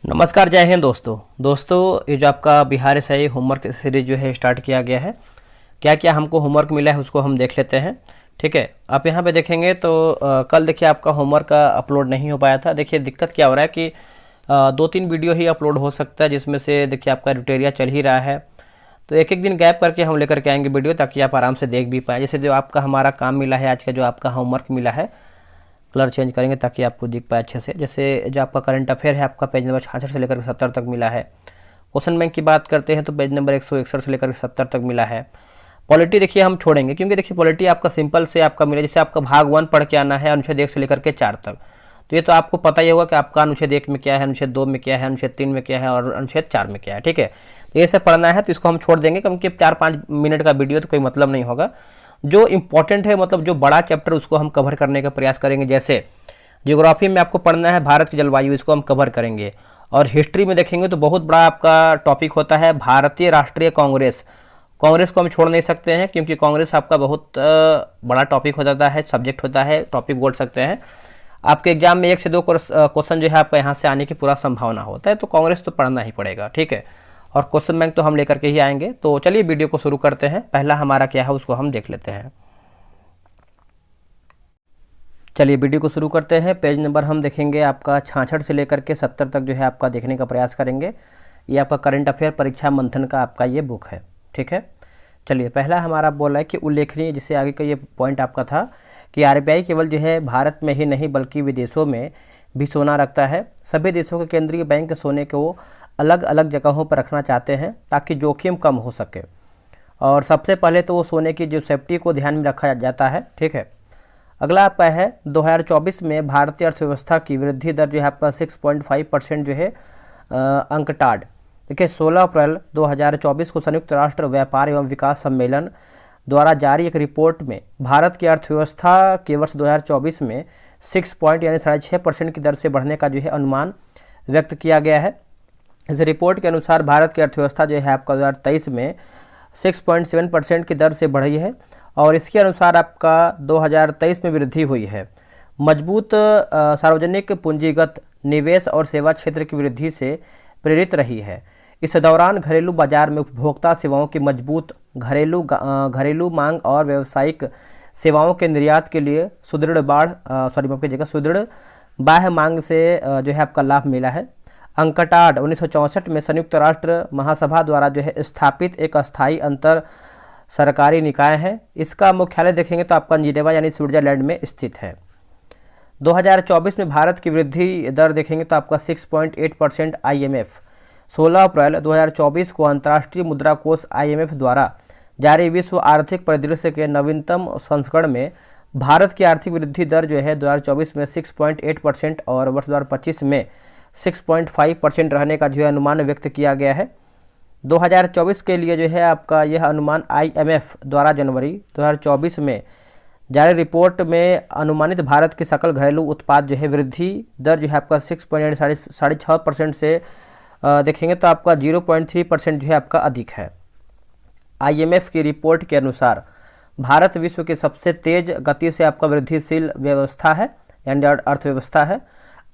नमस्कार, जय हिंद दोस्तों। ये जो आपका बिहार एसआई होमवर्क सीरीज जो है स्टार्ट किया गया है। क्या क्या हमको होमवर्क मिला है उसको हम देख लेते हैं। ठीक है, आप यहाँ पे देखेंगे तो कल देखिए आपका होमवर्क का अपलोड नहीं हो पाया था। देखिए दिक्कत क्या हो रहा है कि 2-3 वीडियो ही अपलोड हो सकता है, जिसमें से देखिए आपका ट्यूटोरियल चल ही रहा है। तो एक एक दिन गैप करके हम लेकर के आएंगे वीडियो, ताकि आप आराम से देख भी पाएँ। जैसे जो आपका हमारा काम मिला है आज का, जो आपका होमवर्क मिला है, कलर चेंज करेंगे ताकि आपको दिख पाए अच्छे से। जैसे जो आपका करंट अफेयर है, आपका पेज नंबर 66 से लेकर 70 तक मिला है। क्वेश्चन बैंक की बात करते हैं तो पेज नंबर 161 से लेकर 70 तक मिला है। पॉलिटी देखिए हम छोड़ेंगे, क्योंकि देखिए पॉलिटी आपका सिंपल से आपका मिला। जैसे आपका भाग 1 पढ़ के आना है, अनुच्छेद 1 से लेकर के 4 तक। तो ये तो आपको पता ही होगा कि आपका अनुच्छेद 1 में क्या है, अनुच्छेद 2 में क्या है, अनुच्छेद 3 में क्या है और अनुच्छेद 4 में क्या है। ठीक है, तो ये सब पढ़ना है, तो इसको हम छोड़ देंगे, क्योंकि 4-5 मिनट का वीडियो तो कोई मतलब नहीं होगा। जो इंपॉर्टेंट है, मतलब जो बड़ा चैप्टर, उसको हम कवर करने का प्रयास करेंगे। जैसे ज्योग्राफी में आपको पढ़ना है भारत की जलवायु, इसको हम कवर करेंगे। और हिस्ट्री में देखेंगे तो बहुत बड़ा आपका टॉपिक होता है भारतीय राष्ट्रीय कांग्रेस। कांग्रेस को हम छोड़ नहीं सकते हैं, क्योंकि कांग्रेस आपका बहुत बड़ा टॉपिक हो जाता है, सब्जेक्ट होता है, टॉपिक बोल सकते हैं। आपके एग्जाम में 1 से 2 क्वेश्चन जो है आपका यहाँ से आने की पूरा संभावना होता है, तो कांग्रेस तो पढ़ना ही पड़ेगा। ठीक है, और क्वेश्चन बैंक तो हम लेकर के ही आएंगे। तो चलिए वीडियो को शुरू करते हैं। पहला हमारा क्या है उसको हम देख लेते हैं। चलिए वीडियो को शुरू करते हैं। पेज नंबर हम देखेंगे आपका 66 से लेकर के 70 तक जो है आपका देखने का प्रयास करेंगे। ये आपका करंट अफेयर परीक्षा मंथन का आपका ये बुक है। ठीक है, चलिए पहला हमारा बोला है कि उल्लेखनीय, जिससे आगे का ये पॉइंट आपका था कि आरबीआई केवल जो है भारत में ही नहीं बल्कि विदेशों में भी सोना रखता है। सभी देशों के केंद्रीय बैंक सोने को अलग अलग जगहों पर रखना चाहते हैं ताकि जोखिम कम हो सके। और सबसे पहले तो वो सोने की जो सेफ्टी को ध्यान में रखा जाता है। ठीक है, अगला आपका है 2024 में भारतीय अर्थव्यवस्था की वृद्धि दर जो है आपका 6.5% जो है अंकटाड। देखिए 16 अप्रैल 2024 को संयुक्त राष्ट्र व्यापार एवं विकास सम्मेलन द्वारा जारी एक रिपोर्ट में भारत की अर्थव्यवस्था के वर्ष 2024 में 6.6% की दर से बढ़ने का जो है अनुमान व्यक्त किया गया है। इस रिपोर्ट के अनुसार भारत की अर्थव्यवस्था जो है आपका 2023 में 6.7% की दर से बढ़ी है, और इसके अनुसार आपका 2023 में वृद्धि हुई है। मजबूत सार्वजनिक पूंजीगत निवेश और सेवा क्षेत्र की वृद्धि से प्रेरित रही है। इस दौरान घरेलू बाजार में उपभोक्ता सेवाओं की मजबूत घरेलू मांग और व्यावसायिक सेवाओं के निर्यात के लिए सुदृढ़ बाह्य मांग से जो है आपका लाभ मिला है। अंकटाड 1964 में संयुक्त राष्ट्र महासभा द्वारा जो है स्थापित एक अस्थायी अंतर सरकारी निकाय है। इसका मुख्यालय देखेंगे तो आपका जिनेवा यानी स्विट्जरलैंड में स्थित है। 2024 में भारत की वृद्धि दर देखेंगे तो आपका 6.8% IMF 16 अप्रैल 2024 को अंतर्राष्ट्रीय मुद्रा कोष IMF द्वारा जारी विश्व आर्थिक परिदृश्य के नवीनतम संस्करण में भारत की आर्थिक वृद्धि दर जो है 2024 में 6.8% और वर्ष 2025 में 6.5% रहने का जो है अनुमान व्यक्त किया गया है। 2024 के लिए जो है आपका यह अनुमान IMF द्वारा जनवरी 2024 में जारी रिपोर्ट में अनुमानित भारत की सकल घरेलू उत्पाद जो है वृद्धि दर जो है आपका 6.6% से देखेंगे तो आपका 0.3% जो है आपका अधिक है। IMF की रिपोर्ट के अनुसार भारत विश्व की सबसे तेज गति से आपका वृद्धिशील व्यवस्था है, यानी अर्थव्यवस्था है।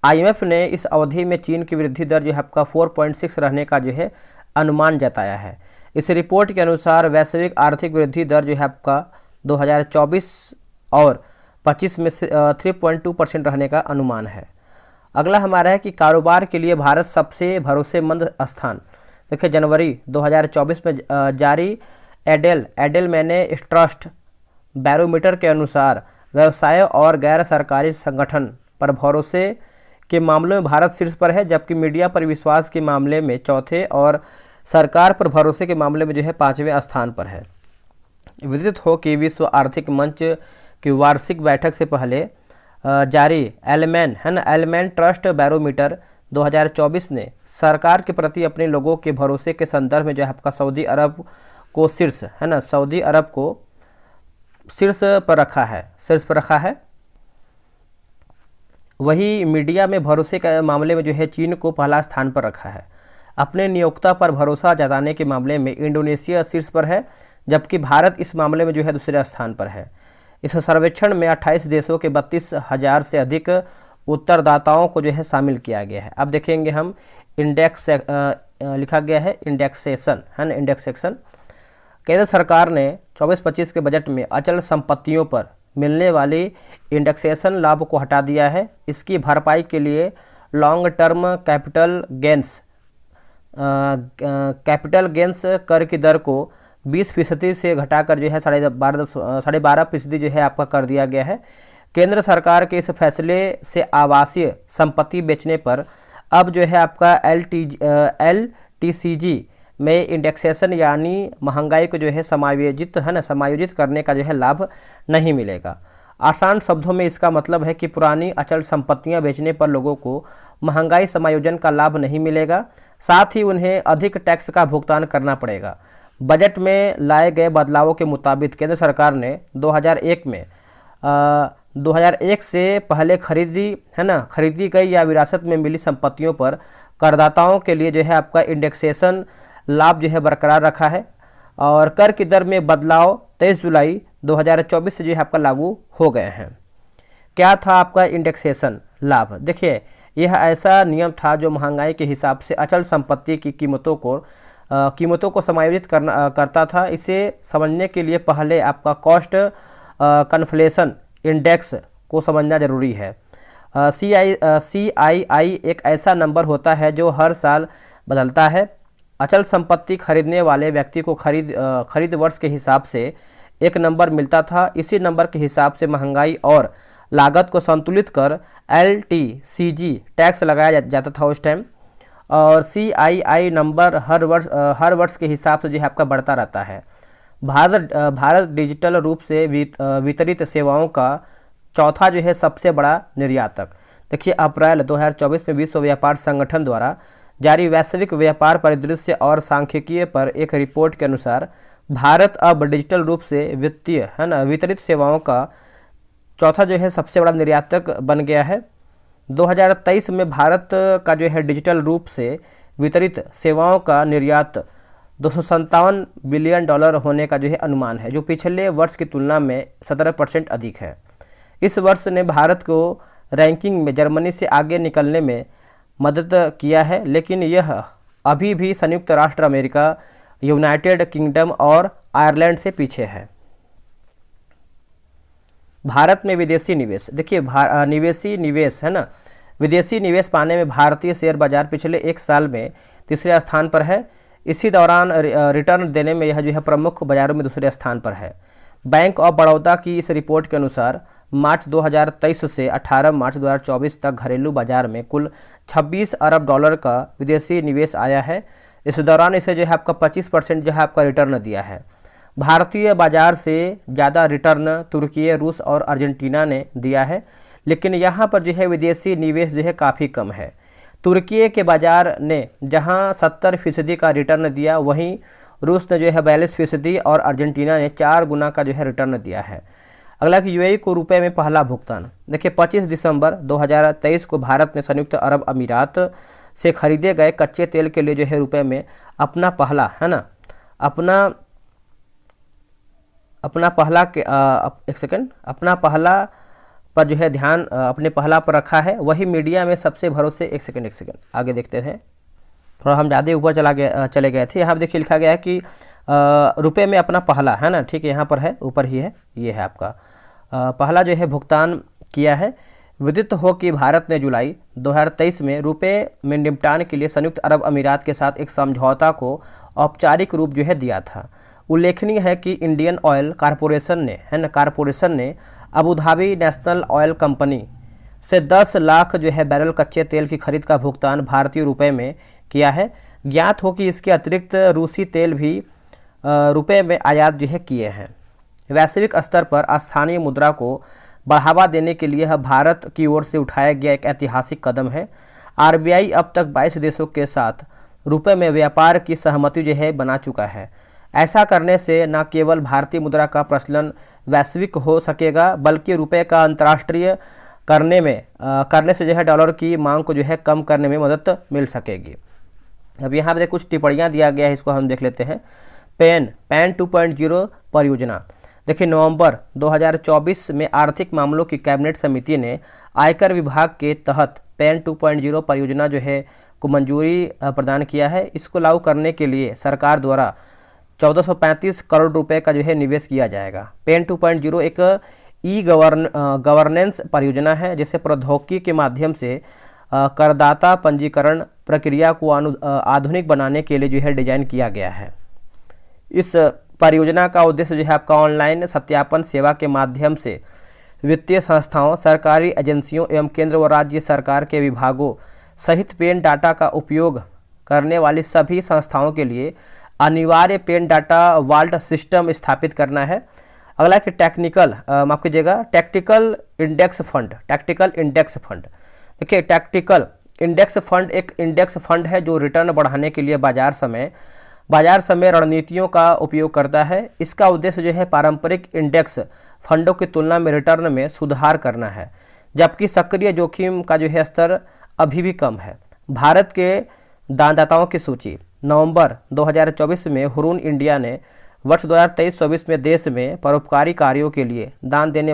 IMF ने इस अवधि में चीन की वृद्धि दर जो है आपका 4.6 रहने का जो है अनुमान जताया है। इस रिपोर्ट के अनुसार वैश्विक आर्थिक वृद्धि दर जो है आपका 2024 और 25 में 3.2% रहने का अनुमान है। अगला हमारा है कि कारोबार के लिए भारत सबसे भरोसेमंद स्थान। देखिए जनवरी 2024 में जारी एडेल मैने ट्रस्ट बैरोमीटर के अनुसार व्यवसाय और गैर सरकारी संगठन पर भरोसे के मामलों में भारत शीर्ष पर है, जबकि मीडिया पर विश्वास के मामले में चौथे और सरकार पर भरोसे के मामले में जो है 5वें स्थान पर है। विदित हो कि विश्व आर्थिक मंच की वार्षिक बैठक से पहले जारी एलमैन ट्रस्ट बैरोमीटर 2024 ने सरकार के प्रति अपने लोगों के भरोसे के संदर्भ में जो है आपका सऊदी अरब को शीर्ष पर रखा है। वही मीडिया में भरोसे के मामले में जो है चीन को पहला स्थान पर रखा है। अपने नियोक्ता पर भरोसा जताने के मामले में इंडोनेशिया शीर्ष पर है, जबकि भारत इस मामले में जो है दूसरे स्थान पर है। इस सर्वेक्षण में 28 देशों के 32,000 से अधिक उत्तरदाताओं को जो है शामिल किया गया है। अब देखेंगे हम इंडेक्स लिखा गया है इंडेक्सेशन, है ना, इंडेक्सेशन। केंद्र सरकार ने 24-25 के बजट में अचल संपत्तियों पर मिलने वाली इंडेक्सेशन लाभ को हटा दिया है। इसकी भरपाई के लिए लॉन्ग टर्म कैपिटल गेंस कर की दर को 20% से घटाकर जो है 12.5% जो है आपका कर दिया गया है। केंद्र सरकार के इस फैसले से आवासीय संपत्ति बेचने पर अब जो है आपका LTCG में इंडेक्सेशन यानी महंगाई को जो है समायोजित करने का जो है लाभ नहीं मिलेगा। आसान शब्दों में इसका मतलब है कि पुरानी अचल संपत्तियां बेचने पर लोगों को महंगाई समायोजन का लाभ नहीं मिलेगा, साथ ही उन्हें अधिक टैक्स का भुगतान करना पड़ेगा। बजट में लाए गए बदलावों के मुताबिक केंद्र सरकार ने 2001 से पहले खरीदी गई या विरासत में मिली संपत्तियों पर करदाताओं के लिए जो है आपका इंडेक्सेशन लाभ जो है बरकरार रखा है और कर की दर में बदलाव 23 जुलाई 2024 से जो है आपका लागू हो गए हैं। क्या था आपका इंडेक्सेशन लाभ? देखिए, यह ऐसा नियम था जो महंगाई के हिसाब से अचल संपत्ति की कीमतों को समायोजित करता था। इसे समझने के लिए पहले आपका कॉस्ट कन्फ्लेशन इंडेक्स को समझना जरूरी है। CII एक ऐसा नंबर होता है जो हर साल बदलता है। अचल संपत्ति खरीदने वाले व्यक्ति को खरीद वर्ष के हिसाब से एक नंबर मिलता था। इसी नंबर के हिसाब से महंगाई और लागत को संतुलित कर LTCG टैक्स लगाया जाता था उस टाइम। और CII नंबर हर वर्ष के हिसाब से जो है आपका बढ़ता रहता है। भारत डिजिटल रूप से वितरित सेवाओं का चौथा जो है सबसे बड़ा निर्यातक। देखिए, अप्रैल 2024 में विश्व व्यापार संगठन द्वारा जारी वैश्विक व्यापार परिदृश्य और सांख्यिकीय पर एक रिपोर्ट के अनुसार भारत अब डिजिटल रूप से वितरित सेवाओं का चौथा जो है सबसे बड़ा निर्यातक बन गया है। 2023 में भारत का जो है डिजिटल रूप से वितरित सेवाओं का निर्यात $257 बिलियन होने का जो है अनुमान है, जो पिछले वर्ष की तुलना में 17% अधिक है। इस वर्ष ने भारत को रैंकिंग में जर्मनी से आगे निकलने में मदद किया है, लेकिन यह अभी भी संयुक्त राष्ट्र अमेरिका, यूनाइटेड किंगडम और आयरलैंड से पीछे है। भारत में विदेशी निवेश। देखिए, विदेशी निवेश पाने में भारतीय शेयर बाजार पिछले एक साल में तीसरे स्थान पर है। इसी दौरान रिटर्न देने में यह जो है प्रमुख बाजारों में दूसरे स्थान पर है। बैंक ऑफ बड़ौदा की इस रिपोर्ट के अनुसार मार्च 2023 से 18 मार्च 2024 तक घरेलू बाजार में कुल $26 अरब का विदेशी निवेश आया है। इस दौरान इसे जो है आपका 25% जो है आपका रिटर्न दिया है। भारतीय बाजार से ज़्यादा रिटर्न तुर्की, रूस और अर्जेंटीना ने दिया है, लेकिन यहाँ पर जो है विदेशी निवेश जो है काफ़ी कम है। तुर्की के बाजार ने जहाँ 70% का रिटर्न दिया, वहीं रूस ने जो है 42% और अर्जेंटीना ने 4 गुना का जो है रिटर्न दिया है। अगला कि UAE को रुपए में पहला भुगतान। देखिए, 25 दिसंबर 2023 को भारत ने संयुक्त अरब अमीरात से खरीदे गए कच्चे तेल के लिए जो है रुपए में अपना पहला पर जो है ध्यान अपने पहला पर रखा है। वही मीडिया में सबसे भरोसे एक सेकंड आगे देखते हैं, थोड़ा हम ज़्यादा ऊपर चले गए थे। यहाँ देखिए लिखा गया है कि रुपए में अपना पहला, है ना, ठीक है, यहाँ पर है, ऊपर ही है, ये है आपका पहला जो है भुगतान किया है। विदित हो कि भारत ने जुलाई 2023 में रुपए में निपटान के लिए संयुक्त अरब अमीरात के साथ एक समझौता को औपचारिक रूप जो है दिया था। उल्लेखनीय है कि इंडियन ऑयल कारपोरेशन ने Abu Dhabi national oil company से 10 लाख जो है बैरल कच्चे तेल की खरीद का भुगतान भारतीय रुपए में किया है। ज्ञात हो कि इसके अतिरिक्त रूसी तेल भी रुपए में आयात जो है किए हैं। वैश्विक स्तर पर स्थानीय मुद्रा को बढ़ावा देने के लिए भारत की ओर से उठाया गया एक ऐतिहासिक कदम है। RBI अब तक 22 देशों के साथ रुपए में व्यापार की सहमति जो है बना चुका है। ऐसा करने से न केवल भारतीय मुद्रा का प्रचलन वैश्विक हो सकेगा, बल्कि रुपए का अंतर्राष्ट्रीय करने से जो है डॉलर की मांग को जो है कम करने में मदद मिल सकेगी। अब यहाँ पे कुछ टिप्पणियाँ दिया गया है, इसको हम देख लेते हैं। पैन 2.0 परियोजना। देखिए नवंबर 2024 में आर्थिक मामलों की कैबिनेट समिति ने आयकर विभाग के तहत पैन 2.0 परियोजना जो है को मंजूरी प्रदान किया है। इसको लागू करने के लिए सरकार द्वारा 1435 करोड़ रुपए का जो है निवेश किया जाएगा। पैन 2.0 एक गवर्नेंस परियोजना है जिसे प्रौद्योगिकी के माध्यम से करदाता पंजीकरण प्रक्रिया को आधुनिक बनाने के लिए जो है डिजाइन किया गया है। इस परियोजना का उद्देश्य जो है आपका ऑनलाइन सत्यापन सेवा के माध्यम से वित्तीय संस्थाओं, सरकारी एजेंसियों एवं केंद्र व राज्य सरकार के विभागों सहित पैन डाटा का उपयोग करने वाली सभी संस्थाओं के लिए अनिवार्य पैन डाटा वाल्ट सिस्टम स्थापित करना है। अगला कि माफ कीजिएगा टैक्टिकल इंडेक्स फंड। देखिए टैक्टिकल इंडेक्स फंड एक इंडेक्स फंड है जो रिटर्न बढ़ाने के लिए बाजार समय रणनीतियों का उपयोग करता है। इसका उद्देश्य जो है पारंपरिक इंडेक्स फंडों की तुलना में रिटर्न में सुधार करना है, जबकि सक्रिय जोखिम का जो है स्तर अभी भी कम है। भारत के दानदाताओं की सूची। नवंबर 2024 में हुरून इंडिया ने वर्ष 2023-24 में देश में परोपकारी कार्यों के लिए दान देने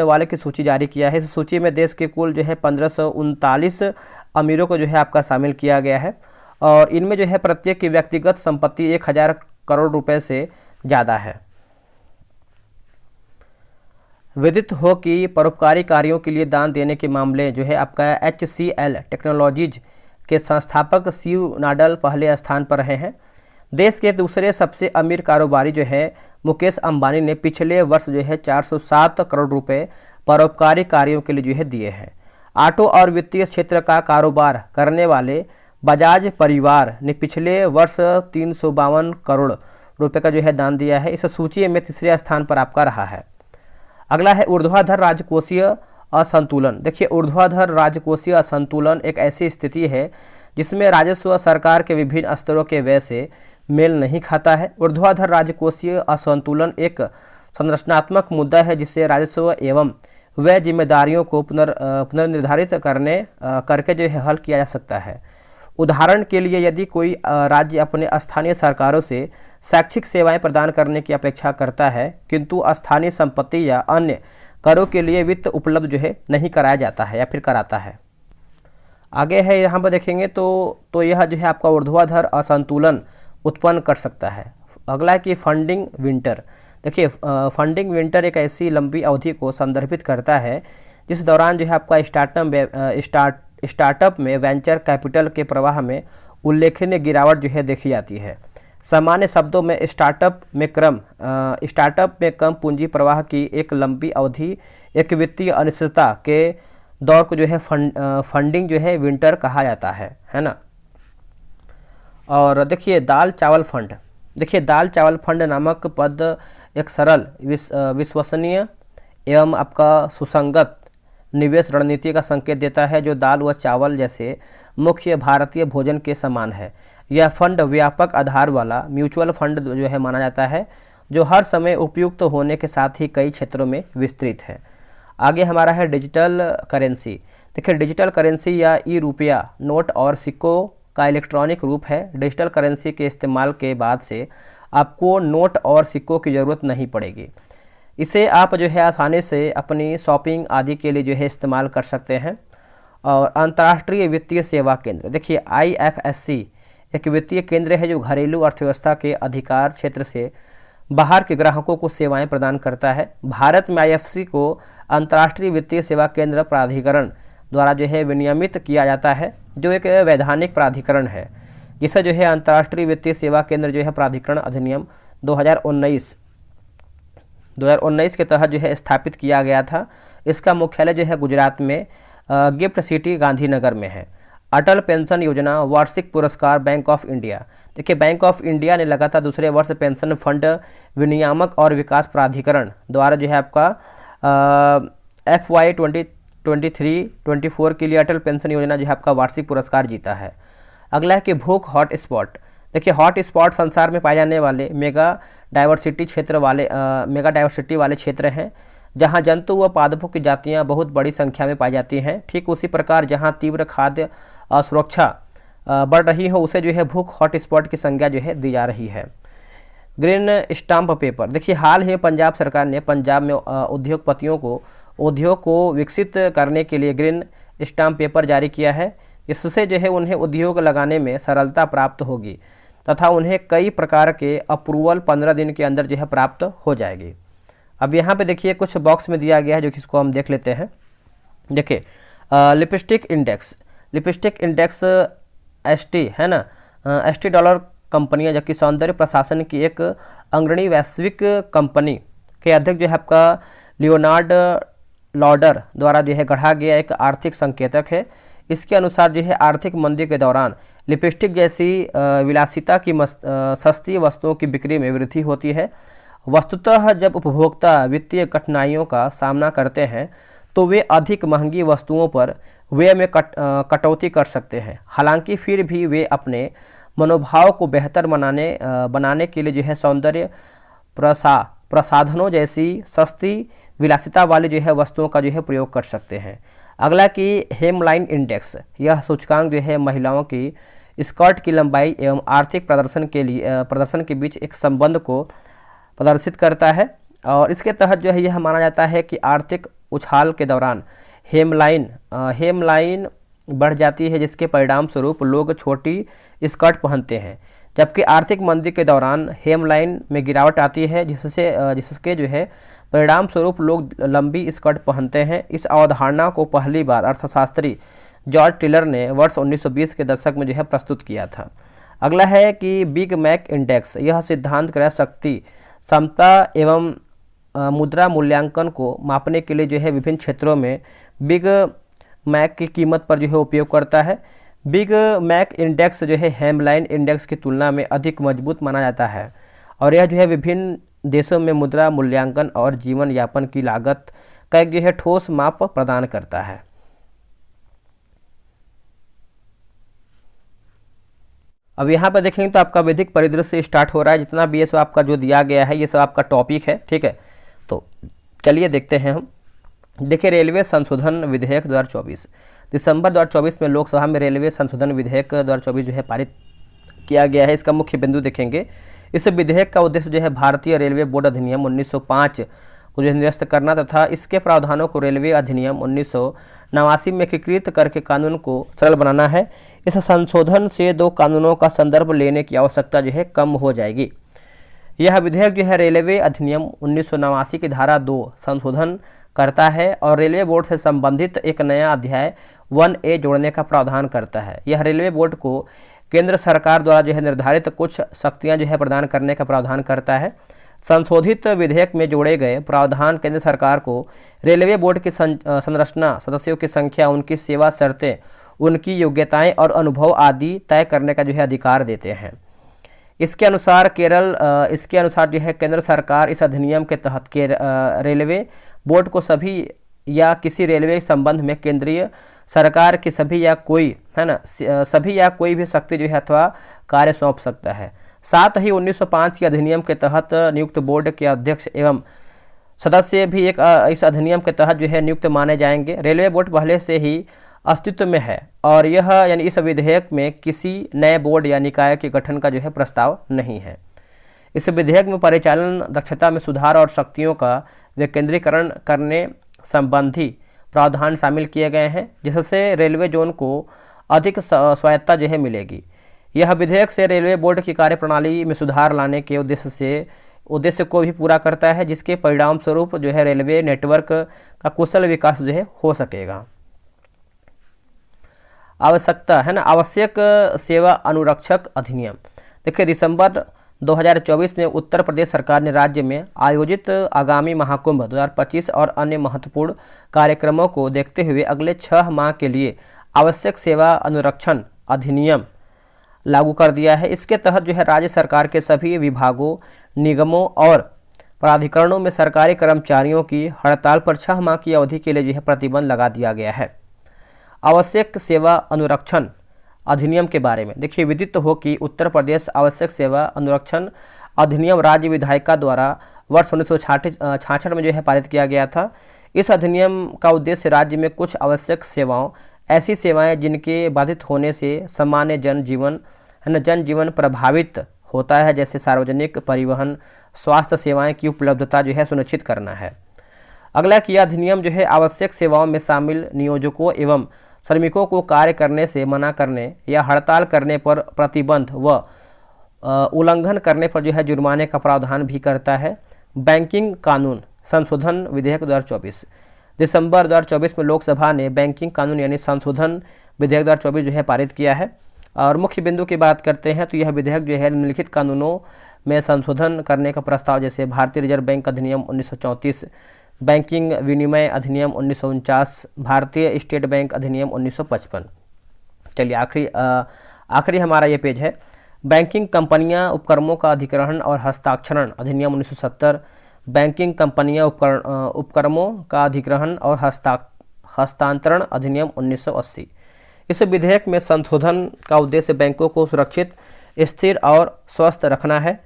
वाले की सूची जारी किया है। इस सूची में देश के कुल जो है 1539 अमीरों को जो है आपका शामिल किया गया है और इनमें जो है प्रत्येक की व्यक्तिगत संपत्ति 1000 करोड़ रुपए से ज़्यादा है। विदित हो कि परोपकारी कार्यों के लिए दान देने के मामले जो है आपका HCL टेक्नोलॉजीज के संस्थापक शिव नाडल पहले स्थान पर रहे हैं। देश के दूसरे सबसे अमीर कारोबारी जो है मुकेश अंबानी ने पिछले वर्ष जो है 407 करोड़ रुपए परोपकारी कार्यों के लिए जो है दिए हैं। ऑटो और वित्तीय क्षेत्र का कारोबार करने वाले बजाज परिवार ने पिछले वर्ष 352 करोड़ रुपए का जो है दान दिया है। इस सूची में तीसरे स्थान पर आपका रहा है। अगला है ऊर्ध्वाधर राजकोषीय असंतुलन। देखिए ऊर्ध्वाधर राजकोषीय असंतुलन एक ऐसी स्थिति है जिसमें राजस्व सरकार के विभिन्न स्तरों के व्यय से मेल नहीं खाता है। ऊर्ध्वाधर राजकोषीय असंतुलन एक संरचनात्मक मुद्दा है जिससे राजस्व एवं व्यय जिम्मेदारियों को पुनर्निर्धारित करके जो है हल किया जा सकता है। उदाहरण के लिए यदि कोई राज्य अपने स्थानीय सरकारों से शैक्षिक सेवाएं प्रदान करने की अपेक्षा करता है किंतु स्थानीय संपत्ति या अन्य करों के लिए वित्त उपलब्ध जो है नहीं कराया जाता है या फिर कराता है। आगे है यहाँ पर देखेंगे तो यह जो है आपका ऊर्ध्वाधर असंतुलन उत्पन्न कर सकता है। अगला है कि फंडिंग विंटर। देखिए फंडिंग विंटर एक ऐसी लंबी अवधि को संदर्भित करता है जिस दौरान जो है आपका स्टार्टअप में वेंचर कैपिटल के प्रवाह में उल्लेखनीय गिरावट जो है देखी जाती है। सामान्य शब्दों में स्टार्टअप में कम पूंजी प्रवाह की एक लंबी अवधि एक वित्तीय अनिश्चितता के दौर को जो है फंडिंग जो है विंटर कहा जाता है ना। और देखिए दाल चावल फंड। देखिए दाल चावल फंड नामक पद एक सरल विश्वसनीय एवं आपका सुसंगत निवेश रणनीति का संकेत देता है जो दाल व चावल जैसे मुख्य भारतीय भोजन के समान है। यह फंड व्यापक आधार वाला म्यूचुअल फंड जो है माना जाता है जो हर समय उपयुक्त होने के साथ ही कई क्षेत्रों में विस्तृत है। आगे हमारा है डिजिटल करेंसी। देखिए डिजिटल करेंसी या ई रुपया नोट और सिक्कों का इलेक्ट्रॉनिक रूप है। डिजिटल करेंसी के इस्तेमाल के बाद से आपको नोट और सिक्कों की ज़रूरत नहीं पड़ेगी। इसे आप जो है आसानी से अपनी शॉपिंग आदि के लिए जो है इस्तेमाल कर सकते हैं। और अंतर्राष्ट्रीय वित्तीय सेवा केंद्र। देखिए IFSC एक वित्तीय केंद्र है जो घरेलू अर्थव्यवस्था के अधिकार क्षेत्र से बाहर के ग्राहकों को सेवाएं प्रदान करता है। भारत में IFSC को अंतर्राष्ट्रीय वित्तीय सेवा केंद्र प्राधिकरण द्वारा जो है विनियमित किया जाता है जो एक वैधानिक प्राधिकरण है जिसे जो है अंतर्राष्ट्रीय वित्तीय सेवा केंद्र जो है प्राधिकरण अधिनियम 2019 के तहत जो है स्थापित किया गया था। इसका मुख्यालय जो है गुजरात में गिफ्ट सिटी गांधीनगर में है। अटल पेंशन योजना वार्षिक पुरस्कार बैंक ऑफ इंडिया। देखिए बैंक ऑफ इंडिया ने लगातार दूसरे वर्ष पेंशन फंड विनियामक और विकास प्राधिकरण द्वारा जो है आपका FY 2023-24 के लिए अटल पेंशन योजना जो है आपका वार्षिक पुरस्कार जीता है। अगला है कि भूख हॉटस्पॉट। देखिए हॉटस्पॉट संसार में पाए जाने वाले मेगा डाइवर्सिटी वाले क्षेत्र हैं जहां जंतु व पादपों की जातियां बहुत बड़ी संख्या में पाई जाती हैं। ठीक उसी प्रकार जहां तीव्र खाद्य असुरक्षा बढ़ रही हो उसे जो है भूख हॉटस्पॉट की संज्ञा जो है दी जा रही है। ग्रीन स्टाम्प पेपर, देखिए हाल ही में पंजाब सरकार ने पंजाब में उद्योगपतियों को उद्योग को विकसित करने के लिए ग्रीन स्टाम्प पेपर जारी किया है। इससे जो है उन्हें उद्योग लगाने में सरलता प्राप्त होगी तथा उन्हें कई प्रकार के अप्रूवल 15 दिन के अंदर जो है प्राप्त हो जाएगी। अब यहाँ पे देखिए कुछ बॉक्स में दिया गया है जो कि इसको हम देख लेते हैं। देखिए लिपस्टिक इंडेक्स एसटी है ना, एसटी डॉलर कंपनियां, जबकि सौंदर्य प्रशासन की एक अग्रणी वैश्विक कंपनी के अध्यक्ष जो है आपका लियोनार्ड लॉडर द्वारा जो है गढ़ा गया एक आर्थिक संकेतक है। इसके अनुसार जो है आर्थिक मंदी के दौरान लिपस्टिक जैसी विलासिता की सस्ती वस्तुओं की बिक्री में वृद्धि होती है। वस्तुतः जब उपभोक्ता वित्तीय कठिनाइयों का सामना करते हैं तो वे अधिक महंगी वस्तुओं पर व्यय में कटौती कर सकते हैं। हालांकि फिर भी वे अपने मनोभाव को बेहतर बनाने के लिए जो है सौंदर्य प्रसाधनों जैसी सस्ती विलासिता वाली जो है वस्तुओं का जो है प्रयोग कर सकते हैं। अगला कि हेमलाइन इंडेक्स, यह सूचकांक जो है महिलाओं की स्कर्ट की लंबाई एवं आर्थिक प्रदर्शन के बीच एक संबंध को प्रदर्शित करता है और इसके तहत जो है यह माना जाता है कि आर्थिक उछाल के दौरान हेमलाइन बढ़ जाती है, जिसके परिणाम स्वरूप लोग छोटी स्कर्ट पहनते हैं, जबकि आर्थिक मंदी के दौरान हेमलाइन में गिरावट आती है जिसके जो है परिणाम स्वरूप लोग लंबी स्कर्ट पहनते हैं। इस अवधारणा को पहली बार अर्थशास्त्री जॉर्ज टिलर ने वर्ष 1920 के दशक में जो है प्रस्तुत किया था। अगला है कि बिग मैक इंडेक्स, यह सिद्धांत क्रय शक्ति समता एवं मुद्रा मूल्यांकन को मापने के लिए जो है विभिन्न क्षेत्रों में बिग मैक की कीमत पर जो है उपयोग करता है। बिग मैक इंडेक्स जो है हेमलाइन इंडेक्स की तुलना में अधिक मजबूत माना जाता है और यह जो है विभिन्न देशों में मुद्रा मूल्यांकन और जीवन यापन की लागत का एक जो है ठोस माप प्रदान करता है। अब यहाँ पर देखेंगे तो आपका विधिक परिदृश्य स्टार्ट हो रहा है। जितना भी ये सब आपका जो दिया गया है ये सब आपका टॉपिक है, ठीक है। तो चलिए देखते हैं हम। देखिए रेलवे संशोधन विधेयक 2024, दिसंबर 2024 में लोकसभा में रेलवे संशोधन विधेयक 2024 जो है पारित किया गया है। इसका मुख्य बिंदु देखेंगे। इस विधेयक का उद्देश्य जो है भारतीय रेलवे बोर्ड अधिनियम 1905 को जो निरस्त करना तथा इसके प्रावधानों को रेलवे अधिनियम 1989 में एकीकृत करके कानून को सरल बनाना है। इस संशोधन से दो कानूनों का संदर्भ लेने की आवश्यकता जो है कम हो जाएगी। यह विधेयक जो है रेलवे अधिनियम 1989 की धारा 2 संशोधन करता है और रेलवे बोर्ड से संबंधित एक नया अध्याय 1A जोड़ने का प्रावधान करता है। यह रेलवे बोर्ड को केंद्र सरकार द्वारा जो है निर्धारित कुछ शक्तियां जो है प्रदान करने का प्रावधान करता है। संशोधित विधेयक में जोड़े गए प्रावधान केंद्र सरकार को रेलवे बोर्ड की संरचना, सदस्यों की संख्या, उनकी सेवा शर्तें, उनकी योग्यताएं और अनुभव आदि तय करने का जो है अधिकार देते हैं। इसके अनुसार जो है केंद्र सरकार इस अधिनियम के तहत रेलवे बोर्ड को सभी या किसी रेलवे संबंध में केंद्रीय सरकार की सभी या कोई भी शक्ति जो है अथवा कार्य सौंप सकता है। साथ ही 1905 के अधिनियम के तहत नियुक्त बोर्ड के अध्यक्ष एवं सदस्य भी इस अधिनियम के तहत जो है नियुक्त माने जाएंगे। रेलवे बोर्ड पहले से ही अस्तित्व में है और यह इस विधेयक में किसी नए बोर्ड या निकाय के गठन का जो है प्रस्ताव नहीं है। इस विधेयक में परिचालन दक्षता में सुधार और शक्तियों का विकेंद्रीकरण करने संबंधी प्रावधान शामिल किए गए हैं, जिससे रेलवे जोन को अधिक स्वायत्तता जो है मिलेगी। यह विधेयक से रेलवे बोर्ड की कार्यप्रणाली में सुधार लाने के उद्देश्य को भी पूरा करता है, जिसके परिणाम स्वरूप जो है रेलवे नेटवर्क का कुशल विकास जो है हो सकेगा। आवश्यक सेवा अनुरक्षक अधिनियम। देखिए दिसंबर 2024 में उत्तर प्रदेश सरकार ने राज्य में आयोजित आगामी महाकुंभ 2025 और अन्य महत्वपूर्ण कार्यक्रमों को देखते हुए अगले 6 माह के लिए आवश्यक सेवा अनुरक्षण अधिनियम लागू कर दिया है। इसके तहत जो है राज्य सरकार के सभी विभागों, निगमों और प्राधिकरणों में सरकारी कर्मचारियों की हड़ताल पर 6 माह की अवधि के लिए जो है प्रतिबंध लगा दिया गया है। आवश्यक सेवा अनुरक्षण अधिनियम के बारे में देखिए विदित हो कि उत्तर प्रदेश आवश्यक सेवा अनुरक्षण अधिनियम राज्य विधायिका द्वारा वर्ष 1966 में जो है पारित किया गया था। इस अधिनियम का उद्देश्य राज्य में कुछ आवश्यक सेवाओं, ऐसी सेवाएं जिनके बाधित होने से सामान्य जनजीवन प्रभावित होता है, जैसे सार्वजनिक परिवहन, स्वास्थ्य सेवाएं की उपलब्धता जो है सुनिश्चित करना है। अगला कि यह अधिनियम जो है आवश्यक सेवाओं में शामिल नियोजकों एवं श्रमिकों को कार्य करने से मना करने या हड़ताल करने पर प्रतिबंध व उल्लंघन करने पर जो है जुर्माने का प्रावधान भी करता है। बैंकिंग कानून संशोधन विधेयक 2024 दिसंबर 2024 में लोकसभा ने बैंकिंग कानून यानी संशोधन विधेयक 2024 जो है पारित किया है। और मुख्य बिंदु की बात करते हैं तो यह विधेयक जो है निम्नलिखित कानूनों में संशोधन करने का प्रस्ताव, जैसे भारतीय रिजर्व बैंक अधिनियम 1934, बैंकिंग विनिमय अधिनियम 1949, भारतीय स्टेट बैंक अधिनियम 1955। चलिए आखिरी हमारा ये पेज है, बैंकिंग कंपनियां उपक्रमों का अधिग्रहण और हस्ताक्षरण अधिनियम 1970, बैंकिंग कंपनियां उपक्रमों का अधिग्रहण और हस्तांतरण अधिनियम 1980। इस विधेयक में संशोधन का उद्देश्य बैंकों को सुरक्षित, स्थिर और स्वस्थ रखना है।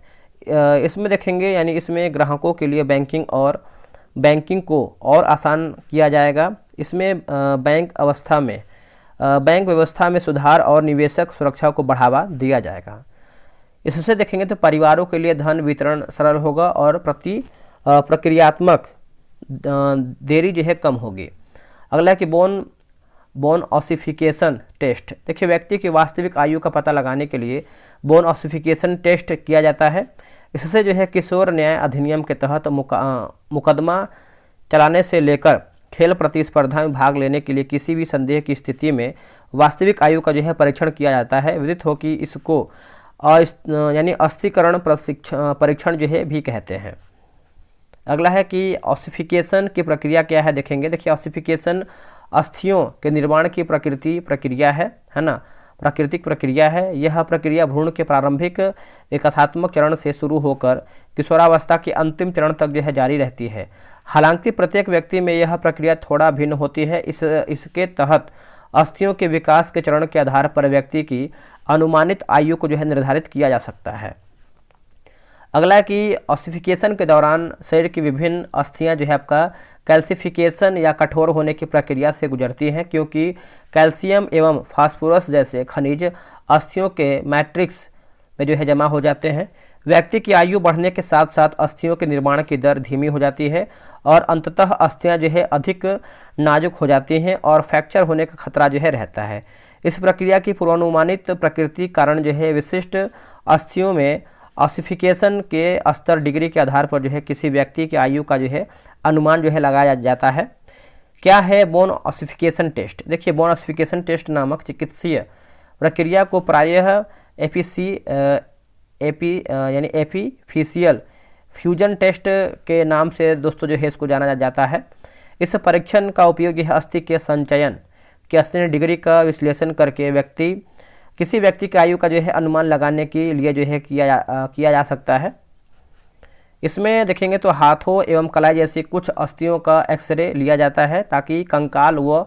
इसमें देखेंगे यानी इसमें ग्राहकों के लिए बैंकिंग को और आसान किया जाएगा। इसमें बैंक व्यवस्था में सुधार और निवेशक सुरक्षा को बढ़ावा दिया जाएगा। इससे देखेंगे तो परिवारों के लिए धन वितरण सरल होगा और प्रक्रियात्मक देरी जो है कम होगी। अगला कि बोन ऑसिफिकेशन टेस्ट। देखिए व्यक्ति की वास्तविक आयु का पता लगाने के लिए बोन ऑसिफिकेशन टेस्ट किया जाता है। इससे जो है किशोर न्याय अधिनियम के तहत मुकदमा चलाने से लेकर खेल प्रतिस्पर्धा में भाग लेने के लिए किसी भी संदेह की स्थिति में वास्तविक आयु का जो है परीक्षण किया जाता है। विदित हो कि इसको यानी अस्थिकरण परीक्षण जो है भी कहते हैं। अगला है कि ऑसिफिकेशन की प्रक्रिया क्या है देखेंगे। देखिए ऑसिफिकेशन अस्थियों के निर्माण की प्रक्रिया है ना, प्राकृतिक प्रक्रिया है। यह प्रक्रिया भ्रूण के प्रारंभिक विकासात्मक चरण से शुरू होकर किशोरावस्था के अंतिम चरण तक जो है जारी रहती है। हालांकि प्रत्येक व्यक्ति में यह प्रक्रिया थोड़ा भिन्न होती है। इसके तहत अस्थियों के विकास के चरण के आधार पर व्यक्ति की अनुमानित आयु को जो है निर्धारित किया जा सकता है। अगला कि ऑसिफिकेशन के दौरान शरीर की विभिन्न अस्थियां जो है आपका कैल्सिफिकेशन या कठोर होने की प्रक्रिया से गुजरती हैं, क्योंकि कैल्शियम एवं फास्फोरस जैसे खनिज अस्थियों के मैट्रिक्स में जो है जमा हो जाते हैं। व्यक्ति की आयु बढ़ने के साथ साथ अस्थियों के निर्माण की दर धीमी हो जाती है और अंततः अस्थियां जो है अधिक नाजुक हो जाती हैं और फ्रैक्चर होने का खतरा जो है रहता है। इस प्रक्रिया की पूर्वानुमानित प्रकृति कारण जो है विशिष्ट अस्थियों में ऑसिफिकेशन के स्तर डिग्री के आधार पर जो है किसी व्यक्ति की आयु का जो है अनुमान जो है लगाया जाता है। क्या है बोन ऑसिफिकेशन टेस्ट? देखिए बोन ऑसिफिकेशन टेस्ट नामक चिकित्सीय प्रक्रिया को प्रायः यानी एपिफिशियल फ्यूजन टेस्ट के नाम से दोस्तों जो है इसको जाना जाता है। इस परीक्षण का उपयोग यह अस्थि के संचयन की अस्थिर डिग्री का विश्लेषण करके किसी व्यक्ति की आयु का जो है अनुमान लगाने के लिए जो है किया जा सकता है। इसमें देखेंगे तो हाथों एवं कलाई जैसी कुछ अस्थियों का एक्सरे लिया जाता है ताकि कंकाल व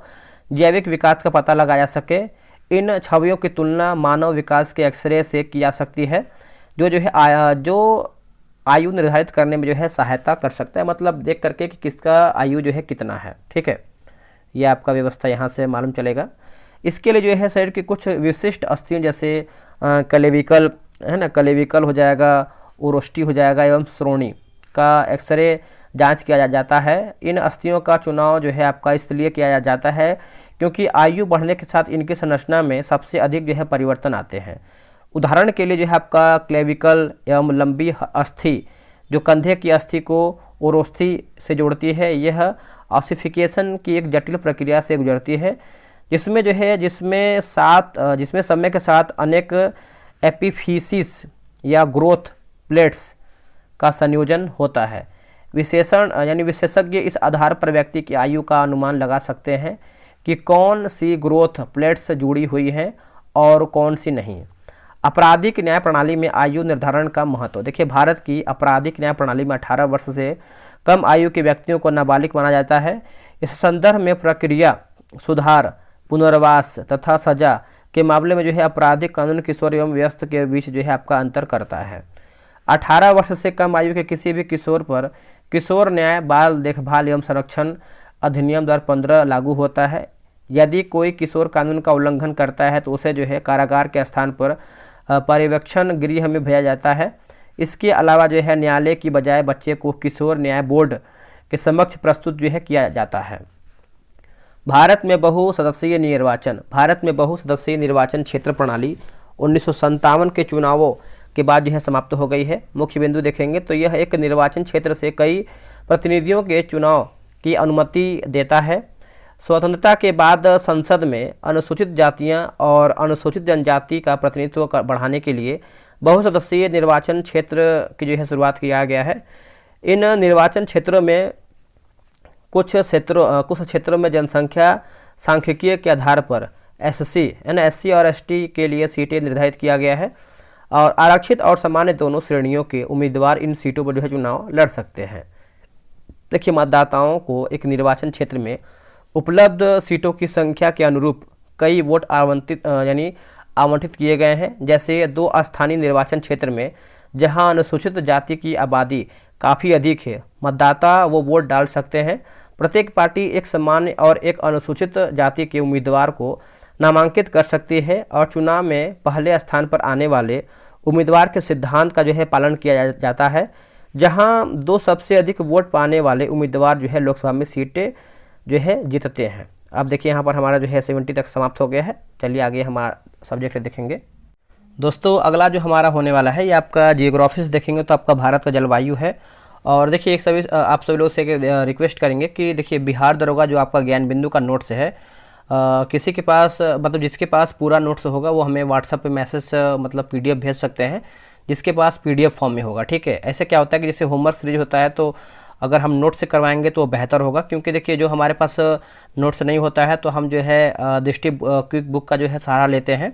जैविक विकास का पता लगाया जा सके। इन छवियों की तुलना मानव विकास के एक्सरे से की जा सकती है, जो आयु निर्धारित करने में जो है सहायता कर सकता है, मतलब देख करके कि किसका आयु जो है कितना है। ठीक है, ये आपका व्यवस्था यहाँ से मालूम चलेगा। इसके लिए जो है शरीर की कुछ विशिष्ट अस्थियों जैसे क्लेविकल है ना, क्लेविकल हो जाएगा, ओरोष्टी हो जाएगा एवं श्रोणी का एक्सरे जांच किया जाता है। इन अस्थियों का चुनाव जो है आपका इसलिए किया जाता है क्योंकि आयु बढ़ने के साथ इनकी संरचना में सबसे अधिक जो है परिवर्तन आते हैं। उदाहरण के लिए जो है आपका क्लेविकल एवं लंबी अस्थि जो कंधे की अस्थि को ओरोस्थि से जोड़ती है, यह ऑसिफिकेशन की एक जटिल प्रक्रिया से गुजरती है जिसमें समय के साथ अनेक एपिफिसिस या ग्रोथ प्लेट्स का संयोजन होता है। विशेषज्ञ इस आधार पर व्यक्ति की आयु का अनुमान लगा सकते हैं कि कौन सी ग्रोथ प्लेट्स जुड़ी हुई हैं और कौन सी नहीं। आपराधिक न्याय प्रणाली में आयु निर्धारण का महत्व। देखिए भारत की आपराधिक न्याय प्रणाली में 18 वर्ष से कम आयु के व्यक्तियों को नाबालिग माना जाता है। इस संदर्भ में प्रक्रिया, सुधार, पुनर्वास तथा सजा के मामले में जो है आपराधिक कानून किशोर एवं वयस्क के बीच जो है आपका अंतर करता है। 18 वर्ष से कम आयु के किसी भी किशोर पर किशोर न्याय बाल देखभाल एवं संरक्षण अधिनियम 2015 लागू होता है। यदि कोई किशोर कानून का उल्लंघन करता है तो उसे जो है कारागार के स्थान पर पर्यवेक्षण गृह में भेजा जाता है। इसके अलावा जो है न्यायालय की बजाय बच्चे को किशोर न्याय बोर्ड के समक्ष प्रस्तुत जो है किया जाता है। भारत में बहुसदस्यीय निर्वाचन क्षेत्र प्रणाली 1957 के चुनावों के बाद जो है समाप्त हो गई है। मुख्य बिंदु देखेंगे तो यह एक निर्वाचन क्षेत्र से कई प्रतिनिधियों के चुनाव की अनुमति देता है। स्वतंत्रता के बाद संसद में अनुसूचित जातियां और अनुसूचित जनजाति का प्रतिनिधित्व बढ़ाने के लिए बहुसदस्यीय निर्वाचन क्षेत्र की जो है शुरुआत किया गया है। इन निर्वाचन क्षेत्रों में कुछ क्षेत्रों में जनसंख्या सांख्यिकीय के आधार पर एससी और एसटी के लिए सीटें निर्धारित किया गया है और आरक्षित और सामान्य दोनों श्रेणियों के उम्मीदवार इन सीटों पर जो है चुनाव लड़ सकते हैं। देखिए, मतदाताओं को एक निर्वाचन क्षेत्र में उपलब्ध सीटों की संख्या के अनुरूप कई वोट आवंटित किए गए हैं। जैसे 2 स्थानीय निर्वाचन क्षेत्र में जहां अनुसूचित जाति की आबादी काफ़ी अधिक है, मतदाता वो वोट डाल सकते हैं। प्रत्येक पार्टी एक सामान्य और एक अनुसूचित जाति के उम्मीदवार को नामांकित कर सकती है और चुनाव में पहले स्थान पर आने वाले उम्मीदवार के सिद्धांत का जो है पालन किया जाता है। जहां 2 सबसे अधिक वोट पाने वाले उम्मीदवार जो है लोकसभा में सीटें जो है जीतते हैं। अब देखिए यहाँ पर हमारा जो है 70 तक समाप्त हो गया है। चलिए आगे हमारा सब्जेक्ट देखेंगे। दोस्तों, अगला जो हमारा होने वाला है ये आपका जियोग्राफी से देखेंगे तो आपका भारत का जलवायु है। और देखिए आप सभी लोग से रिक्वेस्ट करेंगे कि देखिए बिहार दरोगा जो आपका ज्ञान बिंदु का नोट्स है, किसी के पास मतलब जिसके पास पूरा नोट्स होगा वो हमें व्हाट्सएप पे मैसेज मतलब पीडीएफ भेज सकते हैं, जिसके पास पीडीएफ फॉर्म में होगा। ठीक है, ऐसे क्या होता है कि जैसे होमवर्क सीरीज होता है तो अगर हम नोट से करवाएंगे तो बेहतर होगा, क्योंकि देखिए जो हमारे पास नोट्स नहीं होता है तो हम जो है दृष्टि क्विक बुक का जो है सहारा लेते हैं,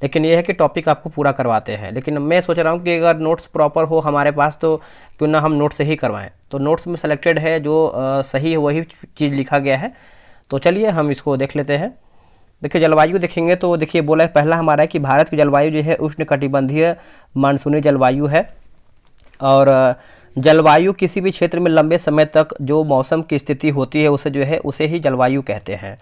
लेकिन ये है कि टॉपिक आपको पूरा करवाते हैं। लेकिन मैं सोच रहा हूँ कि अगर नोट्स प्रॉपर हो हमारे पास तो क्यों ना हम नोट से ही करवाएं। तो नोट्स में सेलेक्टेड है जो सही है वही चीज़ लिखा गया है। तो चलिए हम इसको देख लेते हैं। देखिए जलवायु देखेंगे तो देखिए बोला है पहला हमारा है कि भारत की जलवायु जो है उष्णकटिबंधीय मानसूनी जलवायु है। और जलवायु किसी भी क्षेत्र में लंबे समय तक जो मौसम की स्थिति होती है उसे जो है उसे ही जलवायु कहते हैं।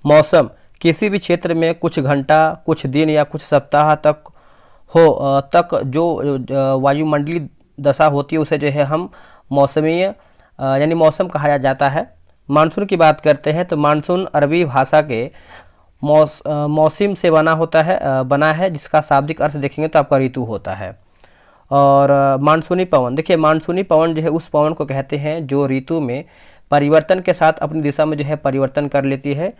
मौसम किसी भी क्षेत्र में कुछ घंटा, कुछ दिन या कुछ सप्ताह तक जो वायुमंडलीय दशा होती है उसे जो है हम मौसमीय यानी मौसम कहा जाता है। मानसून की बात करते हैं तो मानसून अरबी भाषा के मौसम से बना है जिसका शाब्दिक अर्थ देखेंगे तो आपका ऋतु होता है। और मानसूनी पवन, देखिए मानसूनी पवन जो है उस पवन को कहते हैं जो ऋतु में परिवर्तन के साथ अपनी दिशा में जो है परिवर्तन कर लेती है।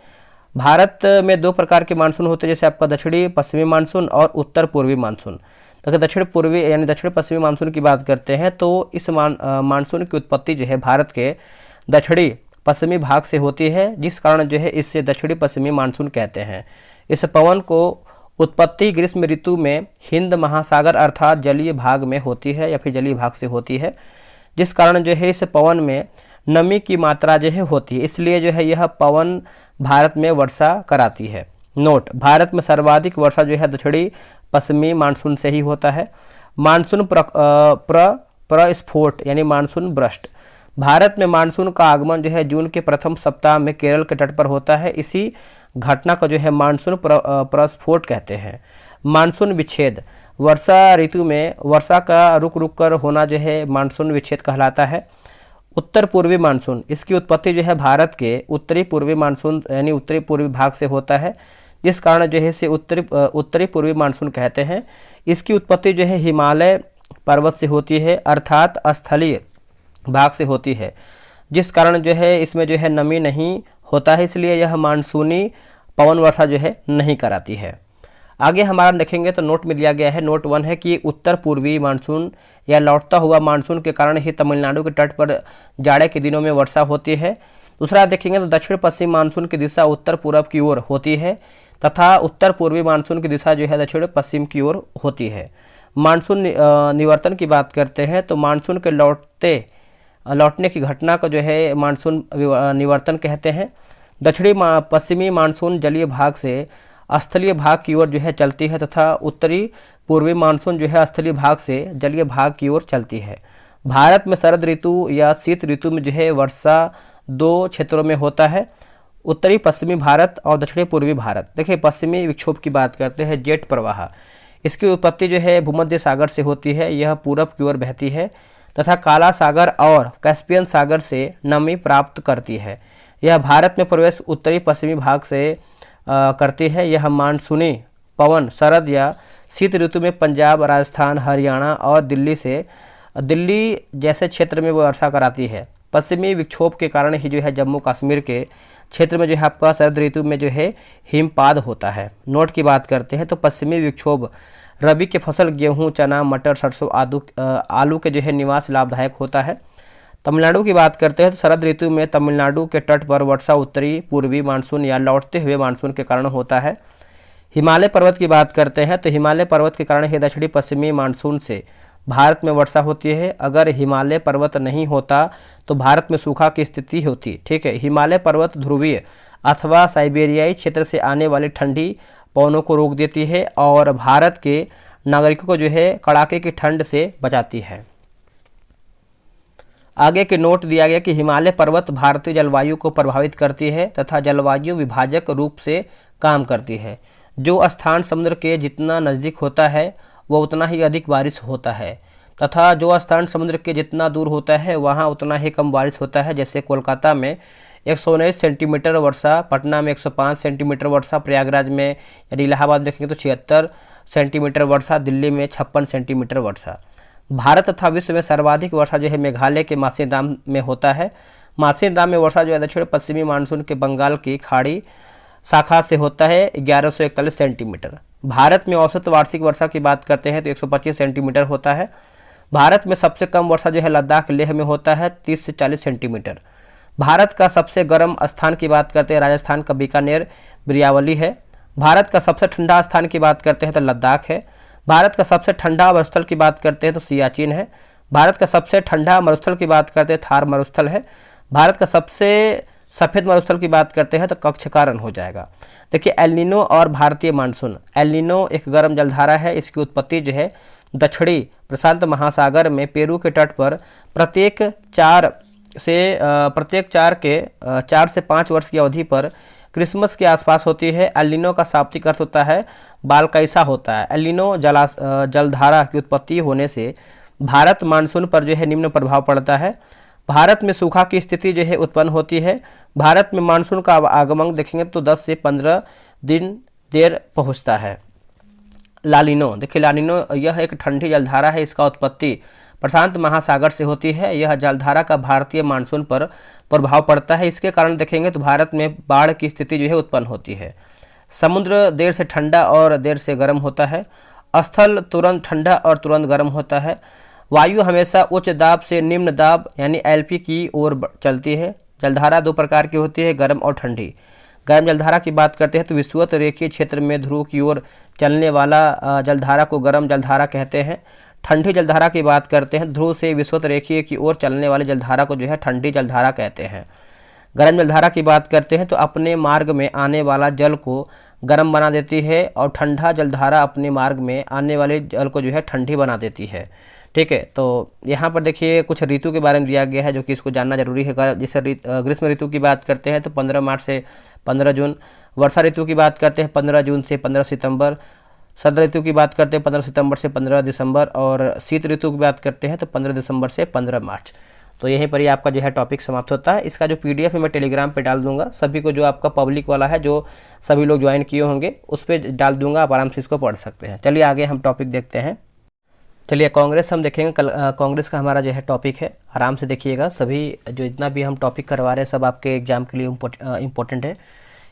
भारत में 2 प्रकार के मानसून होते हैं, जैसे आपका दक्षिणी पश्चिमी मानसून और उत्तर पूर्वी मानसून। तो दक्षिण पूर्वी यानी दक्षिण पश्चिमी मानसून की बात करते हैं तो इस मानसून की उत्पत्ति जो है भारत के दक्षिणी पश्चिमी भाग से होती है, जिस कारण जो है इससे दक्षिणी पश्चिमी मानसून कहते हैं। इस पवन को उत्पत्ति ग्रीष्म ऋतु में हिंद महासागर अर्थात जलीय भाग में होती है या फिर जलीय भाग से होती है, जिस कारण जो है इस पवन में नमी की मात्रा जो है होती है, इसलिए जो है यह पवन भारत में वर्षा कराती है। नोट, भारत में सर्वाधिक वर्षा जो है दक्षिणी पश्चिमी मानसून से ही होता है। मानसून प्रस्फोट यानी मानसून ब्रस्ट, भारत में मानसून का आगमन जो है जून के प्रथम सप्ताह में केरल के तट पर होता है। इसी घटना को जो है मानसून प्रस्फोट कहते हैं। मानसून विच्छेद, वर्षा ऋतु में वर्षा का रुक रुक कर होना जो है मानसून विच्छेद कहलाता है। उत्तर पूर्वी मानसून, इसकी उत्पत्ति जो है भारत के उत्तरी पूर्वी मानसून यानी उत्तरी पूर्वी भाग से होता है, जिस कारण जो है इसे उत्तरी पूर्वी मानसून कहते हैं। इसकी उत्पत्ति जो है हिमालय पर्वत से होती है अर्थात स्थलीय भाग से होती है, जिस कारण जो है इसमें जो है नमी नहीं होता है, इसलिए यह मानसूनी पवन वर्षा जो है नहीं कराती है। आगे हमारा देखेंगे तो नोट में दिया गया है, नोट 1 है कि उत्तर पूर्वी मानसून या लौटता हुआ मानसून के कारण ही तमिलनाडु के तट पर जाड़े के दिनों में वर्षा होती है। दूसरा देखेंगे तो दक्षिण पश्चिम मानसून की दिशा उत्तर पूर्व की ओर होती है तथा उत्तर पूर्वी मानसून की दिशा जो है दक्षिण पश्चिम की ओर होती है। मानसून निवर्तन की बात करते हैं तो मानसून के लौटने की घटना को जो है मानसून निवर्तन कहते हैं। दक्षिणी पश्चिमी मानसून जलीय भाग से स्थलीय भाग की ओर जो है चलती है तथा उत्तरी पूर्वी मानसून जो है स्थलीय भाग से जलीय भाग की ओर चलती है। भारत में शरद ऋतु या शीत ऋतु में जो है वर्षा 2 क्षेत्रों में होता है, उत्तरी पश्चिमी भारत और दक्षिणी पूर्वी भारत। देखिए पश्चिमी विक्षोभ की बात करते हैं, जेट प्रवाह, इसकी उत्पत्ति जो है भूमध्य सागर से होती है। यह पूरब की ओर बहती है तथा काला सागर और कैस्पियन सागर से नमी प्राप्त करती है। यह भारत में प्रवेश उत्तरी पश्चिमी भाग से करती है। यह मानसूनी पवन शरद या शीत ऋतु में पंजाब, राजस्थान, हरियाणा और दिल्ली जैसे क्षेत्र में वर्षा कराती है। पश्चिमी विक्षोभ के कारण ही जो है जम्मू कश्मीर के क्षेत्र में जो है आपका शरद ऋतु में जो है हिमपात होता है। नोट की बात करते हैं तो पश्चिमी विक्षोभ रबी के फसल गेहूं, चना, मटर, सरसों, आलू के जो है निवास लाभदायक होता है। तमिलनाडु की बात करते हैं तो शरद ऋतु में तमिलनाडु के तट पर वर्षा उत्तरी पूर्वी मानसून या लौटते हुए मानसून के कारण होता है। हिमालय पर्वत की बात करते हैं तो हिमालय पर्वत के कारण ही दक्षिणी पश्चिमी मानसून से भारत में वर्षा होती है। अगर हिमालय पर्वत नहीं होता तो भारत में सूखा की स्थिति होती। ठीक है, हिमालय पर्वत ध्रुवीय अथवा साइबेरियाई क्षेत्र से आने वाली ठंडी पवनों को रोक देती है और भारत के नागरिकों को जो है कड़ाके की ठंड से बचाती है। आगे के नोट दिया गया कि हिमालय पर्वत भारतीय जलवायु को प्रभावित करती है तथा जलवायु विभाजक रूप से काम करती है। जो स्थान समुद्र के जितना नज़दीक होता है वह उतना ही अधिक बारिश होता है तथा जो स्थान समुद्र के जितना दूर होता है वहाँ उतना ही कम बारिश होता है। जैसे कोलकाता में 119 सेंटीमीटर वर्षा, पटना में 105 सेंटीमीटर वर्षा, प्रयागराज में यदि इलाहाबाद देखेंगे तो 76 सेंटीमीटर वर्षा, दिल्ली में 56 सेंटीमीटर वर्षा। भारत तथा विश्व में सर्वाधिक वर्षा जो है मेघालय के मासिनराम में होता है। मासिनराम में वर्षा जो है दक्षिण पश्चिमी मानसून के बंगाल की खाड़ी शाखा से होता है 1141 सेंटीमीटर। भारत में औसत वार्षिक वर्षा की बात करते हैं तो 125 सेंटीमीटर होता है। भारत में सबसे कम वर्षा जो है लद्दाख लेह में होता है 30 से 40 सेंटीमीटर। भारत का सबसे गर्म स्थान की बात करते हैं राजस्थान का बीकानेर बिरयावली है। भारत का सबसे ठंडा स्थान की बात करते हैं तो लद्दाख है। भारत का सबसे ठंडा मरुस्थल की बात करते हैं तो सियाचिन है। भारत का सबसे ठंडा मरुस्थल की बात करते हैं थार मरुस्थल है। भारत का सबसे सफ़ेद मरुस्थल की बात करते हैं तो कच्छ का रण हो जाएगा। देखिए एल नीनो और भारतीय मानसून। एल नीनो एक गर्म जलधारा है। इसकी उत्पत्ति जो है दक्षिणी प्रशांत महासागर में पेरू के तट पर प्रत्येक 4 से 5 वर्ष की अवधि पर क्रिसमस के आसपास होती है। एल नीनो का शाब्दिक अर्थ होता है बाल कैसा होता है। एल नीनो जलधारा की उत्पत्ति होने से भारत मानसून पर जो है निम्न प्रभाव पड़ता है। भारत में सूखा की स्थिति जो है उत्पन्न होती है। भारत में मानसून का आगमन देखेंगे तो 10 से 15 दिन देर पहुंचता है। लालिनो, देखिए लालिनो यह एक ठंडी जलधारा है। इसका उत्पत्ति प्रशांत महासागर से होती है। यह जलधारा का भारतीय मानसून पर प्रभाव पड़ता है। इसके कारण देखेंगे तो भारत में बाढ़ की स्थिति जो है उत्पन्न होती है। समुद्र देर से ठंडा और देर से गर्म होता है। स्थल तुरंत ठंडा और तुरंत गर्म होता है। वायु हमेशा उच्च दाब से निम्न दाब यानी एलपी की ओर चलती है। जलधारा 2 प्रकार की होती है, गर्म और ठंडी। गर्म जलधारा की बात करते हैं तो विषुवत रेखीय क्षेत्र में ध्रुव की ओर चलने वाला जलधारा को गर्म जलधारा कहते हैं। ठंडी जलधारा की बात करते हैं ध्रुव से विषुवत रेखीय की ओर चलने वाली जलधारा को जो है ठंडी जलधारा कहते हैं। गर्म जलधारा की बात करते हैं तो अपने मार्ग में आने वाला जल को गर्म बना देती है और ठंडा जलधारा अपने मार्ग में आने वाले जल को जो है ठंडी बना देती है। ठीक है, तो यहाँ पर देखिए कुछ ऋतु के बारे में दिया गया है जो कि इसको जानना जरूरी है। जैसे ग्रीष्म ऋतु की बात करते हैं तो 15 मार्च से 15 जून। वर्षा ऋतु की बात करते हैं 15 जून से 15 सितंबर। शरद ऋतु की बात करते हैं 15 सितंबर से 15 दिसंबर। और शीत ऋतु की बात करते हैं तो 15 दिसंबर से 15 मार्च। तो यहीं पर ही आपका जो है टॉपिक समाप्त होता है। इसका जो PDF है मैं टेलीग्राम पे डाल दूंगा। सभी को जो आपका पब्लिक वाला है जो सभी लोग ज्वाइन किए होंगे उस पर डाल दूंगा, आप आराम से इसको पढ़ सकते हैं। चलिए आगे हम टॉपिक देखते हैं। चलिए कांग्रेस हम देखेंगे। कल कांग्रेस का हमारा जो है टॉपिक है, आराम से देखिएगा। सभी जो इतना भी हम टॉपिक करवा रहे हैं सब आपके एग्जाम के लिए इम्पोर्टेंट है।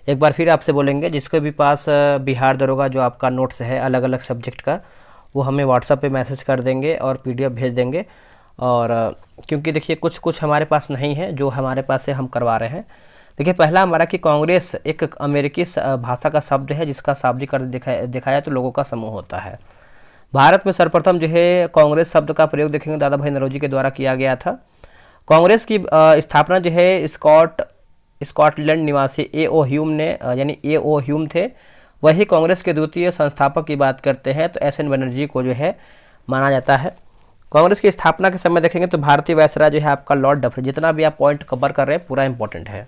एक बार फिर आपसे बोलेंगे जिसके भी पास बिहार दरोगा जो आपका नोट्स है अलग अलग सब्जेक्ट का वो हमें व्हाट्सएप पे मैसेज कर देंगे और PDF भेज देंगे। और क्योंकि देखिए कुछ हमारे पास नहीं है, जो हमारे पास है हम करवा रहे हैं। देखिए पहला हमारा कि कांग्रेस एक अमेरिकी भाषा का शब्द है जिसका शाब्दिक अर्थ दिखाया तो लोगों का समूह होता है। भारत में सर्वप्रथम जो है कांग्रेस शब्द का प्रयोग देखेंगे दादा भाई नौरोजी के द्वारा किया गया था। कांग्रेस की स्थापना जो है स्कॉटलैंड निवासी A.O. ह्यूम ने यानी A.O. ह्यूम थे। वही कांग्रेस के द्वितीय संस्थापक की बात करते हैं तो S.N. बनर्जी को जो है माना जाता है। कांग्रेस की स्थापना के समय देखेंगे तो भारतीय वायसराय जो है आपका लॉर्ड डफरिन। जितना भी आप पॉइंट कवर कर रहे हैं पूरा इंपॉर्टेंट है।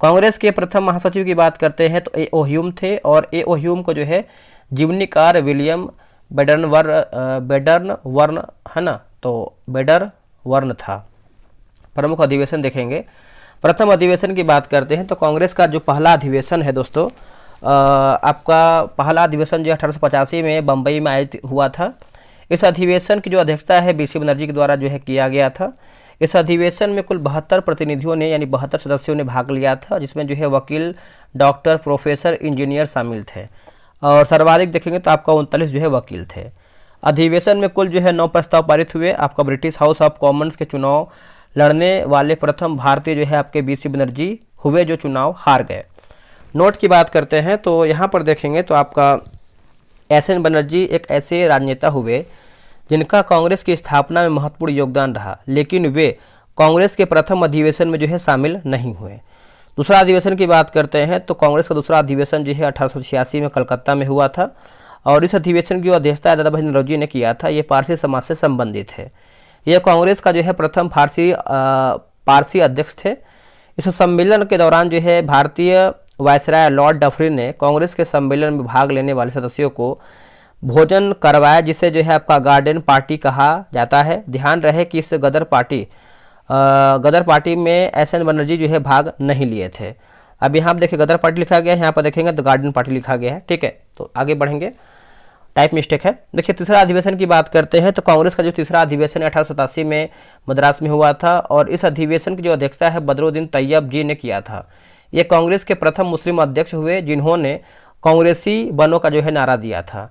कांग्रेस के प्रथम महासचिव की बात करते हैं तो A.O. ह्यूम थे और A.O. ह्यूम को जो है जीवनीकार विलियम बेडर्न वर्ण है ना, तो बेडर वर्ण था। प्रमुख अधिवेशन देखेंगे। प्रथम अधिवेशन की बात करते हैं तो कांग्रेस का जो पहला अधिवेशन है दोस्तों, आपका पहला अधिवेशन जो 1885 में बम्बई में आयोजित हुआ था। इस अधिवेशन की जो अध्यक्षता है बीसी बनर्जी के द्वारा जो है किया गया था। इस अधिवेशन में कुल 72 प्रतिनिधियों ने यानी 72 सदस्यों ने भाग लिया था, जिसमें जो है वकील, डॉक्टर, प्रोफेसर, इंजीनियर शामिल थे और सर्वाधिक देखेंगे तो आपका 39 जो है वकील थे। अधिवेशन में कुल जो है 9 प्रस्ताव पारित हुए। आपका ब्रिटिश हाउस ऑफ कॉमन्स के चुनाव लड़ने वाले प्रथम भारतीय जो है आपके बीसी बनर्जी हुए, जो चुनाव हार गए। नोट की बात करते हैं तो यहाँ पर देखेंगे तो आपका एसएन बनर्जी एक ऐसे राजनेता हुए जिनका कांग्रेस की स्थापना में महत्वपूर्ण योगदान रहा, लेकिन वे कांग्रेस के प्रथम अधिवेशन में जो है शामिल नहीं हुए। दूसरा अधिवेशन की बात करते हैं तो कांग्रेस का दूसरा अधिवेशन जो है 1886 में कलकत्ता में हुआ था और इस अधिवेशन की अध्यक्षता दादा भाई नौरोजी ने किया था। ये पारसी समाज से संबंधित है। यह कांग्रेस का जो है प्रथम पारसी अध्यक्ष थे। इस सम्मेलन के दौरान जो है भारतीय वायसराय लॉर्ड डफरिन ने कांग्रेस के सम्मेलन में भाग लेने वाले सदस्यों को भोजन करवाया, जिसे जो है आपका गार्डन पार्टी कहा जाता है। ध्यान रहे कि इस गदर पार्टी में एसएन बनर्जी जो है भाग नहीं लिए थे। अब यहाँ पर देखिए गदर पार्टी लिखा गया है, यहाँ पर देखेंगे तो गार्डन पार्टी लिखा गया है। ठीक है, तो आगे बढ़ेंगे, टाइप मिस्टेक है। देखिए तीसरा अधिवेशन की बात करते हैं तो कांग्रेस का जो तीसरा अधिवेशन 1887 में मद्रास में हुआ था और इस अधिवेशन की जो अध्यक्षता है बदरुद्दीन तैयब जी ने किया था। ये कांग्रेस के प्रथम मुस्लिम अध्यक्ष हुए जिन्होंने कांग्रेसी बनो का जो है नारा दिया था।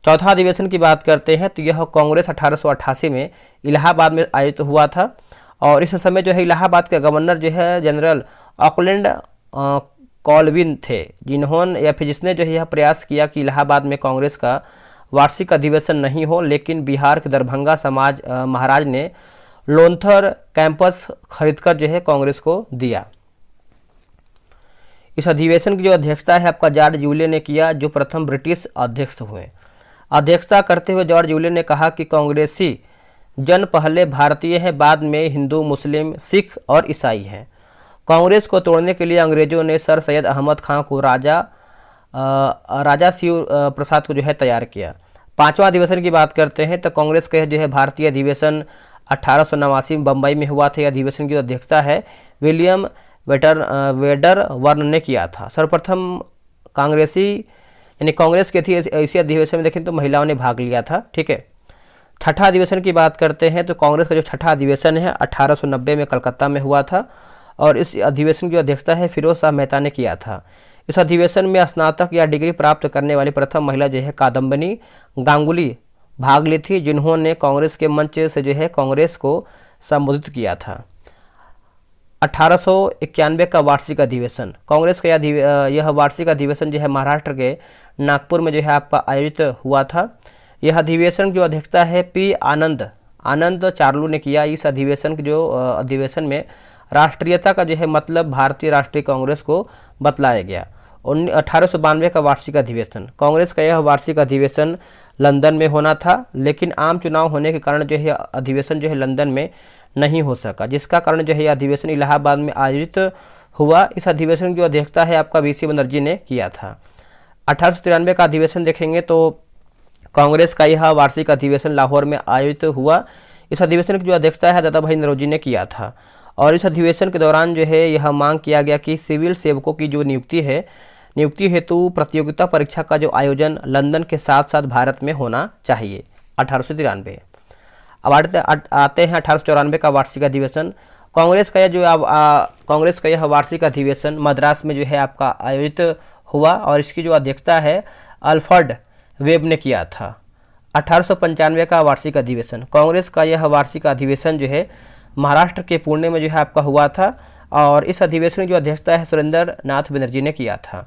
चौथा अधिवेशन की बात करते हैं तो यह कांग्रेस 1888 में इलाहाबाद में आयोजित हुआ था और इस समय जो है इलाहाबाद के गवर्नर जो है जनरल ऑकलैंड कॉलविन थे, जिन्होंने या फिर जिसने जो है यह प्रयास किया कि इलाहाबाद में कांग्रेस का वार्षिक अधिवेशन नहीं हो, लेकिन बिहार के दरभंगा महाराज ने लोन्थर कैंपस खरीदकर जो है कांग्रेस को दिया। इस अधिवेशन की जो अध्यक्षता है आपका जॉर्ज यूले ने किया, जो प्रथम ब्रिटिश अध्यक्ष हुए। अध्यक्षता करते हुए जॉर्ज यूले ने कहा कि कांग्रेसी जन पहले भारतीय हैं, बाद में हिंदू, मुस्लिम, सिख और ईसाई हैं। कांग्रेस को तोड़ने के लिए अंग्रेजों ने सर सैयद अहमद खां को राजा शिव प्रसाद को जो है तैयार किया। पांचवा अधिवेशन की बात करते हैं तो कांग्रेस का जो है भारतीय अधिवेशन 1889 में बम्बई में हुआ था। यह अधिवेशन की अध्यक्षता है विलियम वेडर वर्न ने किया था। सर्वप्रथम कांग्रेस के थी इसी अधिवेशन में देखें तो महिलाओं ने भाग लिया था। ठीक है, छठा अधिवेशन की बात करते हैं तो कांग्रेस का जो छठा अधिवेशन है 1890 में कलकत्ता में हुआ था और इस अधिवेशन की अध्यक्षता है फिरोज शाह मेहता ने किया था। इस अधिवेशन में स्नातक या डिग्री प्राप्त करने वाली प्रथम महिला जो है कादम्बिनी गांगुली भाग ली थी, जिन्होंने कांग्रेस के मंच से जो है कांग्रेस को संबोधित किया था। 1891 का वार्षिक अधिवेशन, कांग्रेस का यह वार्षिक अधिवेशन जो है महाराष्ट्र के नागपुर में जो है आपका आयोजित हुआ था। यह अधिवेशन जो अध्यक्षता है पी आनंद चार्लू ने किया। इस अधिवेशन के जो अधिवेशन में राष्ट्रीयता का जो है मतलब भारतीय राष्ट्रीय कांग्रेस को बतलाया गया। 1892 का वार्षिक अधिवेशन, कांग्रेस का यह वार्षिक अधिवेशन लंदन में होना था, लेकिन आम चुनाव होने के कारण जो है अधिवेशन जो है लंदन में नहीं हो सका, जिसका कारण जो है यह अधिवेशन इलाहाबाद में आयोजित हुआ। इस अधिवेशन की अध्यक्षता है आपका बीसी बनर्जी ने किया था। 1893 का अधिवेशन देखेंगे तो कांग्रेस का यह वार्षिक अधिवेशन लाहौर में आयोजित हुआ। इस अधिवेशन की जो अध्यक्षता है दादा भाई नौरोजी ने किया था और इस अधिवेशन के दौरान जो है यह मांग किया गया कि सिविल सेवकों की जो नियुक्ति हेतु प्रतियोगिता परीक्षा का जो आयोजन लंदन के साथ साथ भारत में होना चाहिए। 1893। अब आते हैं 1894 का वार्षिक अधिवेशन। कांग्रेस का यह वार्षिक अधिवेशन मद्रास में जो है आपका आयोजित हुआ और इसकी जो अध्यक्षता है अल्फ्रेड वेब ने किया था। 1895 का वार्षिक अधिवेशन, कांग्रेस का यह वार्षिक अधिवेशन जो है महाराष्ट्र के पुणे में जो है आपका हुआ था और इस अधिवेशन की जो अध्यक्षता है सुरेंद्र नाथ बनर्जी ने किया था।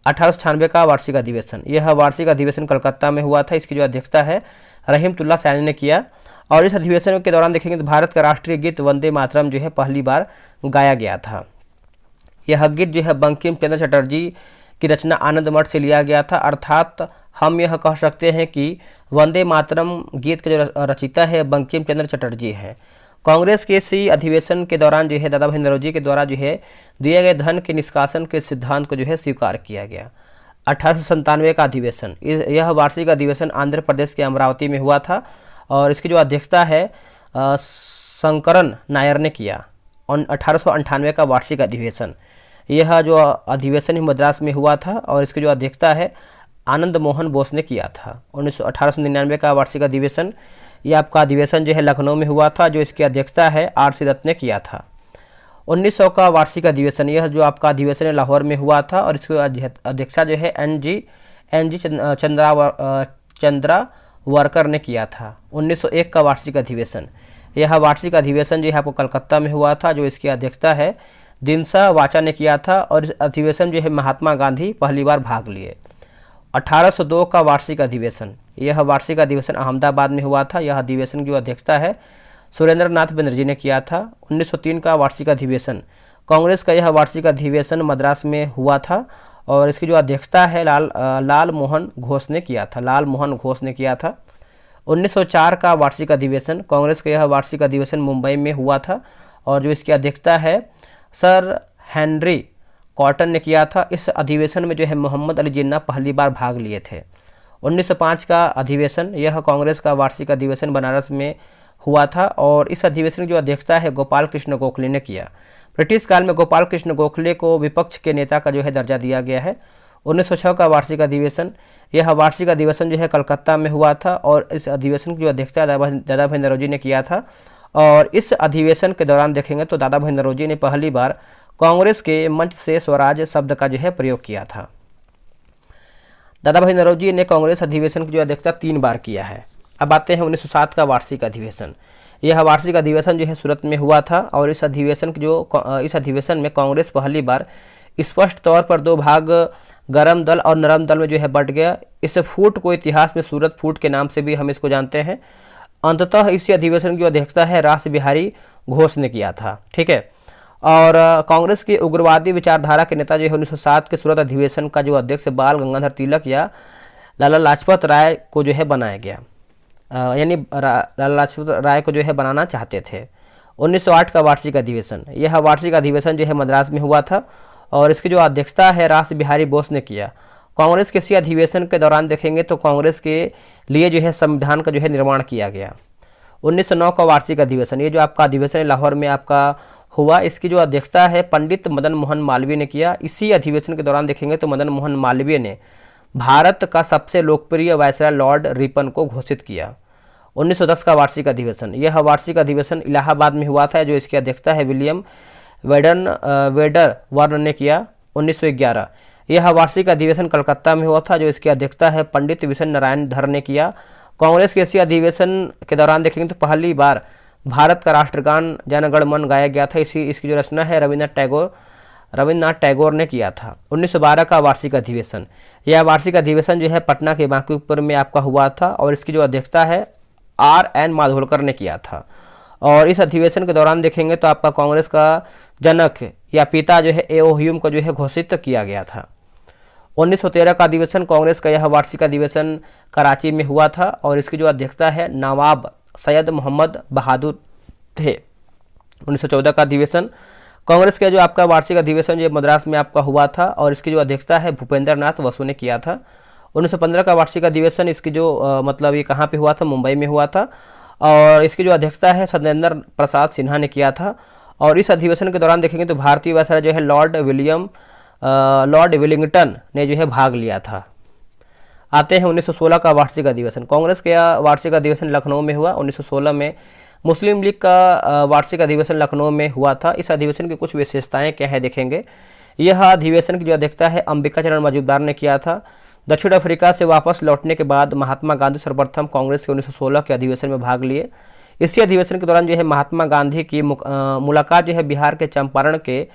1896 का वार्षिक अधिवेशन, यह वार्षिक अधिवेशन कलकत्ता में हुआ था। इसकी जो अध्यक्षता है रहीमतुल्लाह सैनी ने किया और इस अधिवेशन के दौरान देखेंगे तो भारत का राष्ट्रीय गीत वंदे मातरम जो है पहली बार गाया गया था। यह गीत जो है बंकिम चंद्र चटर्जी की रचना आनंद मठ से लिया गया था, अर्थात हम यह कह सकते हैं कि वंदे मातरम गीत के जो रचयिता है बंकिम चंद्र चटर्जी हैं। कांग्रेस के इसी अधिवेशन के दौरान जो है दादा भाई नौरोजी के द्वारा जो है दिए गए धन के निष्कासन के सिद्धांत को जो है स्वीकार किया गया। 1897 का अधिवेशन, यह वार्षिक अधिवेशन आंध्र प्रदेश के अमरावती में हुआ था और इसकी जो अध्यक्षता है शंकरन नायर ने किया। 1898 का वार्षिक अधिवेशन, यह जो अधिवेशन मद्रास में हुआ था और इसकी जो अध्यक्षता है आनंद मोहन बोस ने किया था। 1899 का वार्षिक अधिवेशन, यह आपका अधिवेशन जो है लखनऊ में हुआ था, जो इसकी अध्यक्षता है आर.सी. दत्त ने किया था। 1900 का वार्षिक अधिवेशन, यह जो आपका अधिवेशन है लाहौर में हुआ था और इसकी अध्यक्षता जो है एन जी चंद्रावरकर ने किया था। 1901 का वार्षिक अधिवेशन, यह वार्षिक अधिवेशन जो है आपको कलकत्ता में हुआ था, जो इसकी अध्यक्षता है दिनसा वाचा ने किया था और इस अधिवेशन जो है महात्मा गांधी पहली बार भाग लिए। 1802 का वार्षिक अधिवेशन, यह वार्षिक अधिवेशन अहमदाबाद में हुआ था, यह अधिवेशन की अध्यक्षता है सुरेंद्र नाथ बनर्जी ने किया था। 1903 का वार्षिक अधिवेशन, कांग्रेस का यह वार्षिक अधिवेशन मद्रास में हुआ था और इसकी जो अध्यक्षता है लाल मोहन घोष ने किया था। 1904 का वार्षिक अधिवेशन, कांग्रेस का यह वार्षिक अधिवेशन मुंबई में हुआ था और जो इसकी अध्यक्षता है सर हेनरी कॉटन ने किया था। इस अधिवेशन में जो है मोहम्मद अली जिन्ना पहली बार भाग लिए थे। 1905 का अधिवेशन, यह कांग्रेस का वार्षिक अधिवेशन बनारस में हुआ था और इस अधिवेशन की जो अध्यक्षता है गोपाल कृष्ण गोखले ने किया। ब्रिटिश काल में गोपाल कृष्ण गोखले को विपक्ष के नेता का जो है दर्जा दिया गया है। 1906 का वार्षिक अधिवेशन, यह वार्षिक अधिवेशन जो है कलकत्ता में हुआ था और इस अधिवेशन की जो अध्यक्षता दादा भाई नौरोजी ने किया था और इस अधिवेशन के दौरान देखेंगे तो दादा भाई नौरोजी ने पहली बार कांग्रेस के मंच से स्वराज शब्द का जो है प्रयोग किया था। दादा भाई नौरोजी ने कांग्रेस अधिवेशन की जो अध्यक्षता 3 बार किया है। अब आते हैं 1907 का वार्षिक अधिवेशन, यह वार्षिक अधिवेशन जो है सूरत में हुआ था और इस अधिवेशन में कांग्रेस पहली बार स्पष्ट तौर पर 2 भाग गरम दल और नरम दल में जो है बट गया। इस फूट को इतिहास में सूरत फूट के नाम से भी हम इसको जानते हैं। अंततः इसी अधिवेशन की अध्यक्षता है रास बिहारी घोष ने किया था। ठीक है, और कांग्रेस के उग्रवादी विचारधारा के नेता जो है 1907 के सूरत अधिवेशन का जो अध्यक्ष बाल गंगाधर तिलक या लाला लाजपत राय को जो है बनाया गया, यानी लाला लाजपत राय को जो है बनाना चाहते थे। 1908 का वार्षिक अधिवेशन, यह वार्षिक अधिवेशन जो है मद्रास में हुआ था और इसकी जो अध्यक्षता है रास बिहारी बोस ने किया। कांग्रेस के इसी अधिवेशन के दौरान देखेंगे तो कांग्रेस के लिए जो है संविधान का जो है निर्माण किया गया। 1909 का वार्षिक अधिवेशन, ये जो आपका अधिवेशन है लाहौर में आपका हुआ, इसकी जो अध्यक्षता है पंडित मदन मोहन मालवीय ने किया। इसी अधिवेशन के दौरान देखेंगे तो मदन मोहन मालवीय ने भारत का सबसे लोकप्रिय वायसराय लॉर्ड रिपन को घोषित किया। 1910 का वार्षिक अधिवेशन, यह वार्षिक अधिवेशन इलाहाबाद में हुआ था, जो इसकी अध्यक्षता है विलियम वेडर वर्न ने किया। 1911 यह वार्षिक अधिवेशन कलकत्ता में हुआ था, जो इसकी अध्यक्षता है पंडित विशन नारायण धर ने किया। कांग्रेस के इसी अधिवेशन के दौरान देखेंगे तो पहली बार भारत का राष्ट्रगान जन गण मन गाया गया था। इसकी जो रचना है रविन्द्रनाथ टैगोर ने किया था। 1912 का वार्षिक अधिवेशन, यह वार्षिक अधिवेशन जो है पटना के बांकीपुर में आपका हुआ था और इसकी जो अध्यक्षता है R.N. माधोलकर ने किया था। और इस अधिवेशन के दौरान देखेंगे तो आपका कांग्रेस का जनक या पिता जो है A.O. ह्यूम को जो है घोषित किया गया था। 1913 का अधिवेशन, कांग्रेस का यह वार्षिक अधिवेशन कराची में हुआ था और इसकी जो अध्यक्षता है नवाब सैयद मोहम्मद बहादुर थे। 1914 का अधिवेशन, कांग्रेस का जो आपका वार्षिक अधिवेशन जो मद्रास में आपका हुआ था और इसकी जो अध्यक्षता है भूपेंद्र नाथ बसु ने किया था। 1915 का वार्षिक अधिवेशन, इसकी जो मतलब ये कहाँ पे हुआ था, मुंबई में हुआ था और इसकी जो अध्यक्षता है सत्येंद्र प्रसाद सिन्हा ने किया था। और इस अधिवेशन के दौरान देखेंगे तो भारतीय वायसराय जो है लॉर्ड विलिंगटन ने जो है भाग लिया था। आते हैं 1916 का वार्षिक अधिवेशन, कांग्रेस का वार्षिक अधिवेशन लखनऊ में हुआ। 1916 में मुस्लिम लीग का वार्षिक अधिवेशन लखनऊ में हुआ था। इस अधिवेशन की कुछ विशेषताएं क्या है देखेंगे। यह अधिवेशन की जो अध्यक्षता है अंबिका चरण मजूमदार ने किया था। दक्षिण अफ्रीका से वापस लौटने के बाद महात्मा गांधी सर्वप्रथम कांग्रेस के 1916 के अधिवेशन में भाग लिए। इसी अधिवेशन के दौरान जो है महात्मा गांधी की मुलाकात जो है बिहार के चंपारण के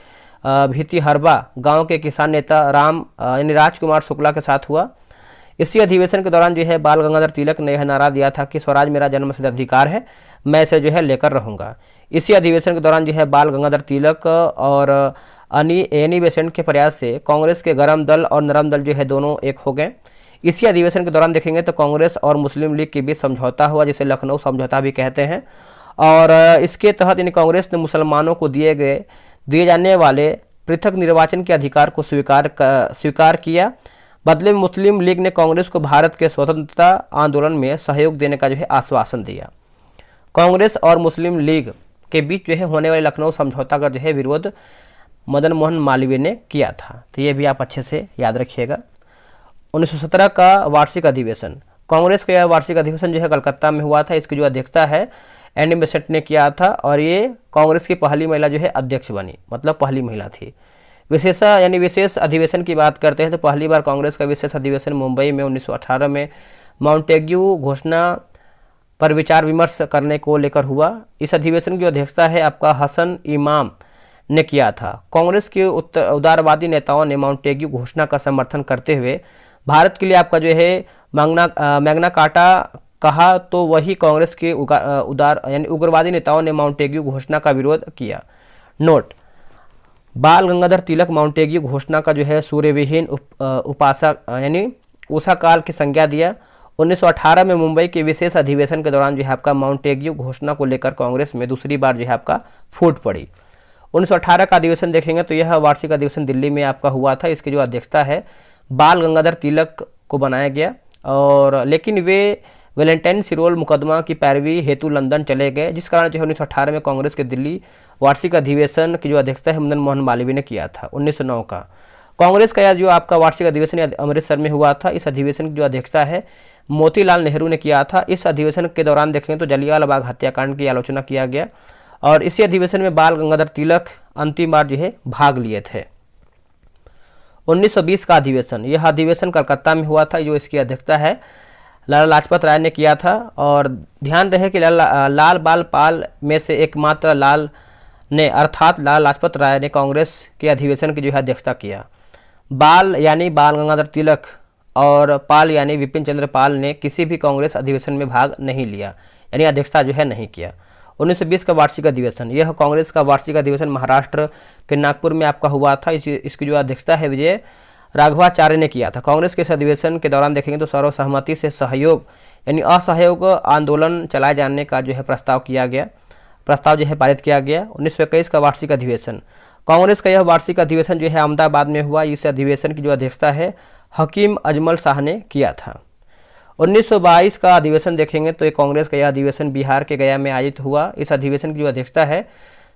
भितिहरबा गांव के किसान नेता राजकुमार शुक्ला के साथ हुआ। इसी अधिवेशन के दौरान जो है बाल गंगाधर तिलक ने यह नारा दिया था कि स्वराज मेरा जन्मसिद्ध अधिकार है, मैं इसे जो है लेकर रहूँगा। इसी अधिवेशन के दौरान जो है बाल गंगाधर तिलक और एनी बेसेंट के प्रयास से कांग्रेस के गरम दल और नरम दल जो है दोनों एक हो गए। इसी अधिवेशन के दौरान देखेंगे तो कांग्रेस और मुस्लिम लीग के बीच समझौता हुआ, जिसे लखनऊ समझौता भी कहते हैं। और इसके तहत इन कांग्रेस ने मुसलमानों को दिए जाने वाले पृथक निर्वाचन के अधिकार को स्वीकार किया। बदले में मुस्लिम लीग ने कांग्रेस को भारत के स्वतंत्रता आंदोलन में सहयोग देने का जो है आश्वासन दिया। कांग्रेस और मुस्लिम लीग के बीच जो है होने वाले लखनऊ समझौता का जो है विरोध मदन मोहन मालवीय ने किया था, तो ये भी आप अच्छे से याद रखिएगा। 1917 का वार्षिक अधिवेशन, कांग्रेस का यह वार्षिक अधिवेशन जो है कलकत्ता में हुआ था। इसकी जो अध्यक्षता है एनी बेसेंट ने किया था और ये कांग्रेस की पहली महिला जो है अध्यक्ष बनी, मतलब पहली महिला थी। विशेष अधिवेशन की बात करते हैं तो पहली बार कांग्रेस का विशेष अधिवेशन मुंबई में 1918 में माउंटेग्यू घोषणा पर विचार विमर्श करने को लेकर हुआ। इस अधिवेशन की अध्यक्षता है आपका हसन इमाम ने किया था। कांग्रेस के उदारवादी नेताओं ने माउंटेग्यू घोषणा का समर्थन करते हुए भारत के लिए आपका जो है मैग्ना कार्टा कहा, तो वही कांग्रेस के उदार यानी उग्रवादी नेताओं ने माउंटेग्यू घोषणा का विरोध किया। नोट, बाल गंगाधर तिलक माउंटेग्यू घोषणा का जो है सूर्यविहीन उपासक यानी उषा काल की संज्ञा दिया। 1918 में मुंबई के विशेष अधिवेशन के दौरान जो है आपका माउंटेग्यू घोषणा को लेकर कांग्रेस में दूसरी बार जो है आपका फूट पड़ी। 1918 का अधिवेशन देखेंगे तो यह वार्षिक अधिवेशन दिल्ली में आपका हुआ था। इसकी जो अध्यक्षता है बाल गंगाधर तिलक को बनाया गया, और लेकिन वे वैलेंटाइन सिरोल मुकदमा की पैरवी हेतु लंदन चले गए, जिस कारण जो है 1918 में कांग्रेस के दिल्ली वार्षिक अधिवेशन की जो अध्यक्षता है मदन मोहन मालवीय ने किया था। 1909 का कांग्रेस का जो आपका वार्षिक अधिवेशन अमृतसर में हुआ था। इस अधिवेशन की जो अध्यक्षता है मोतीलाल नेहरू ने किया था। इस अधिवेशन के दौरान देखेंगे तो जलियांवाला बाग हत्याकांड की आलोचना किया गया, और इसी अधिवेशन में बाल गंगाधर तिलक अंतिम बार जो है भाग लिए थे। 1920 का अधिवेशन, यह अधिवेशन कलकत्ता में हुआ था। जो इसकी अध्यक्षता है लाला लाजपत राय ने किया था, और ध्यान रहे कि लाल बाल पाल में से एकमात्र लाल ने अर्थात लाला लाजपत राय ने कांग्रेस के अधिवेशन की जो है अध्यक्षता किया। बाल यानी बाल गंगाधर तिलक और पाल यानी विपिन चंद्र पाल ने किसी भी कांग्रेस अधिवेशन में भाग नहीं लिया, यानी अध्यक्षता जो है नहीं किया। 1920 का वार्षिक अधिवेशन, यह कांग्रेस का वार्षिक अधिवेशन महाराष्ट्र के नागपुर में आपका हुआ था। इसकी जो अध्यक्षता है विजय राघवाचार्य ने किया था। कांग्रेस के इस अधिवेशन के दौरान देखेंगे तो सर्वसहमति से सहयोग यानी असहयोग आंदोलन चलाए जाने का जो है प्रस्ताव जो है पारित किया गया। 1921 का वार्षिक अधिवेशन, कांग्रेस का यह वार्षिक अधिवेशन जो है अहमदाबाद में हुआ। इस अधिवेशन की जो अध्यक्षता है हकीम अजमल शाह ने किया था। 1922 का अधिवेशन देखेंगे तो कांग्रेस का यह अधिवेशन बिहार के गया में आयोजित हुआ। इस अधिवेशन की जो अध्यक्षता है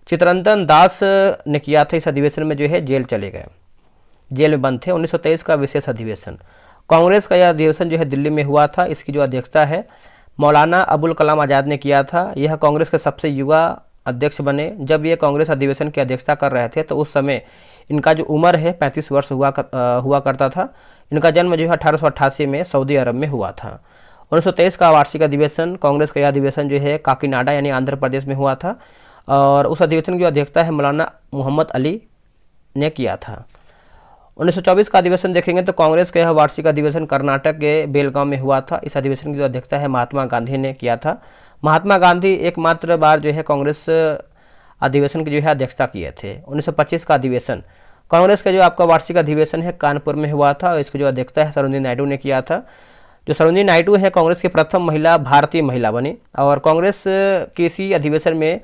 चित्ररंजन दास ने किया था। इस अधिवेशन में जो है जेल में बंद थे। 1923 का विशेष अधिवेशन, कांग्रेस का यह अधिवेशन जो है दिल्ली में हुआ था। इसकी जो अध्यक्षता है मौलाना अबुल कलाम आज़ाद ने किया था। यह कांग्रेस के सबसे युवा अध्यक्ष बने। जब ये कांग्रेस अधिवेशन की अध्यक्षता कर रहे थे तो उस समय इनका जो उम्र है 35 वर्ष हुआ करता था। इनका जन्म जो है 1888 में सऊदी अरब में हुआ था। 1923 का वार्षिक अधिवेशन, कांग्रेस का यह अधिवेशन जो है काकीनाडा यानी आंध्र प्रदेश में हुआ था, और उस अधिवेशन की अध्यक्षता है मौलाना मोहम्मद अली ने किया था। 1924 का अधिवेशन देखेंगे तो कांग्रेस का यह वार्षिक अधिवेशन कर्नाटक के बेलगांव में हुआ था। इस अधिवेशन की जो अध्यक्षता है महात्मा गांधी ने किया था। महात्मा गांधी एकमात्र बार जो है कांग्रेस अधिवेशन की जो है अध्यक्षता किए थे। 1925 का अधिवेशन, कांग्रेस का जो आपका वार्षिक अधिवेशन है कानपुर में हुआ था, और इसकी जो अध्यक्षता है सरोजिनी नायडू ने किया था। जो सरोजिनी नायडू है कांग्रेस की प्रथम भारतीय महिला बनी, और कांग्रेस के इसी अधिवेशन में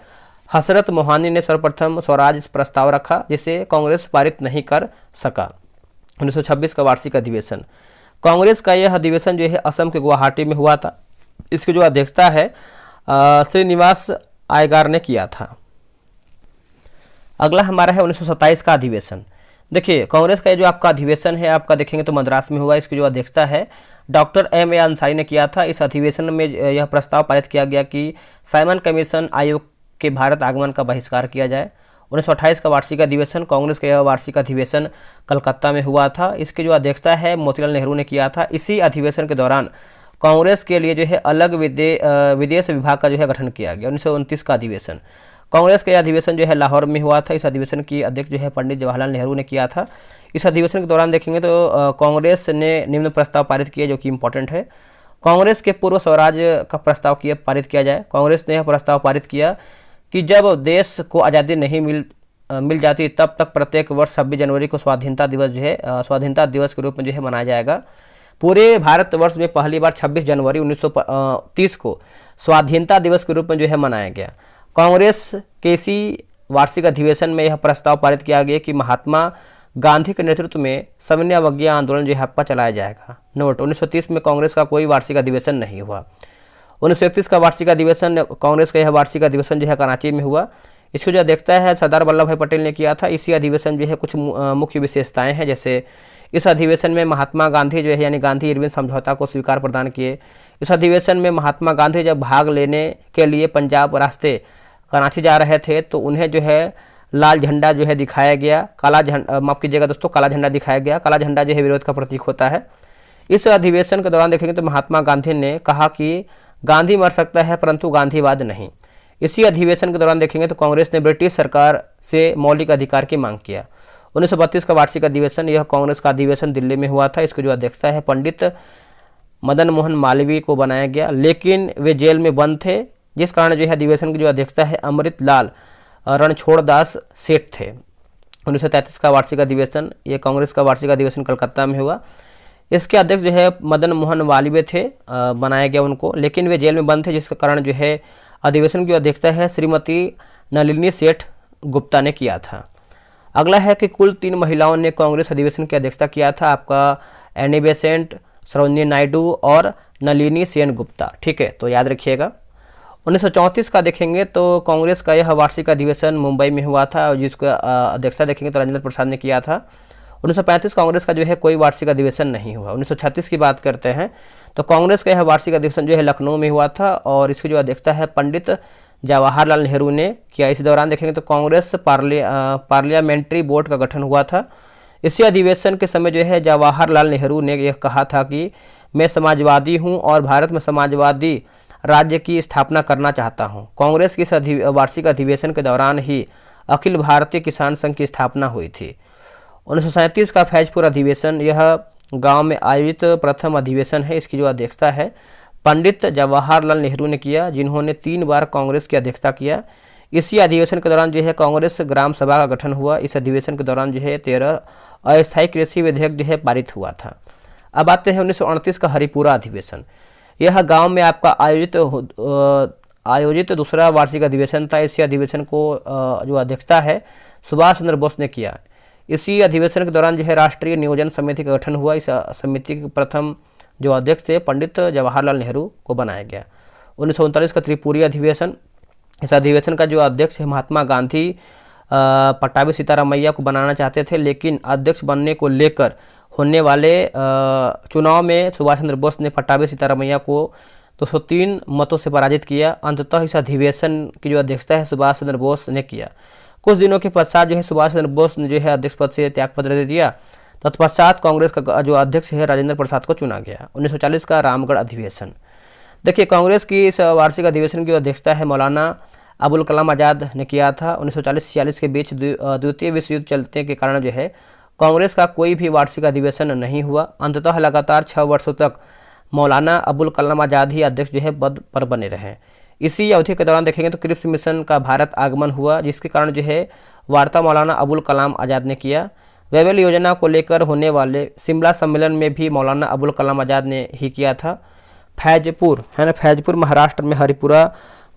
हसरत मोहानी ने सर्वप्रथम स्वराज प्रस्ताव रखा, जिसे कांग्रेस पारित नहीं कर सका। 1926 का वार्षिक अधिवेशन, कांग्रेस का यह अधिवेशन जो है असम के गुवाहाटी में हुआ था। इसकी जो अध्यक्षता है श्रीनिवास आयगार ने किया था। अगला हमारा है 1927 का अधिवेशन। देखिए कांग्रेस का जो आपका अधिवेशन है आपका देखेंगे तो मद्रास में हुआ। इसकी जो अध्यक्षता है डॉक्टर M.A. अंसारी ने किया था। इस अधिवेशन में यह प्रस्ताव पारित किया गया कि साइमन कमीशन आयोग के भारत आगमन का बहिष्कार किया जाए। 1928 का वार्षिक अधिवेशन, कांग्रेस का यह वार्षिक अधिवेशन कलकत्ता में हुआ था। इसकी जो अध्यक्षता है मोतीलाल नेहरू ने किया था। इसी अधिवेशन के दौरान कांग्रेस के लिए जो है अलग विदेश विभाग का जो है गठन किया गया। 1929 का अधिवेशन, कांग्रेस का यह अधिवेशन जो है लाहौर में हुआ था। इस अधिवेशन की अध्यक्ष जो है पंडित जवाहरलाल नेहरू ने किया था। इस अधिवेशन के दौरान देखेंगे तो कांग्रेस ने निम्न प्रस्ताव पारित किए जो कि इंपॉर्टेंट है। कांग्रेस के पूर्व स्वराज का प्रस्ताव पारित किया जाए। कांग्रेस ने यह प्रस्ताव पारित किया कि जब देश को आज़ादी नहीं मिल जाती तब तक प्रत्येक वर्ष 26 जनवरी को स्वाधीनता दिवस के रूप में जो है मनाया जाएगा। पूरे भारतवर्ष में पहली बार 26 जनवरी 1930 को स्वाधीनता दिवस के रूप में जो है मनाया गया। कांग्रेस के इसी वार्षिक अधिवेशन में यह प्रस्ताव पारित किया गया कि महात्मा गांधी के नेतृत्व में सविनय अवज्ञा आंदोलन जो है आपका चलाया जाएगा। नोट, 1930 में कांग्रेस का कोई वार्षिक अधिवेशन नहीं हुआ। 1931 का वार्षिक अधिवेशन, कांग्रेस का यह वार्षिक अधिवेशन जो है कराची में हुआ। इसको जो देखता है सरदार वल्लभ भाई पटेल ने किया था। इसी अधिवेशन जो है कुछ मुख्य विशेषताएं हैं, जैसे इस अधिवेशन में महात्मा गांधी जो है यानी गांधी इरविन समझौता को स्वीकार प्रदान किए। इस अधिवेशन में महात्मा गांधी जब भाग लेने के लिए पंजाब रास्ते कराची जा रहे थे तो उन्हें जो है लाल झंडा जो है दिखाया गया, काला झंडा, माफ कीजिएगा दोस्तों, काला झंडा दिखाया गया। काला झंडा जो है विरोध का प्रतीक होता है। इस अधिवेशन के दौरान देखेंगे तो महात्मा गांधी ने कहा कि गांधी मर सकता है परंतु गांधीवाद नहीं। इसी अधिवेशन के दौरान देखेंगे तो कांग्रेस ने ब्रिटिश सरकार से मौलिक अधिकार की मांग किया। 1932 का वार्षिक अधिवेशन, यह कांग्रेस का अधिवेशन दिल्ली में हुआ था। इसकी जो अध्यक्षता है पंडित मदन मोहन मालवीय को बनाया गया, लेकिन वे जेल में बंद थे, जिस कारण जो है अधिवेशन की जो अध्यक्षता है अमृत लाल रणछोड़दास सेठ थे। 1933 का वार्षिक अधिवेशन, ये कांग्रेस का वार्षिक अधिवेशन कलकत्ता में हुआ। इसके अध्यक्ष जो है मदन मोहन मालवीय थे, बनाया गया उनको, लेकिन वे जेल में बंद थे, जिसके कारण जो है अधिवेशन की अध्यक्षता है श्रीमती नलिनी सेठ गुप्ता ने किया था। अगला है कि कुल 3 महिलाओं ने कांग्रेस अधिवेशन की अध्यक्षता किया था, आपका एनी बेसेंट, सरोजिनी नायडू और नलिनी सेन गुप्ता। ठीक है, तो याद रखिएगा। 1934 का देखेंगे तो कांग्रेस का यह वार्षिक अधिवेशन मुंबई में हुआ था, जिसका अध्यक्षता देखेंगे तो राजेंद्र प्रसाद ने किया था। 1935 कांग्रेस का जो है कोई वार्षिक अधिवेशन नहीं हुआ। 1936 की बात करते हैं तो कांग्रेस का यह वार्षिक अधिवेशन जो है लखनऊ में हुआ था और इसकी जो अध्यक्षता है पंडित जवाहरलाल नेहरू ने किया। इस दौरान देखेंगे तो कांग्रेस पार्लियामेंट्री बोर्ड का गठन हुआ था। इसी अधिवेशन के समय जो है जवाहरलाल नेहरू ने यह कहा था कि मैं समाजवादी हूं और भारत में समाजवादी राज्य की स्थापना करना चाहता हूं। कांग्रेस की इस वार्षिक अधिवेशन के दौरान ही अखिल भारतीय किसान संघ की स्थापना हुई थी। 1937 का फैजपुर अधिवेशन, यह गांव में आयोजित प्रथम अधिवेशन है। इसकी जो अध्यक्षता है पंडित जवाहरलाल नेहरू ने किया, जिन्होंने 3 बार कांग्रेस की अध्यक्षता किया। इसी अधिवेशन के दौरान जो है कांग्रेस ग्राम सभा का गठन हुआ। इस अधिवेशन के दौरान जो है 13 अस्थायी कृषि विधेयक जो है पारित हुआ था। अब आते हैं 1938 का हरिपुरा अधिवेशन, यह गांव में आपका आयोजित दूसरा वार्षिक अधिवेशन था। इसी अधिवेशन को जो अध्यक्षता है सुभाष चंद्र बोस ने किया। इसी अधिवेशन के दौरान जो है राष्ट्रीय नियोजन समिति का गठन हुआ। इस समिति के प्रथम जो अध्यक्ष थे पंडित जवाहरलाल नेहरू को बनाया गया। 1939 का त्रिपुरी अधिवेशन, इस अधिवेशन का जो अध्यक्ष है महात्मा गांधी पट्टाभी सीतारामैया को बनाना चाहते थे, लेकिन अध्यक्ष बनने को लेकर होने वाले चुनाव में सुभाष चंद्र बोस ने पट्टाभी सीतारामैया को 203 मतों से पराजित किया। अंततः इस अधिवेशन की जो अध्यक्षता है सुभाष चंद्र बोस ने किया। कुछ दिनों के पश्चात जो है सुभाष चंद्र बोस ने जो है अध्यक्ष पद से त्यागपत्र दे दिया। तत्पश्चात कांग्रेस का जो अध्यक्ष है राजेंद्र प्रसाद को चुना गया। 1940 का रामगढ़ अधिवेशन, देखिए कांग्रेस की इस वार्षिक अधिवेशन की अध्यक्षता है मौलाना अबुल कलाम आज़ाद ने किया था। 1940-46 के बीच द्वितीय विश्व युद्ध चलने के कारण जो है कांग्रेस का कोई भी वार्षिक अधिवेशन नहीं हुआ। अंततः लगातार 6 वर्षों तक मौलाना अबुल कलाम आज़ाद ही अध्यक्ष जो है पद पर बने रहे। इसी अवधि के दौरान देखेंगे तो क्रिप्स मिशन का भारत आगमन हुआ, जिसके कारण जो है वार्ता मौलाना अबुल कलाम आज़ाद ने किया। वेवेल योजना को लेकर होने वाले शिमला सम्मेलन में भी मौलाना अबुल कलाम आज़ाद ने ही किया था। फैजपुर है ना, फैजपुर महाराष्ट्र में, हरिपुरा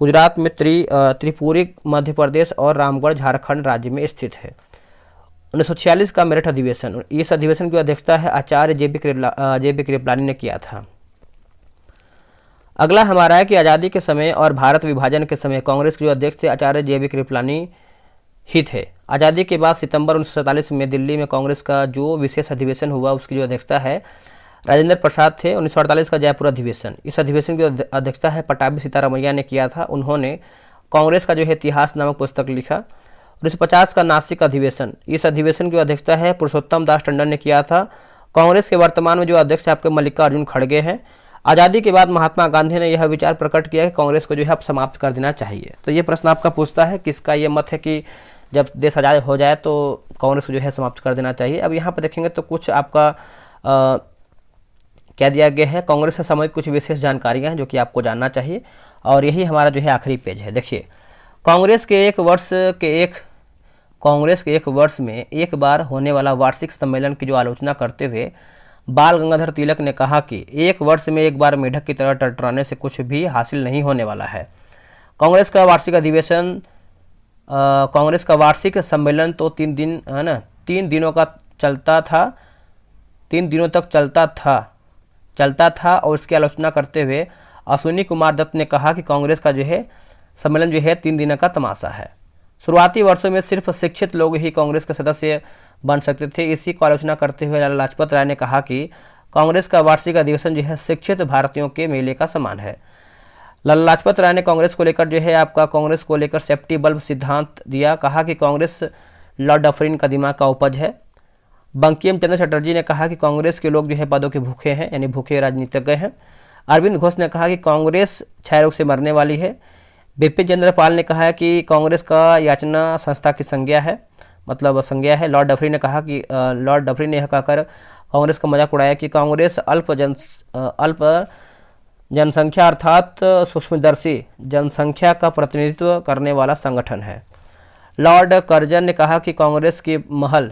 गुजरात में, त्रिपुरी मध्य प्रदेश और रामगढ़ झारखंड राज्य में स्थित है। 1946 का मेरठ अधिवेशन, इस अधिवेशन की अध्यक्षता है आचार्य जे बी कृपलानी ने किया था। अगला हमारा है कि आज़ादी के समय और भारत विभाजन के समय कांग्रेस के जो अध्यक्ष थे आचार्य जे बी कृपलानी ही थे। आज़ादी के बाद सितंबर 1947 में दिल्ली में कांग्रेस का जो विशेष अधिवेशन हुआ उसकी जो अध्यक्षता है राजेंद्र प्रसाद थे। 1948 का जयपुर अधिवेशन, इस अधिवेशन की अध्यक्षता है पट्टाभी सीतारामैया ने किया था। उन्होंने कांग्रेस का जो है इतिहास नामक पुस्तक लिखा। 1950 का नासिक अधिवेशन, इस अधिवेशन की अध्यक्षता है पुरुषोत्तम दास टंडन ने किया था। कांग्रेस के वर्तमान में जो अध्यक्ष है आपके मल्लिकार्जुन खड़गे हैं। आज़ादी के बाद महात्मा गांधी ने यह विचार प्रकट किया कि कांग्रेस को जो है अब समाप्त कर देना चाहिए। तो ये प्रश्न आपका पूछता है किसका ये मत है कि जब देश आज़ाद हो जाए तो कांग्रेस को जो है समाप्त कर देना चाहिए। अब यहाँ पर देखेंगे तो कुछ आपका क्या दिया गया है, कांग्रेस से संबंधित कुछ विशेष जानकारियाँ हैं जो कि आपको जानना चाहिए और यही हमारा जो है आखिरी पेज है। देखिए कांग्रेस के एक वर्ष में एक बार होने वाला वार्षिक सम्मेलन की जो आलोचना करते हुए बाल गंगाधर तिलक ने कहा कि एक वर्ष में एक बार मेढक की तरह टरटराने से कुछ भी हासिल नहीं होने वाला है। कांग्रेस का वार्षिक अधिवेशन, कांग्रेस का वार्षिक सम्मेलन तो 3 दिन है ना, 3 दिनों का चलता था और इसकी आलोचना करते हुए अश्विनी कुमार दत्त ने कहा कि कांग्रेस का जो है सम्मेलन जो है 3 दिनों का तमाशा है। शुरुआती वर्षों में सिर्फ शिक्षित लोग ही कांग्रेस के सदस्य बन सकते थे। इसी को आलोचना करते हुए लाला लाजपत राय ने कहा कि कांग्रेस का वार्षिक अधिवेशन जो है शिक्षित भारतीयों के मेले का समान है। लाला लाजपत राय ने कांग्रेस को लेकर सेफ्टी बल्ब सिद्धांत दिया। कहा कि कांग्रेस लॉर्ड डफरिन का दिमाग का उपज है। बंकिम चंद्र चटर्जी ने कहा कि कांग्रेस के लोग जो है पदों के भूखे हैं, यानी भूखे राजनीतिज्ञ हैं। अरविंद घोष ने कहा कि कांग्रेस क्षय रोग से मरने वाली है। बिपिन चंद्र पाल ने कहा कि कांग्रेस का याचना संस्था की संज्ञा है, मतलब संज्ञा है। लॉर्ड डफरिन ने कहा कि लॉर्ड डफरिन ने यह कहकर कांग्रेस का मजाक उड़ाया कि कांग्रेस अल्प जनसंख्या अर्थात सूक्ष्मदर्शी जनसंख्या का प्रतिनिधित्व करने वाला संगठन है। लॉर्ड कर्जन ने कहा कि कांग्रेस की महल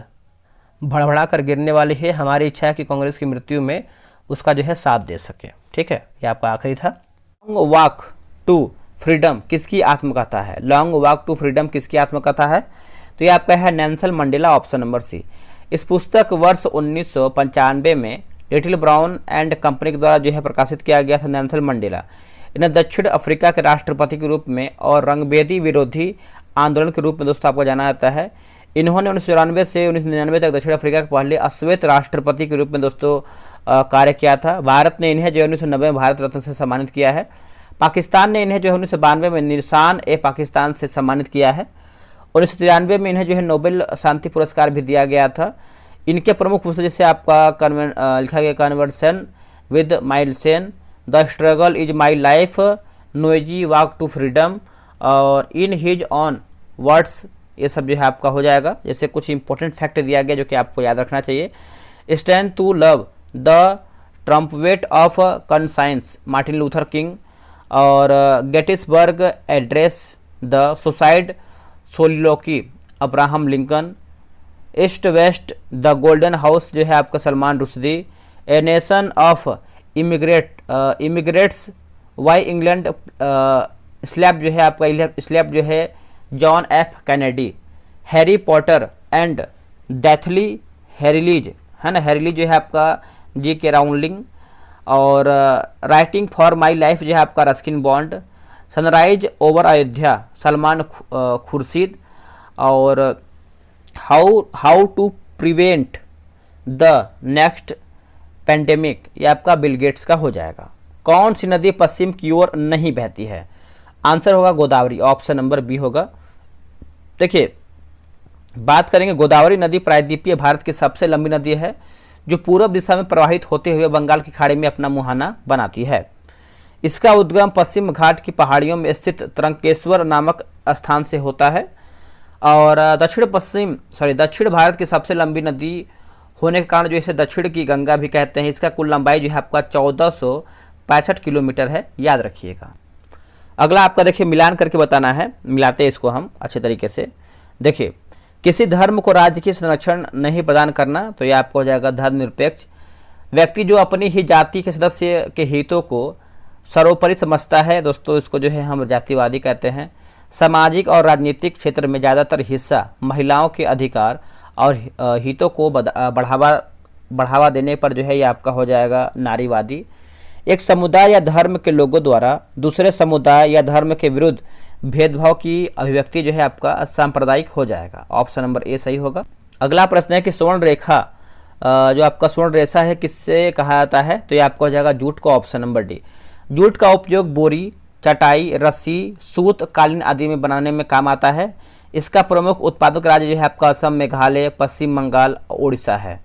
भड़बड़ा कर गिरने वाली है। हमारी इच्छा है कि कांग्रेस की मृत्यु में उसका जो है साथ दे सके। ठीक है, ये आपका आखिरी था। लॉन्ग वॉक टू फ्रीडम किसकी आत्मकथा है? लॉन्ग वॉक टू फ्रीडम किसकी आत्मकथा है? तो ये आपका है Nelson Mandela, option number C. इस पुस्तक वर्ष 1995 में लिटिल ब्राउन एंड कंपनी के द्वारा जो है प्रकाशित किया गया था। नेल्सन मंडेला इन्हें दक्षिण अफ्रीका के राष्ट्रपति के रूप में और रंगभेदी विरोधी आंदोलन के रूप में दोस्तों आपको जाना जाता है। इन्होंने 1994 से 1999 तक दक्षिण अफ्रीका के पहले अश्वेत राष्ट्रपति के रूप में दोस्तों कार्य किया था। भारत ने इन्हें जो है 1990 में भारत रत्न से सम्मानित किया है। पाकिस्तान ने इन्हें जो है 1992 में निशान ए पाकिस्तान से सम्मानित किया है। 1993 में इन्हें जो है नोबेल शांति पुरस्कार भी दिया गया था। इनके प्रमुख पुस्तक जैसे आपका लिखा गया कन्वर्सेशन विद माइल सेन, the struggle is my life, नोएजी वॉक टू फ्रीडम और इन हिज ऑन वर्ड्स, ये सब जो है आपका हो जाएगा। जैसे कुछ इंपॉर्टेंट फैक्ट दिया गया जो कि आपको याद रखना चाहिए। Stand to love, the trumpet of conscience, Martin Luther King और Gettysburg address, the suicide soliloquy, Abraham Lincoln, east west, the golden house जो है आपका Salman Rushdie, a nation of immigrants, why England slept जो है आपका स्लैब जो है John F Kennedy, Harry Potter and deathly हेरिलीज है ना, हेरिलीज जो है आपका जी के राउंडलिंग और राइटिंग फॉर माई लाइफ जो है आपका रस्किन बॉन्ड, सनराइज ओवर अयोध्या सलमान खुर्शीद और how to prevent the next pandemic ये आपका बिल गेट्स का हो जाएगा। कौन सी नदी पश्चिम की ओर नहीं बहती है? आंसर होगा गोदावरी, ऑप्शन नंबर बी होगा। देखिए बात करेंगे, गोदावरी नदी प्रायद्वीपीय भारत की सबसे लंबी नदी है जो पूर्व दिशा में प्रवाहित होते हुए बंगाल की खाड़ी में अपना मुहाना बनाती है। इसका उद्गम पश्चिम घाट की पहाड़ियों में स्थित त्रंकेश्वर नामक स्थान से होता है और दक्षिण भारत की सबसे लंबी नदी होने के कारण जो इसे दक्षिण की गंगा भी कहते हैं। इसका कुल लंबाई जो है आपका 1465 किलोमीटर है, याद रखिएगा। अगला आपका देखिए मिलान करके बताना है, मिलाते हैं इसको हम अच्छे तरीके से। देखिए किसी धर्म को राज्य की संरक्षण नहीं प्रदान करना, तो ये आपको हो जाएगा धर्मनिरपेक्ष। व्यक्ति जो अपनी ही जाति के सदस्य के हितों को सर्वोपरि समझता है, दोस्तों इसको जो है हम जातिवादी कहते हैं। सामाजिक और राजनीतिक क्षेत्र में ज़्यादातर हिस्सा महिलाओं के अधिकार और हितों को बढ़ावा देने पर जो है ये आपका हो जाएगा नारीवादी। एक समुदाय या धर्म के लोगों द्वारा दूसरे समुदाय या धर्म के विरुद्ध भेदभाव की अभिव्यक्ति जो है आपका सांप्रदायिक हो जाएगा, ऑप्शन नंबर ए सही होगा। अगला प्रश्न है कि स्वर्ण रेखा जो आपका स्वर्ण रेखा है किससे कहा जाता है? तो ये आपका हो जाएगा जूट को, ऑप्शन नंबर डी। जूट का उपयोग बोरी, चटाई, रस्सी, सूत, कालीन आदि में बनाने में काम आता है। इसका प्रमुख उत्पादक राज्य जो है आपका असम, मेघालय, पश्चिम बंगाल, उड़ीसा है।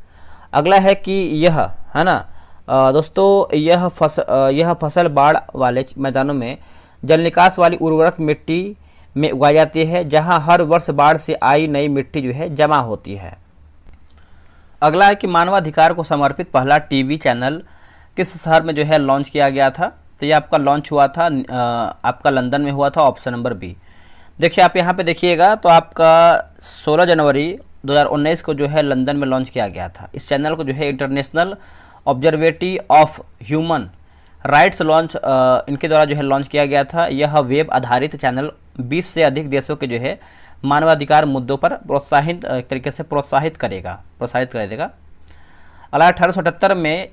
अगला है कि यह है ना दोस्तों यह फसल बाढ़ वाले मैदानों में जल निकास वाली उर्वरक मिट्टी में उगाई जाती है, जहां हर वर्ष बाढ़ से आई नई मिट्टी जो है जमा होती है। अगला है कि मानवाधिकार को समर्पित पहला टीवी चैनल किस शहर में जो है लॉन्च किया गया था? तो ये आपका लॉन्च हुआ था आपका लंदन में हुआ था, ऑप्शन नंबर बी। देखिए आप यहाँ पे देखिएगा तो आपका 16 जनवरी 2019 को जो है लंदन में लॉन्च किया गया था। इस चैनल को जो है international observatory of human rights इनके द्वारा जो है लॉन्च किया गया था। यह वेब आधारित चैनल 20 से अधिक देशों के जो है मानवाधिकार मुद्दों पर प्रोत्साहित एक तरीके से प्रोत्साहित कर देगा। अगला 1878 में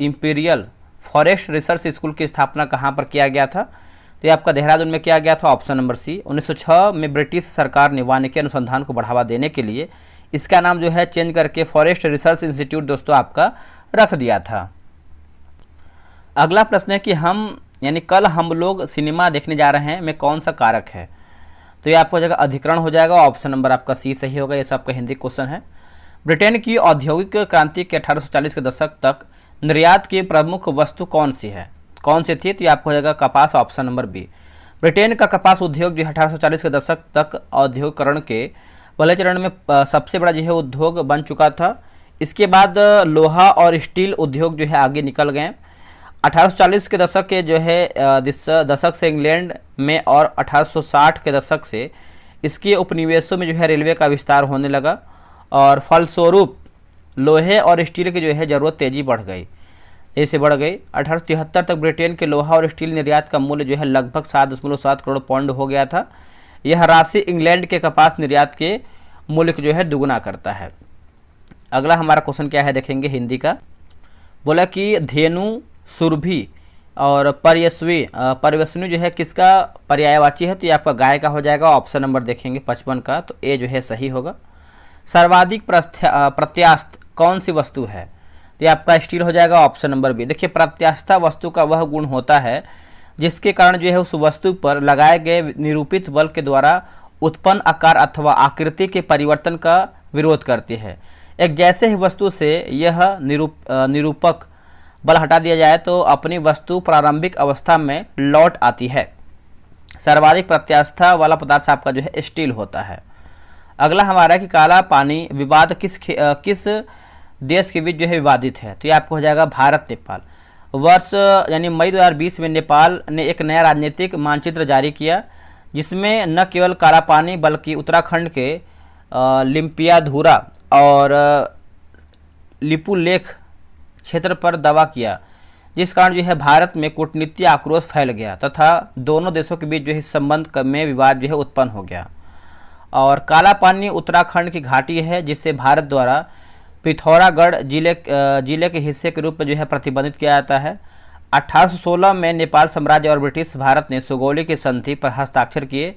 इंपीरियल फॉरेस्ट रिसर्च स्कूल की स्थापना कहाँ पर किया गया था? तो ये आपका देहरादून में किया गया था, ऑप्शन नंबर सी। 1906 में ब्रिटिश सरकार ने वानिकी अनुसंधान को बढ़ावा देने के लिए इसका नाम जो है चेंज करके फॉरेस्ट रिसर्च इंस्टीट्यूट दोस्तों आपका रख दिया था। अगला प्रश्न है कि कल हम लोग सिनेमा देखने जा रहे हैं में कौन सा कारक है? तो ये आपको जगह अधिकरण हो जाएगा, ऑप्शन नंबर आपका सी सही होगा। ये सब आपका हिंदी क्वेश्चन है। ब्रिटेन की औद्योगिक क्रांति के 1840 के दशक तक निर्यात की प्रमुख वस्तु कौन सी थी? तो ये आपको हो जाएगा कपास, ऑप्शन नंबर बी। ब्रिटेन का कपास उद्योग जो 1840 के दशक तक औद्योगिकरण के पहले चरण में सबसे बड़ा जो है उद्योग बन चुका था। इसके बाद लोहा और स्टील उद्योग जो है आगे निकल गए। 1840 के दशक के जो है दशक से इंग्लैंड में और 1860 के दशक से इसके उपनिवेशों में जो है रेलवे का विस्तार होने लगा और फलस्वरूप लोहे और स्टील की जो है ज़रूरत तेजी बढ़ गई। 1873 तक ब्रिटेन के लोहा और स्टील निर्यात का मूल्य जो है लगभग 7.7 करोड़ पाउंड हो गया था। यह राशि इंग्लैंड के कपास निर्यात के मूल्य को जो है दुगुना करता है। अगला हमारा क्वेश्चन क्या है देखेंगे हिंदी का। बोला कि धेनु, सुरभि और पर्यस्विनी जो है किसका पर्यायवाची है? तो ये आपका गाय का हो जाएगा, ऑप्शन नंबर देखेंगे 55 का, तो ए जो है सही होगा। सर्वाधिक प्रत्यास्थ कौन सी वस्तु है? तो ये आपका स्टील हो जाएगा, ऑप्शन नंबर बी। देखिए प्रत्यास्था वस्तु का वह गुण होता है जिसके कारण जो है उस वस्तु पर लगाए गए निरूपित बल के द्वारा उत्पन्न आकार अथवा आकृति के परिवर्तन का विरोध करती है। एक जैसे ही वस्तु से यह निरूपक बल हटा दिया जाए तो अपनी वस्तु प्रारंभिक अवस्था में लौट आती है। सर्वाधिक प्रत्यास्था वाला पदार्थ आपका जो है स्टील होता है। अगला हमारा कि काला पानी विवाद किस देश के बीच जो है विवादित है? तो ये आपको हो जाएगा भारत नेपाल। वर्ष मई 2020 में नेपाल ने एक नया राजनीतिक मानचित्र जारी किया जिसमें न केवल काला पानी बल्कि उत्तराखंड के लिम्पियाधुरा और लिपुलेख क्षेत्र पर दावा किया, जिस कारण जो है भारत में कूटनीतिक आक्रोश फैल गया तथा दोनों देशों के बीच जो है संबंध में विवाद जो है उत्पन्न हो गया। और काला पानी उत्तराखंड की घाटी है जिसे भारत द्वारा पिथौरागढ़ जिले के हिस्से के रूप में जो है प्रतिबंधित किया जाता है। 1816 में नेपाल साम्राज्य और ब्रिटिश भारत ने सुगौली की संधि पर हस्ताक्षर किए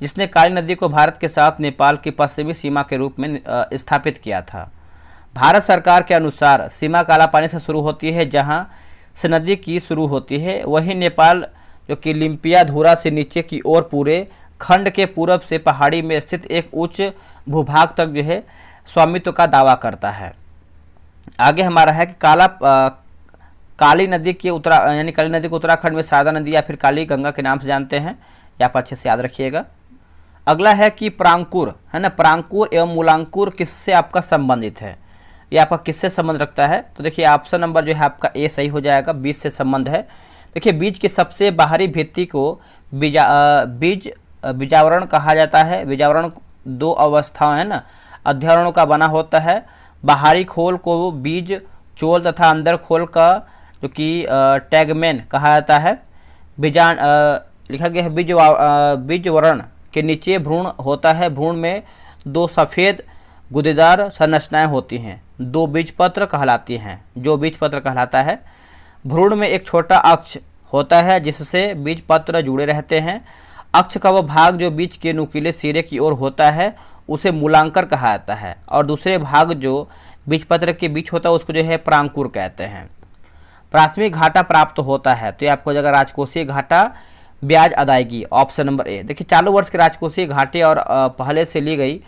जिसने काली नदी को भारत के साथ नेपाल की पश्चिमी सीमा के रूप में स्थापित किया था। भारत सरकार के अनुसार सीमा काला पानी से शुरू होती है जहां से नदी की शुरू होती है, वहीं नेपाल जो कि लिम्पियाधुरा से नीचे की ओर पूरे खंड के पूरब से पहाड़ी में स्थित एक उच्च भूभाग तक जो है स्वामित्व का दावा करता है। आगे हमारा है कि काली नदी की काली नदी को उत्तराखंड में शारदा नदी या फिर काली गंगा के नाम से जानते हैं, या आप अच्छे से याद रखिएगा। अगला है कि प्रांकुर है ना, प्रांकुर एवं मूलांकुर किससे आपका संबंधित है? ये आपका किससे संबंध रखता है? तो देखिए ऑप्शन नंबर जो है आपका ए सही हो जाएगा, बीज से संबंध है। देखिए बीज की सबसे बाहरी भित्ति को बीजावरण कहा जाता है। बीजावरण दो अवस्थाओं है ना, अध्यावरणों का बना होता है। बाहरी खोल को बीज चोल तथा अंदर खोल का जो कि टैगमेन कहा जाता है। लिखा गया है बीजवरण के नीचे भ्रूण होता है। भ्रूण में दो सफ़ेद गुदेदार संरचनाएं होती हैं, दो बीजपत्र कहलाती हैं, जो बीजपत्र कहलाता है। भ्रूण में एक छोटा अक्ष होता है जिससे बीजपत्र जुड़े रहते हैं। अक्ष का वह भाग जो बीज के नुकीले सिरे की ओर होता है उसे मूलांकर कहा जाता है, और दूसरे भाग जो बीजपत्र के बीच होता है उसको जो है प्रांकुर कहते हैं। प्राथमिक घाटा प्राप्त होता है, तो ये आपको जगह राजकोषीय घाटा ब्याज अदायगी, ऑप्शन नंबर ए। देखिए चालू वर्ष के राजकोषीय घाटे और पहले से ली गई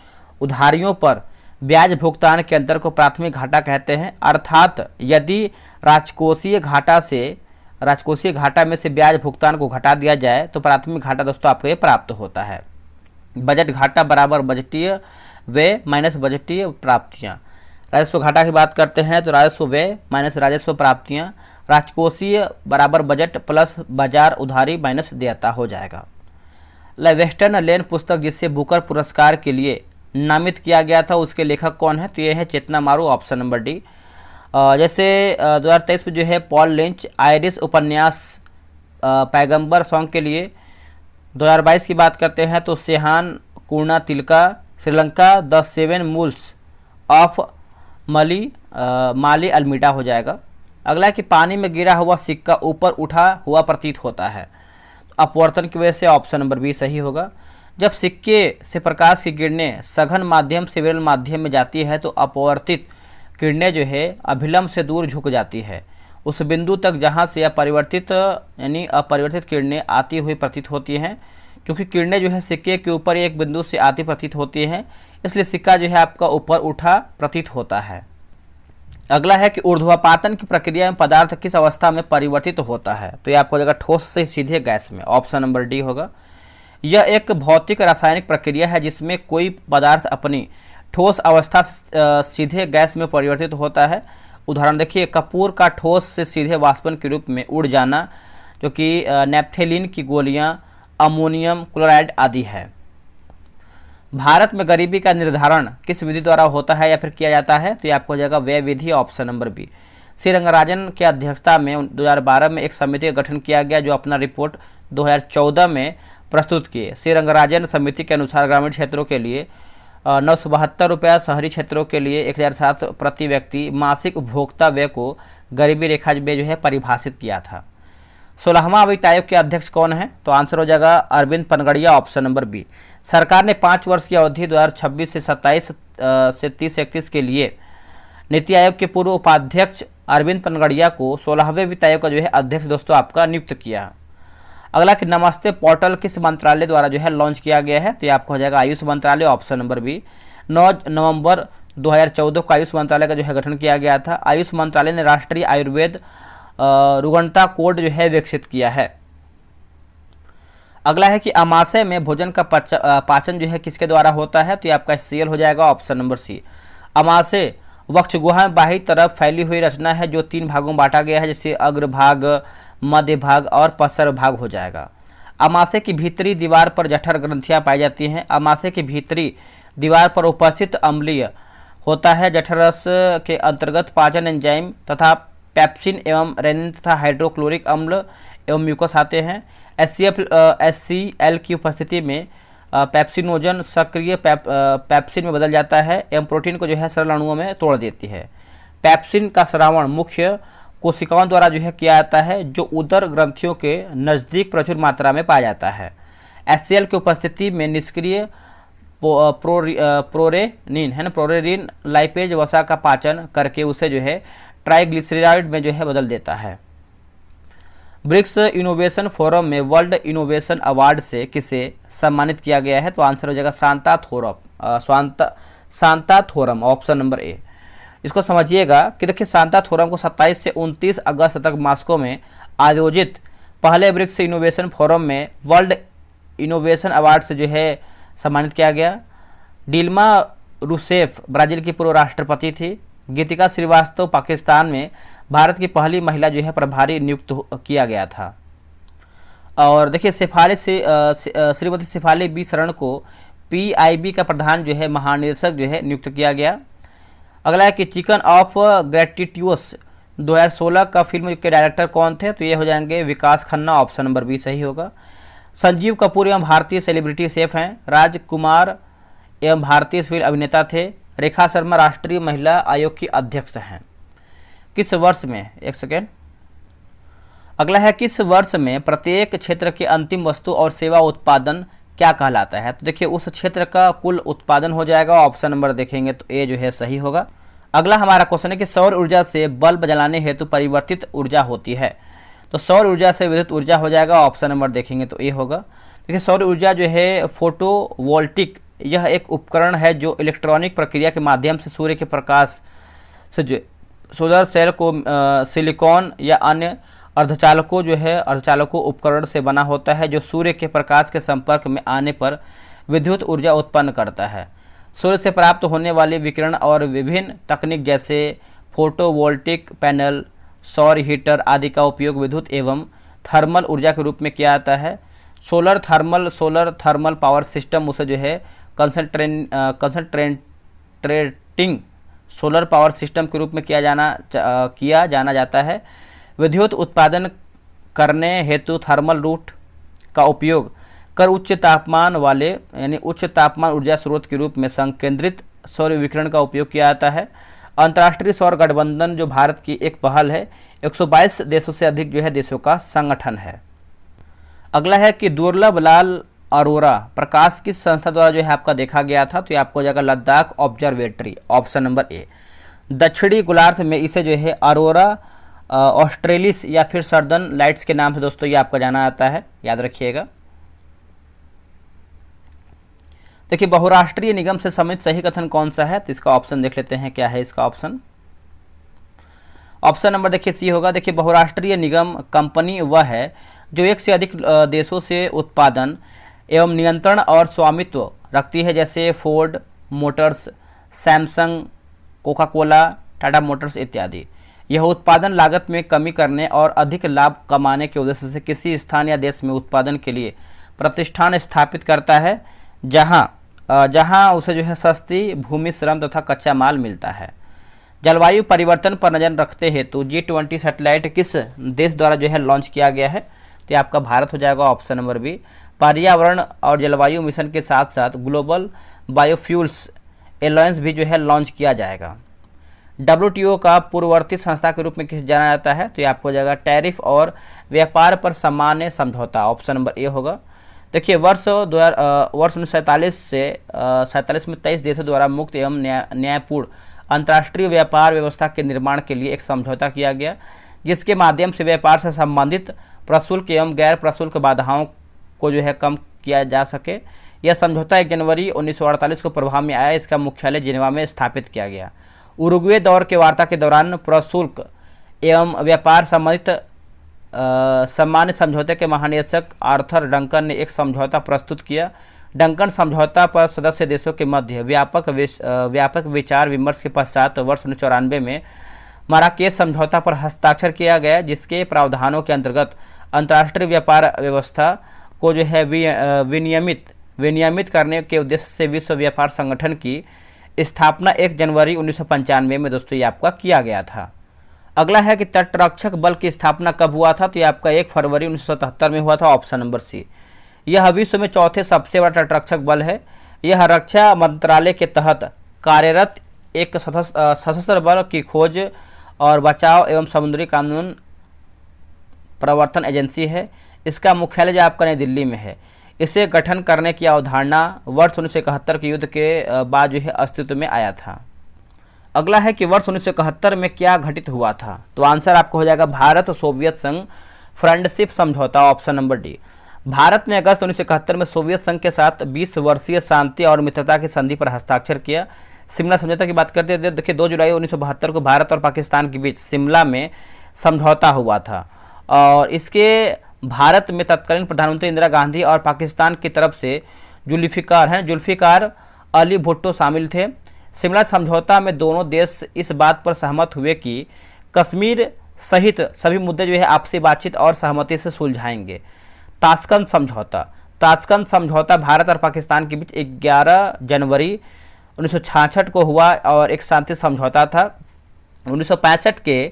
उधारियों पर ब्याज भुगतान के अंतर को प्राथमिक घाटा कहते हैं। अर्थात यदि राजकोषीय घाटा में से ब्याज भुगतान को घटा दिया जाए तो प्राथमिक घाटा दोस्तों आपको ये प्राप्त होता है। बजट घाटा बराबर बजटीय व्यय माइनस बजटीय प्राप्तियाँ। राजस्व घाटा की बात करते हैं तो राजस्व व्यय माइनस राजस्व प्राप्तियाँ। राजकोषीय बराबर बजट प्लस बाजार उधारी माइनस देयता हो जाएगा। वेस्टर्न लेन पुस्तक जिसे बुकर पुरस्कार के लिए नामित किया गया था उसके लेखक कौन है? तो ये है चेतना मारू, ऑप्शन नंबर डी। जैसे 2023 में जो है पॉल लिंच आयरिश उपन्यास पैगंबर सॉन्ग के लिए 2022 की बात करते हैं तो Shehan Karunatilaka, Sri Lanka the seven moons of Maali Almeida हो जाएगा। अगला है कि पानी में गिरा हुआ सिक्का ऊपर उठा हुआ प्रतीत होता है, अपवर्तन की वजह से ऑप्शन नंबर बी सही होगा। जब सिक्के से प्रकाश की किरणें सघन माध्यम से विरल माध्यम में जाती है तो अपवर्तित किरणें जो है अभिलंब से दूर झुक जाती है उस बिंदु तक जहां से अपरिवर्तित यानी अपरिवर्तित किरणें आती हुई प्रतीत होती हैं। क्योंकि किरणें जो है सिक्के के ऊपर एक बिंदु से आती प्रतीत होती हैं, इसलिए सिक्का जो है आपका ऊपर उठा प्रतीत होता है। अगला है कि ऊर्ध्वापातन की प्रक्रिया में पदार्थ किस अवस्था में परिवर्तित होता है, तो ये आपको जगह ठोस से सीधे गैस में, ऑप्शन नंबर डी होगा। यह एक भौतिक रासायनिक प्रक्रिया है जिसमें कोई पदार्थ अपनी ठोस अवस्था सीधे गैस में परिवर्तित होता है। उदाहरण देखिए, कपूर का ठोस से सीधे वाष्पन के रूप में उड़ जाना, जो कि नैप्थेलिन की गोलियां, अमोनियम क्लोराइड आदि है। भारत में गरीबी का निर्धारण किस विधि द्वारा होता है या फिर किया जाता है, तो ये आपको हो जाएगा व्यय विधि, option number B. Shri Rangarajan की अध्यक्षता में 2012 में एक समिति का गठन किया गया जो अपना रिपोर्ट 2014 में प्रस्तुत किए। श्री रंगराजन समिति के अनुसार ग्रामीण क्षेत्रों के लिए 972 रुपया, शहरी क्षेत्रों के लिए 1007 प्रति व्यक्ति मासिक उपभोक्ता व्यय को गरीबी रेखा में जो है परिभाषित किया था। 16वां वित्त आयोग के अध्यक्ष कौन है, तो आंसर हो जाएगा Arvind Panagariya, option number B. सरकार ने 5 वर्ष की अवधि 2026 से 27 से 30-31 के लिए नीति आयोग के पूर्व उपाध्यक्ष अरविंद पनगड़िया को 16वें वित्त आयोग का जो है अध्यक्ष दोस्तों आपका नियुक्त किया। अगला कि नमस्ते पोर्टल किस मंत्रालय द्वारा जो है लॉन्च किया गया है, तो ये आपको हो जाएगा आयुष मंत्रालय, ऑप्शन नंबर बी। 9 नवंबर 2014 को आयुष मंत्रालय का जो है गठन किया गया था। आयुष मंत्रालय ने राष्ट्रीय आयुर्वेद रुग्णता कोड जो है विकसित किया है। अगला है कि अमाशय में भोजन का पाचन जो है किसके द्वारा होता है, तो ये आपका सीएल हो जाएगा, ऑप्शन नंबर सी। अमाशय वक्षगुहा में बाहरी तरफ फैली हुई रचना है जो 3 भागों में बांटा गया है, जैसे अग्रभाग, मध्य भाग और पश्चर भाग हो जाएगा। अमाशय की भीतरी दीवार पर जठर ग्रंथियां पाई जाती हैं। अमाशय की भीतरी दीवार पर उपस्थित अम्लीय होता है जठरस के अंतर्गत पाचन एंजाइम तथा पेप्सिन एवं रेनिन तथा हाइड्रोक्लोरिक अम्ल एवं म्यूकस आते हैं। HCl की उपस्थिति में पेप्सिनोजन सक्रिय पेप्सिन में बदल जाता है एवं प्रोटीन को जो है सरल अणुओं में तोड़ देती है। पेप्सिन का स्रावण मुख्य कोशिकाओं द्वारा जो है किया जाता है जो उदर ग्रंथियों के नज़दीक प्रचुर मात्रा में पाया जाता है। HCl की उपस्थिति में निष्क्रिय प्रोरेनिन है ना, प्रोरेनिन लाइपेज वसा का पाचन करके उसे जो है ट्राइग्लिसराइड में जो है बदल देता है। ब्रिक्स इनोवेशन फोरम में वर्ल्ड इनोवेशन अवार्ड से किसे सम्मानित किया गया है, तो आंसर हो जाएगा Shanta theorem, option number A. इसको समझिएगा कि देखिए शांता थोरम को 27 से 29 अगस्त तक मॉस्को में आयोजित पहले ब्रिक्स इनोवेशन फोरम में वर्ल्ड इनोवेशन अवार्ड से जो है सम्मानित किया गया। डिल्मा रूसेफ ब्राज़ील की पूर्व राष्ट्रपति थी। गीतिका श्रीवास्तव पाकिस्तान में भारत की पहली महिला जो है प्रभारी नियुक्त किया गया था। और देखिए श्रीमती शेफाली बी शरण को PIB का प्रधान जो है महानिदेशक जो है नियुक्त किया गया। अगला है कि चिकन ऑफ ग्रेटिट्यूस 2016 का फिल्म के डायरेक्टर कौन थे, तो ये हो जाएंगे विकास खन्ना, ऑप्शन नंबर बी सही होगा। संजीव कपूर एवं भारतीय सेलिब्रिटी शेफ हैं। राजकुमार एवं भारतीय सिविल अभिनेता थे। रेखा शर्मा राष्ट्रीय महिला आयोग की अध्यक्ष हैं। किस वर्ष में, एक सेकेंड, अगला है किस वर्ष में प्रत्येक क्षेत्र के अंतिम वस्तु और सेवा उत्पादन क्या कहलाता है, तो देखिए उस क्षेत्र का कुल उत्पादन हो जाएगा, ऑप्शन नंबर देखेंगे तो ए जो है सही होगा। अगला हमारा क्वेश्चन है कि सौर ऊर्जा से बल्ब जलाने हेतु परिवर्तित ऊर्जा होती है, तो सौर ऊर्जा से विद्युत ऊर्जा हो जाएगा, ऑप्शन नंबर देखेंगे तो ए होगा। देखिए सौर ऊर्जा जो है फोटोवोल्टिक, यह एक उपकरण है जो इलेक्ट्रॉनिक प्रक्रिया के माध्यम से सूर्य के प्रकाश से जो सोलर सेल को सिलिकॉन या अन्य अर्धचालकों उपकरण से बना होता है जो सूर्य के प्रकाश के संपर्क में आने पर विद्युत ऊर्जा उत्पन्न करता है। सूर्य से प्राप्त होने वाले विकिरण और विभिन्न तकनीक जैसे फोटोवोल्टिक पैनल, सौर हीटर आदि का उपयोग विद्युत एवं थर्मल ऊर्जा के रूप में किया जाता है। सोलर थर्मल पावर सिस्टम उसे जो है कंसंट्रेटिंग सोलर पावर सिस्टम के रूप में किया जाना जाता है। विद्युत उत्पादन करने हेतु थर्मल रूट का उपयोग कर उच्च तापमान वाले यानी उच्च तापमान ऊर्जा स्रोत के रूप में संकेंद्रित सौर विकिरण का उपयोग किया जाता है। अंतर्राष्ट्रीय सौर गठबंधन जो भारत की एक पहल है, 122 देशों से अधिक जो है देशों का संगठन है। अगला है कि दुर्लभ लाल अरोरा प्रकाश किस संस्था द्वारा जो है आपका देखा गया था, तो ये आपको हो जाएगा Ladakh observatory, option number A. दक्षिणी गोलार्ध में इसे जो है अरोरा ऑस्ट्रेलिस या फिर सर्दर्न लाइट्स के नाम से दोस्तों ये आपका जाना जाता है, याद रखिएगा। देखिए बहुराष्ट्रीय निगम से सम्मिलित सही कथन कौन सा है, तो इसका ऑप्शन देख लेते हैं क्या है इसका ऑप्शन। ऑप्शन नंबर देखिए सी होगा। देखिए बहुराष्ट्रीय निगम कंपनी वह है जो एक से अधिक देशों से उत्पादन एवं नियंत्रण और स्वामित्व रखती है, जैसे Ford Motors, Samsung, Coca Cola, Tata Motors इत्यादि। यह उत्पादन लागत में कमी करने और अधिक लाभ कमाने के उद्देश्य से किसी स्थान या देश में उत्पादन के लिए प्रतिष्ठान स्थापित करता है, जहां उसे जो है सस्ती भूमि, श्रम तथा कच्चा माल मिलता है। जलवायु परिवर्तन पर नजर रखते हेतु G20 सैटेलाइट किस देश द्वारा जो है लॉन्च किया गया है, तो आपका भारत हो जाएगा, ऑप्शन नंबर बी। पर्यावरण और जलवायु मिशन के साथ साथ ग्लोबल बायोफ्यूल्स एलायंस भी जो है लॉन्च किया जाएगा। WTO का पूर्ववर्ती संस्था के रूप में किसे जाना जाता है, तो ये आपको हो जाएगा टैरिफ और व्यापार पर सामान्य समझौता, ऑप्शन नंबर ए होगा। देखिए वर्ष 1947 से 47 में 23 देशों द्वारा मुक्त एवं न्यायपूर्ण अंतर्राष्ट्रीय व्यापार व्यवस्था के निर्माण के लिए एक समझौता किया गया, जिसके माध्यम से व्यापार से संबंधित प्रशुल्क एवं गैर प्रशुल्क बाधाओं को जो है कम किया जा सके। यह समझौता 1 जनवरी 1948 को प्रभाव में आया। इसका मुख्यालय जिनेवा में स्थापित किया गया। उरुग्वे दौर के वार्ता के दौरान प्रशुल्क एवं व्यापार संबंधित सामान्य समझौते के महानिदेशक आर्थर डंकन ने एक समझौता प्रस्तुत किया। डंकन समझौता पर सदस्य देशों के मध्य व्यापक विचार विमर्श के पश्चात वर्ष 1994 में माराकेश समझौता पर हस्ताक्षर किया गया, जिसके प्रावधानों के अंतर्गत अंतर्राष्ट्रीय व्यापार व्यवस्था को जो है विनियमित करने के उद्देश्य से विश्व व्यापार संगठन की स्थापना 1 जनवरी 1995 में दोस्तों ये आपका किया गया था। अगला है कि तटरक्षक बल की स्थापना कब हुआ था, तो ये आपका 1 फरवरी 1977 में हुआ था, ऑप्शन नंबर सी। यह विश्व में चौथे सबसे बड़ा तटरक्षक बल है। यह रक्षा मंत्रालय के तहत कार्यरत एक सशस्त्र बल की खोज और बचाव एवं समुद्री कानून प्रवर्तन एजेंसी है। इसका मुख्यालय जो आपका नई दिल्ली में है। इसे गठन करने की अवधारणा वर्ष 1971 के युद्ध के बाद जो है अस्तित्व में आया था। अगला है कि वर्ष 1971 में क्या घटित हुआ था, तो आंसर आपको हो जाएगा भारत सोवियत संघ फ्रेंडशिप समझौता, ऑप्शन नंबर डी। भारत ने अगस्त 1971 में सोवियत संघ के साथ 20 वर्षीय शांति और मित्रता की संधि पर हस्ताक्षर किया। शिमला समझौता की बात करते हैं, देखिए 2 जुलाई 1972 को भारत और पाकिस्तान के बीच शिमला में समझौता हुआ था और इसके भारत में तत्कालीन प्रधानमंत्री इंदिरा गांधी और पाकिस्तान की तरफ से जुल्फिकार अली भुट्टो शामिल थे। शिमला समझौता में दोनों देश इस बात पर सहमत हुए कि कश्मीर सहित सभी मुद्दे जो है आपसी बातचीत और सहमति से सुलझाएंगे। ताशकंद समझौता भारत और पाकिस्तान के बीच 11 जनवरी 1966 को हुआ और एक शांति समझौता था। 1965 के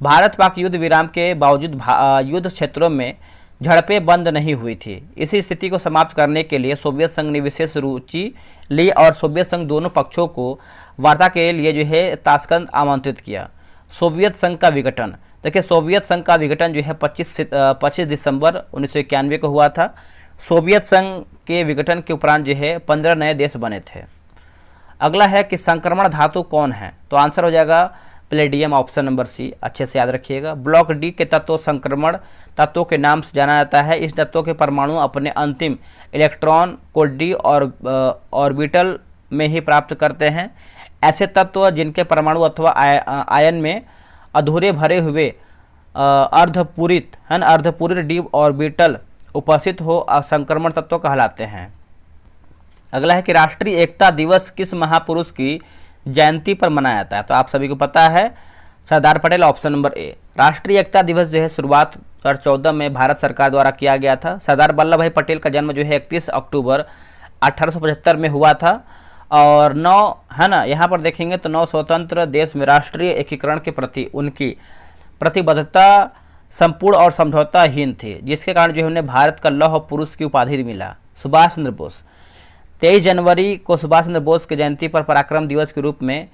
भारत पाक युद्ध विराम के बावजूद युद्ध क्षेत्रों में झड़पें बंद नहीं हुई थी। इसी स्थिति को समाप्त करने के लिए सोवियत संघ ने विशेष रुचि ली और सोवियत संघ दोनों पक्षों को वार्ता के लिए जो है ताशकंद आमंत्रित किया। सोवियत संघ का विघटन, देखिए सोवियत संघ का विघटन जो है 25 दिसंबर 1991 को हुआ था। सोवियत संघ के विघटन के उपरांत जो है 15 नए देश बने थे। अगला है कि संक्रमण धातु कौन है, तो आंसर हो जाएगा प्लेडियम, ऑप्शन नंबर सी, अच्छे से याद रखिएगा। ब्लॉक डी के तत्व संक्रमण तत्वों के नाम से जाना जाता है। इस तत्वों के परमाणु अपने अंतिम इलेक्ट्रॉन को डी और ऑर्बिटल में ही प्राप्त करते हैं। ऐसे तत्व जिनके परमाणु अथवा आयन में अधूरे भरे हुए अर्धपूरित डी ऑर्बिटल उपस्थित हो संक्रमण तत्व कहलाते हैं। अगला है कि राष्ट्रीय एकता दिवस किस महापुरुष की जयंती पर मनाया जाता है, तो आप सभी को पता है Sardar Patel, option number A. राष्ट्रीय एकता दिवस जो है शुरुआत 2014 में भारत सरकार द्वारा किया गया था। सरदार वल्लभ भाई पटेल का जन्म जो है 31 अक्टूबर 1875 में हुआ था और 9 है ना, यहाँ पर देखेंगे तो 9 स्वतंत्र देश में राष्ट्रीय एकीकरण के प्रति उनकी प्रतिबद्धता संपूर्ण और समझौताहीन थे, जिसके कारण जो है उन्हें भारत का लौह पुरुष की उपाधि मिला। सुभाष चंद्र बोस, 23 जनवरी को सुभाष चंद्र बोस की जयंती पर पराक्रम दिवस के रूप में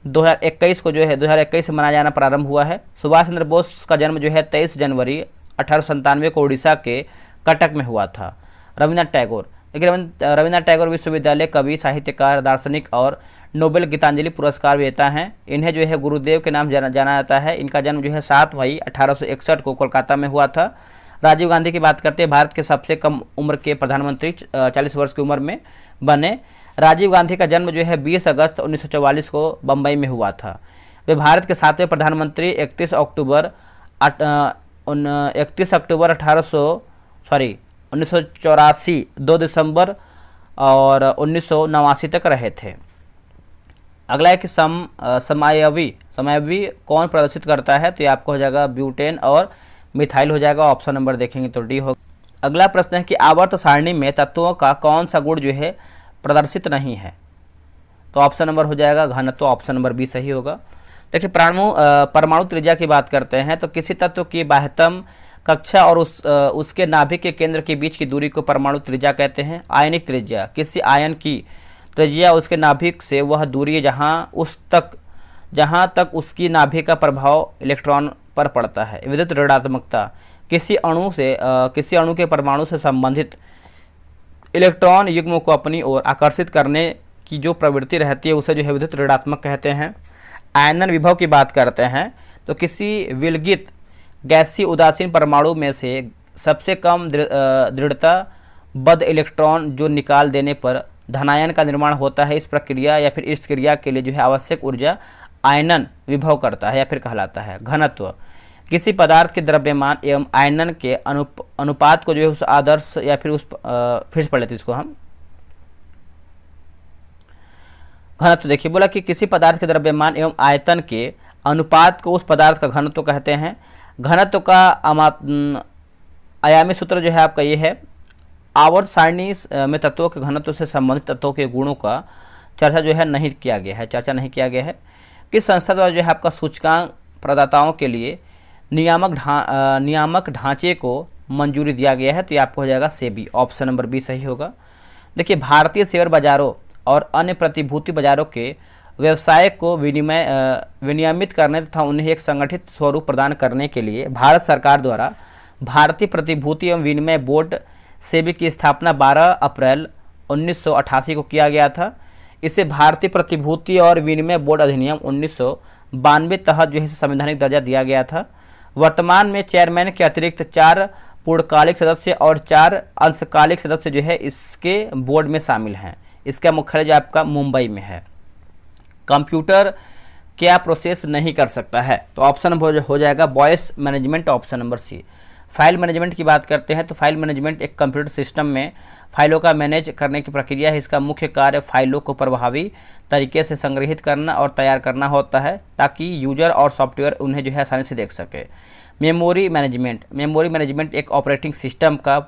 2021 को जो है 2021 से मनाया जाना प्रारंभ हुआ है। सुभाष चंद्र बोस का जन्म जो है 23 जनवरी 1897 को उड़ीसा के कटक में हुआ था। रविन्द्रनाथ टैगोर, देखिए रविन्द्रनाथ टैगोर विश्वविद्यालय कवि, साहित्यकार, दार्शनिक और नोबेल गीतांजलि पुरस्कार विजेता हैं। इन्हें जो है गुरुदेव के नाम जाना जाता है। इनका जन्म जो है 7 मई 1861 को कोलकाता में हुआ था। राजीव गांधी की बात करते हैं, भारत के सबसे कम उम्र के प्रधानमंत्री 40 वर्ष की उम्र में बने। राजीव गांधी का जन्म जो है 20 अगस्त 1944 को बम्बई में हुआ था। वे भारत के 7वें प्रधानमंत्री 31 अक्टूबर 1984, 2 दिसंबर और 1989 तक रहे थे। अगला है कि समायवी कौन प्रदर्शित करता है, तो ये आपको हो जाएगा ब्यूटेन और मिथाइल हो जाएगा। ऑप्शन नंबर देखेंगे तो डी होगा। अगला प्रश्न है कि आवर्त सारणी में तत्वों का कौन सा गुण जो है प्रदर्शित नहीं है, तो ऑप्शन नंबर हो जाएगा घनत्व। ऑप्शन नंबर बी सही होगा। देखिए परमाणु त्रिज्या की बात करते हैं तो किसी तत्व की बाह्यतम कक्षा और उसके नाभिक के केंद्र के बीच की दूरी को परमाणु त्रिज्या कहते हैं। आयनिक त्रिज्या, किसी आयन की त्रिज्या उसके नाभिक से वह दूरी जहाँ तक उसकी नाभिक का प्रभाव इलेक्ट्रॉन पर पड़ता है। विद्युत ऋणात्मकता, किसी अणु के परमाणु से संबंधित इलेक्ट्रॉन युग्म को अपनी ओर आकर्षित करने की जो प्रवृत्ति रहती है उसे जो है विद्युत ऋणात्मक कहते हैं। आयनन विभव की बात करते हैं तो किसी विलगित गैसीय उदासीन परमाणु में से सबसे कम दृढ़ता बद्ध इलेक्ट्रॉन जो निकाल देने पर धनायन का निर्माण होता है। इस प्रक्रिया या फिर इस क्रिया के लिए जो है आवश्यक ऊर्जा आयनन विभव करता है या फिर कहलाता है। घनत्व, किसी पदार्थ के द्रव्यमान एवं आयनन के अनुपात को जो है उस आदर्श या फिर फिर से पढ़ लेते इसको हम। घनत्व देखिए बोला कि किसी पदार्थ के द्रव्यमान एवं आयतन के अनुपात को उस पदार्थ का घनत्व कहते हैं। घनत्व का आयामी सूत्र जो है आपका ये है। आवर्त सारणी में तत्वों के घनत्व से संबंधित तत्वों के गुणों का चर्चा जो है नहीं किया गया है। किस संस्था द्वारा जो है आपका सूचकांक प्रदाताओं के लिए नियामक ढांचे को मंजूरी दिया गया है, तो ये आपको हो जाएगा सेबी। ऑप्शन नंबर बी सही होगा। देखिए भारतीय शेयर बाजारों और अन्य प्रतिभूति बाजारों के व्यवसाय को विनियमित करने तथा उन्हें एक संगठित स्वरूप प्रदान करने के लिए भारत सरकार द्वारा भारतीय प्रतिभूति एवं विनिमय बोर्ड सेबी की स्थापना 12 अप्रैल 1988 को किया गया था। इसे भारतीय प्रतिभूति और विनिमय बोर्ड अधिनियम 1992 तहत जो है संवैधानिक दर्जा दिया गया था। वर्तमान में चेयरमैन के अतिरिक्त 4 पूर्णकालिक सदस्य और 4 अंशकालिक सदस्य जो है इसके बोर्ड में शामिल हैं। इसका मुख्यालय जो आपका मुंबई में है। कंप्यूटर क्या प्रोसेस नहीं कर सकता है, तो ऑप्शन हो जाएगा voice management. Option number C. File management की बात करते हैं तो फाइल मैनेजमेंट एक कंप्यूटर सिस्टम में फाइलों का मैनेज करने की प्रक्रिया है। इसका मुख्य कार्य फाइलों को प्रभावी तरीके से संग्रहित करना और तैयार करना होता है ताकि यूजर और सॉफ्टवेयर उन्हें जो है आसानी से देख सके। मेमोरी मैनेजमेंट एक ऑपरेटिंग सिस्टम का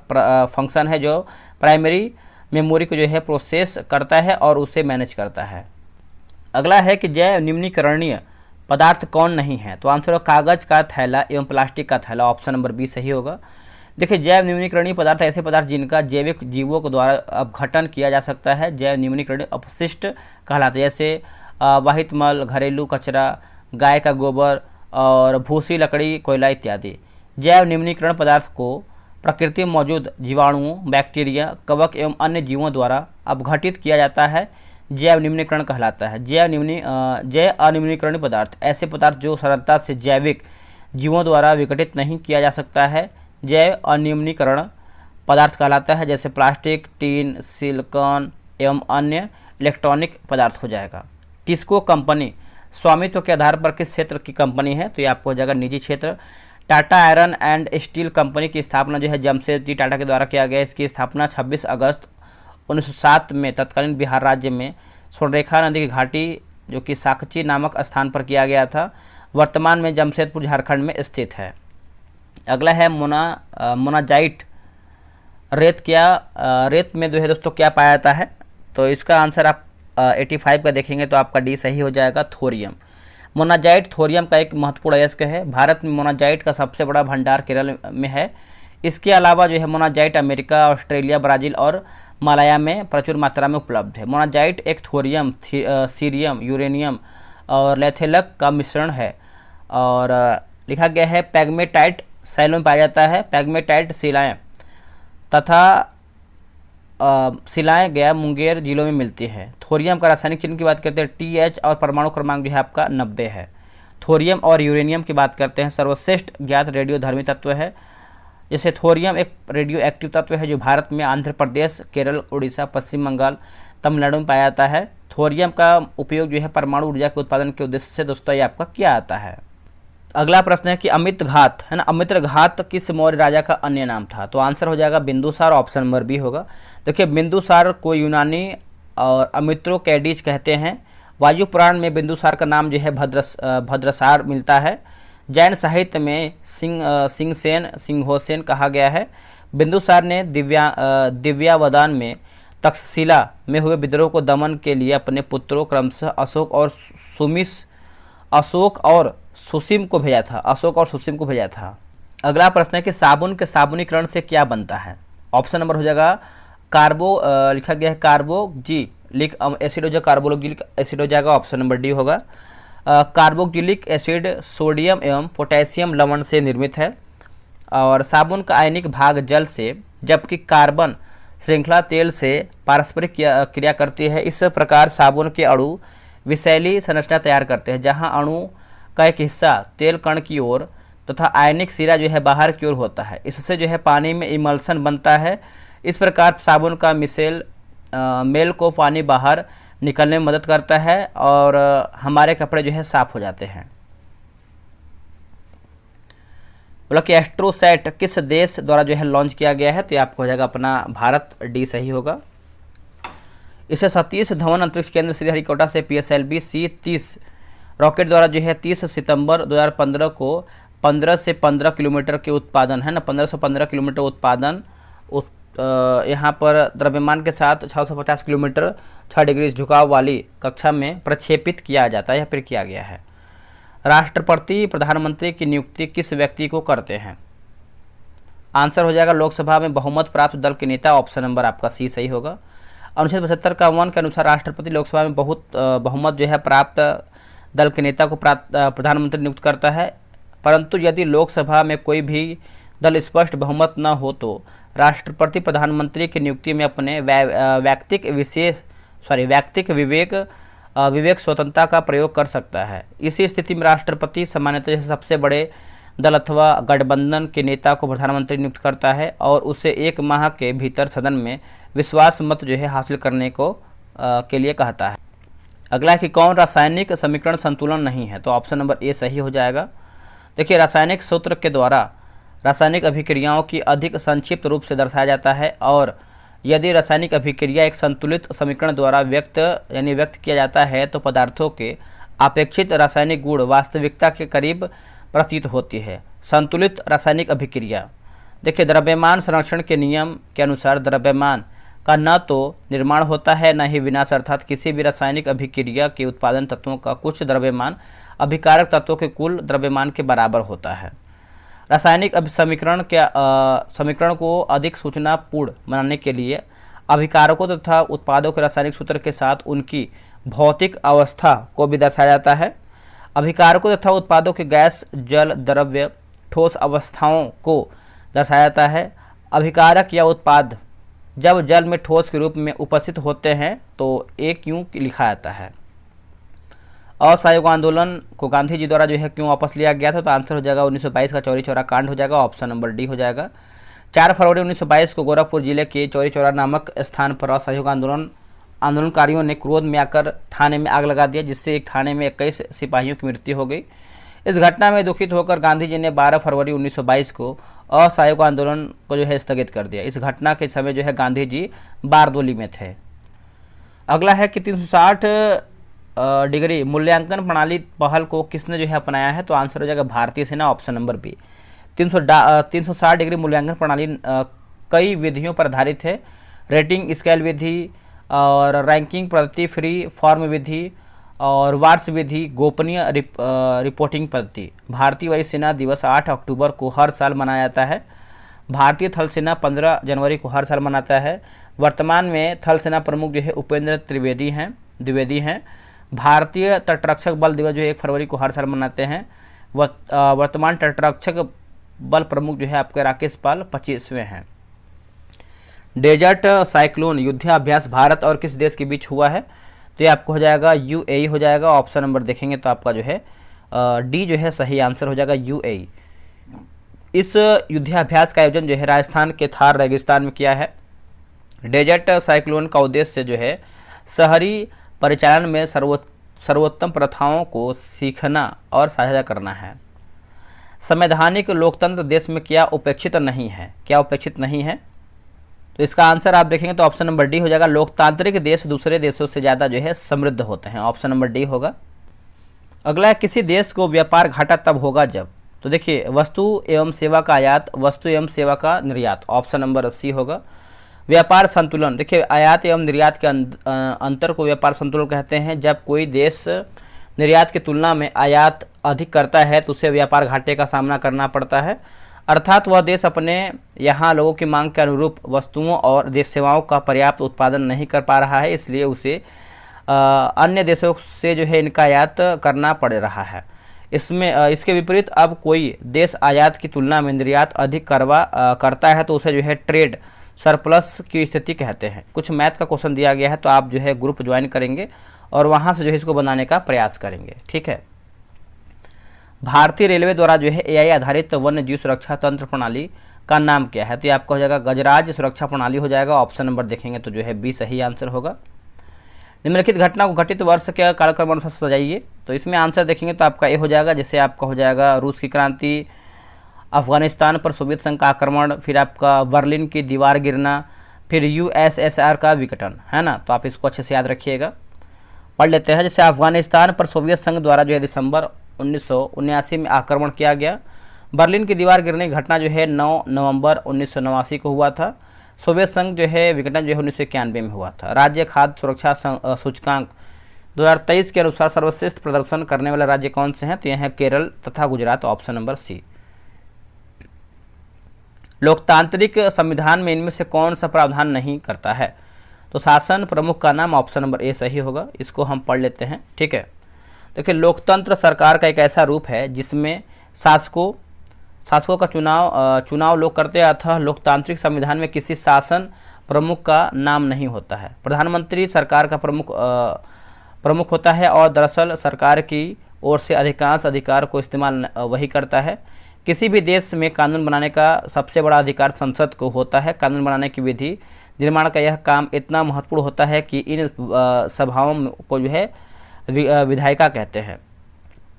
फंक्शन है जो प्राइमरी मेमोरी को जो है प्रोसेस करता है और उसे मैनेज करता है। अगला है कि जैव निम्नीकरणीय पदार्थ कौन नहीं है, तो आंसर होगा कागज का थैला एवं प्लास्टिक का थैला। ऑप्शन नंबर बी सही होगा। देखिए जैव निम्नीकरणीय पदार्थ ऐसे पदार्थ जिनका जैविक जीवों के द्वारा अपघटन किया जा सकता है जैव निम्नीकरणीय अपशिष्ट कहलाते हैं, जैसे वाहित मल, घरेलू कचरा, गाय का गोबर और भूसी, लकड़ी, कोयला इत्यादि। जैव निम्नीकरण पदार्थ को प्रकृति में मौजूद जीवाणुओं, बैक्टीरिया, कवक एवं अन्य जीवों द्वारा अपघटित किया जाता है, जैव निम्नीकरण कहलाता है। जैव अनिम्नीकरणीय पदार्थ ऐसे पदार्थ जो सरलता से जैविक जीवों द्वारा विघटित नहीं किया जा सकता है, जैव अनिम्नीकरण पदार्थ कहलाता है, जैसे प्लास्टिक, टीन, सिलिकॉन एवं अन्य इलेक्ट्रॉनिक पदार्थ हो जाएगा। टिस्को कंपनी स्वामित्व के आधार पर किस क्षेत्र की कंपनी है, तो ये आपको हो जाएगा निजी क्षेत्र। Tata iron and steel company की स्थापना जो है जमशेदजी टाटा के द्वारा किया गया। इसकी स्थापना 26 अगस्त 1907 में तत्कालीन बिहार राज्य में स्वर्णरेखा नदी की घाटी जो कि साकची नामक स्थान पर किया गया था। वर्तमान में जमशेदपुर झारखंड में स्थित है। अगला है मोनाजाइट रेत में जो है दोस्तों क्या पाया जाता है, तो इसका आंसर आप 85 का देखेंगे तो आपका डी सही हो जाएगा, थोरियम। मोनाजाइट थोरियम का एक महत्वपूर्ण अयस्क है। भारत में मोनाजाइट का सबसे बड़ा भंडार केरल में है। इसके अलावा जो है मोनाजाइट अमेरिका, ऑस्ट्रेलिया, ब्राज़ील और मालाया में प्रचुर मात्रा में उपलब्ध है। मोनाजाइट एक थोरियम, सीरियम, यूरेनियम और लेथेलक का मिश्रण है। और लिखा गया है पैगमेटाइट शैलों में पाया जाता है। पैगमेटाइट शिलाएँ तथा शिलाएँ गया मुंगेर जिलों में मिलती है। थोरियम का रासायनिक चिन्ह की बात करते हैं TH और परमाणु क्रमांक जो है आपका 90 है। थोरियम और यूरेनियम की बात करते हैं, सर्वश्रेष्ठ ज्ञात रेडियोधर्मी तत्व है। जैसे थोरियम एक रेडियो एक्टिव तत्व है जो भारत में आंध्र प्रदेश, केरल, उड़ीसा, पश्चिम बंगाल, तमिलनाडु में पाया जाता है। थोरियम का उपयोग जो है परमाणु ऊर्जा के उत्पादन के उद्देश्य से दोस्तों ये आपका किया जाता है। अगला प्रश्न है कि अमित्र घात है ना, अमित्र घात किस मौर्य राजा का अन्य नाम था? तो आंसर हो जाएगा बिंदुसार, ऑप्शन नंबर बी होगा। देखिए बिंदुसार को यूनानी और अमित्रोकैडिज कहते हैं। वायु पुराण में बिंदुसार का नाम जो है भद्रसार मिलता है। जैन साहित्य में सिंहसेन, सिंहोसेन कहा गया है। बिंदुसार ने दिव्यावदान में तक्षशिला में हुए विद्रोह को दमन के लिए अपने पुत्रों क्रमशः अशोक और सुसीम को भेजा था। अगला प्रश्न है कि साबुन के साबुनीकरण से क्या बनता है? ऑप्शन नंबर हो जाएगा लिखा गया है कार्बोक्जिलिक एसिड हो जाएगा, कार्बोक्जिलिक एसिड हो जाएगा, ऑप्शन नंबर डी होगा। कार्बोक्जिलिक एसिड सोडियम एवं पोटेशियम लवण से निर्मित है। और साबुन का आयनिक भाग जल से, जबकि कार्बन श्रृंखला तेल से पारस्परिक क्रिया करती है। इस प्रकार साबुन के अणु विषैली संरचना तैयार करते हैं, जहां अणु का एक हिस्सा तेल कण की ओर तथा आयनिक सिरा जो है बाहर की ओर होता है। इससे जो है पानी में इमल्सन बनता है। इस प्रकार साबुन का मेल को पानी बाहर निकलने में मदद करता है और हमारे कपड़े जो है साफ हो जाते हैं। बोला कि एस्ट्रोसैट किस देश द्वारा जो है लॉन्च किया गया है? तो ये आपको हो जाएगा अपना भारत, डी सही होगा। इसे सतीश धवन अंतरिक्ष केंद्र श्रीहरिकोटा से PSLV C-30 रॉकेट द्वारा जो है 30 सितंबर 2015 को 15 से 15 किलोमीटर के उत्पादन है ना, 15 से 15 किलोमीटर उत्पादन यहाँ पर द्रव्यमान के साथ 650 किलोमीटर 6 डिग्री झुकाव वाली कक्षा में प्रक्षेपित किया जाता है या फिर किया गया है। राष्ट्रपति प्रधानमंत्री की नियुक्ति किस व्यक्ति को करते हैं? आंसर हो जाएगा लोकसभा में बहुमत प्राप्त दल के नेता, ऑप्शन नंबर आपका सी सही होगा। अनुच्छेद 75 का 1 के अनुसार राष्ट्रपति लोकसभा में बहुमत जो है प्राप्त दल के नेता को प्रधानमंत्री नियुक्त करता है। परंतु यदि लोकसभा में कोई भी दल स्पष्ट बहुमत न हो तो राष्ट्रपति प्रधानमंत्री की नियुक्ति में अपने वैयक्तिक विवेक स्वतंत्रता का प्रयोग कर सकता है। इसी स्थिति में राष्ट्रपति सामान्यतः जैसे सबसे बड़े दल अथवा गठबंधन के नेता को प्रधानमंत्री नियुक्त करता है और उसे 1 माह के भीतर सदन में विश्वास मत जो है हासिल करने को के लिए कहता है। अगला है कि कौन रासायनिक समीकरण संतुलन नहीं है? तो ऑप्शन नंबर ए सही हो जाएगा। देखिए रासायनिक सूत्र के द्वारा रासायनिक अभिक्रियाओं की अधिक संक्षिप्त रूप से दर्शाया जाता है और यदि रासायनिक अभिक्रिया एक संतुलित समीकरण द्वारा व्यक्त किया जाता है तो पदार्थों के अपेक्षित रासायनिक गुण वास्तविकता के करीब प्रतीत होती है। संतुलित रासायनिक अभिक्रिया, देखिए द्रव्यमान संरक्षण के नियम के अनुसार द्रव्यमान का न तो निर्माण होता है न ही विनाश, अर्थात किसी भी रासायनिक अभिक्रिया के उत्पादन तत्वों का कुछ द्रव्यमान अभिकारक तत्वों के कुल द्रव्यमान के बराबर होता है। रासायनिक समीकरण को अधिक सूचनापूर्ण बनाने के लिए अभिकारकों तथा उत्पादों के रासायनिक सूत्र के साथ उनकी भौतिक अवस्था को भी दर्शाया जाता है। अभिकारकों तथा उत्पादों के गैस, जल, द्रव्य, ठोस अवस्थाओं को दर्शाया जाता है। अभिकारक या उत्पाद जब जल में ठोस के रूप में उपस्थित होते हैं तो एक यूँ लिखा जाता है। असहयोग आंदोलन को गांधी जी द्वारा जो है क्यों वापस लिया गया था? तो आंसर हो जाएगा 1922 का चौरी चौरा कांड हो जाएगा, ऑप्शन नंबर डी हो जाएगा। 4 फरवरी 1922 को गोरखपुर जिले के चौरी चौरा नामक स्थान पर असहयोग आंदोलनकारियों ने क्रोध में आकर थाने में आग लगा दिया, जिससे एक थाने में 21 सिपाहियों की मृत्यु हो गई। इस घटना में दुखित होकर गांधी जी ने 12 फरवरी 1922 को असहयोग आंदोलन को जो है स्थगित कर दिया। इस घटना के समय जो है गांधी जी बारदोली में थे। अगला है कि 360 डिग्री मूल्यांकन प्रणाली पहल को किसने जो है अपनाया है? तो आंसर हो जाएगा भारतीय सेना, ऑप्शन नंबर बी। 360 डिग्री मूल्यांकन प्रणाली कई विधियों पर आधारित है। रेटिंग स्केल विधि और रैंकिंग पद्धति, फ्री फॉर्म विधि और वार्ष विधि गोपनीय रिपोर्टिंग पद्धति। भारतीय वायुसेना दिवस 8 अक्टूबर को हर साल मनाया जाता है। भारतीय थल सेना 15 जनवरी को हर साल मनाता है। वर्तमान में थल सेना प्रमुख जो है उपेंद्र द्विवेदी हैं। भारतीय तटरक्षक बल दिवस जो है 1 फरवरी को हर साल मनाते हैं। वर्तमान तटरक्षक बल प्रमुख जो है आपके राकेश पाल 25वें हैं। डेजर्ट साइक्लोन युद्धाभ्यास भारत और किस देश के बीच हुआ है? तो ये आपको हो जाएगा यूएई हो जाएगा। ऑप्शन नंबर देखेंगे तो आपका जो है डी जो है सही आंसर हो जाएगा यूएई। इस युद्धाभ्यास का आयोजन जो है राजस्थान के थार रेगिस्तान में किया है। डेजर्ट साइक्लोन का उद्देश्य जो है शहरी परिचालन में सर्वोत्तम प्रथाओं को सीखना और साझा करना है। संवैधानिक लोकतंत्र देश में क्या उपेक्षित नहीं है? क्या उपेक्षित नहीं है? तो इसका आंसर आप देखेंगे तो ऑप्शन नंबर डी हो जाएगा। लोकतांत्रिक देश दूसरे देशों से ज़्यादा जो है समृद्ध होते हैं। ऑप्शन नंबर डी होगा। अगला, किसी देश को व्यापार घाटा तब होगा जब? तो देखिए, वस्तु एवं सेवा का आयात, वस्तु एवं सेवा का निर्यात। ऑप्शन नंबर सी होगा। व्यापार संतुलन, देखिए आयात एवं निर्यात के अंतर को व्यापार संतुलन कहते हैं। जब कोई देश निर्यात की तुलना में आयात अधिक करता है तो उसे व्यापार घाटे का सामना करना पड़ता है, अर्थात वह देश अपने यहाँ लोगों की मांग के अनुरूप वस्तुओं और देश सेवाओं का पर्याप्त उत्पादन नहीं कर पा रहा है, इसलिए उसे अन्य देशों से जो है इनका आयात करना पड़ रहा है। इसके विपरीत अब कोई देश आयात की तुलना में निर्यात अधिक करता है तो उसे जो है ट्रेड सरप्लस की स्थिति कहते हैं। कुछ मैथ का क्वेश्चन दिया गया है तो आप जो है ग्रुप ज्वाइन करेंगे और वहाँ से जो है इसको बनाने का प्रयास करेंगे, ठीक है। भारतीय रेलवे द्वारा जो है एआई आधारित वन्य जीव सुरक्षा तंत्र प्रणाली का नाम क्या है? तो ये आपका हो जाएगा गजराज सुरक्षा प्रणाली हो जाएगा। ऑप्शन नंबर देखेंगे तो जो है बी सही आंसर होगा। निम्नलिखित घटना को घटित वर्ष के कार्यक्रम अनुसार सजाइए। तो इसमें आंसर देखेंगे तो आपका ए हो जाएगा, जैसे आपका हो जाएगा रूस की क्रांति, अफगानिस्तान पर सोवियत संघ का आक्रमण, फिर आपका बर्लिन की दीवार गिरना, फिर यूएसएसआर का विघटन, है ना। तो आप इसको अच्छे से याद रखिएगा। पढ़ लेते हैं। जैसे अफगानिस्तान पर सोवियत संघ द्वारा जो है दिसंबर 1979 में आक्रमण किया गया। बर्लिन की दीवार गिरने की घटना जो है 9 नवंबर 1989 को हुआ था। सोवियत संघ जो है विघटन जो है 1991 में हुआ था। राज्य खाद्य सुरक्षा सूचकांक 2023 के अनुसार सर्वश्रेष्ठ प्रदर्शन करने वाले राज्य कौन से हैं? तो यह है केरल तथा गुजरात। ऑप्शन नंबर सी। लोकतांत्रिक संविधान में इनमें से कौन सा प्रावधान नहीं करता है? तो शासन प्रमुख का नाम। ऑप्शन नंबर ए सही होगा। इसको हम पढ़ लेते हैं, ठीक है। देखिए, लोकतंत्र सरकार का एक ऐसा रूप है जिसमें शासकों का चुनाव लोग करते हैं, अतः लोकतांत्रिक संविधान में किसी शासन प्रमुख का नाम नहीं होता है। प्रधानमंत्री सरकार का प्रमुख होता है और दरअसल सरकार की ओर से अधिकांश अधिकार को इस्तेमाल वही करता है। किसी भी देश में कानून बनाने का सबसे बड़ा अधिकार संसद को होता है। कानून बनाने की विधि निर्माण का यह काम इतना महत्वपूर्ण होता है कि इन सभाओं को जो है विधायिका कहते हैं।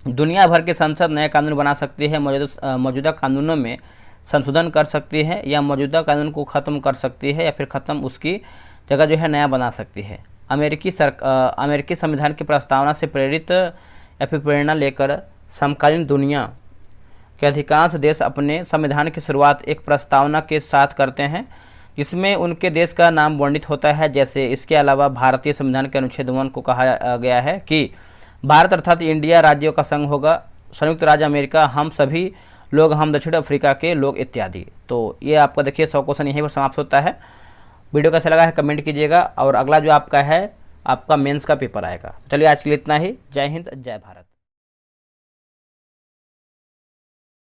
दुनिया भर के संसद नए कानून बना सकती है, मौजूदा कानूनों में संशोधन कर सकती है या मौजूदा कानून को ख़त्म कर सकती है या फिर ख़त्म उसकी जगह जो है नया बना सकती है। अमेरिकी संविधान की प्रस्तावना से प्रेरित या फिर प्रेरणा लेकर समकालीन दुनिया के अधिकांश देश अपने संविधान की शुरुआत एक प्रस्तावना के साथ करते हैं जिसमें उनके देश का नाम वर्णित होता है। जैसे इसके अलावा भारतीय संविधान के अनुच्छेद 1 को कहा गया है कि भारत अर्थात इंडिया राज्यों का संघ होगा, संयुक्त राज्य अमेरिका, हम सभी लोग, हम दक्षिण अफ्रीका के लोग इत्यादि। तो ये आपका देखिए 100 क्वेश्चन यहीं पर समाप्त होता है। वीडियो कैसा लगा है कमेंट कीजिएगा और अगला जो आपका है आपका मेंस का पेपर आएगा। चलिए आज के लिए इतना ही। जय हिंद, जय भारत।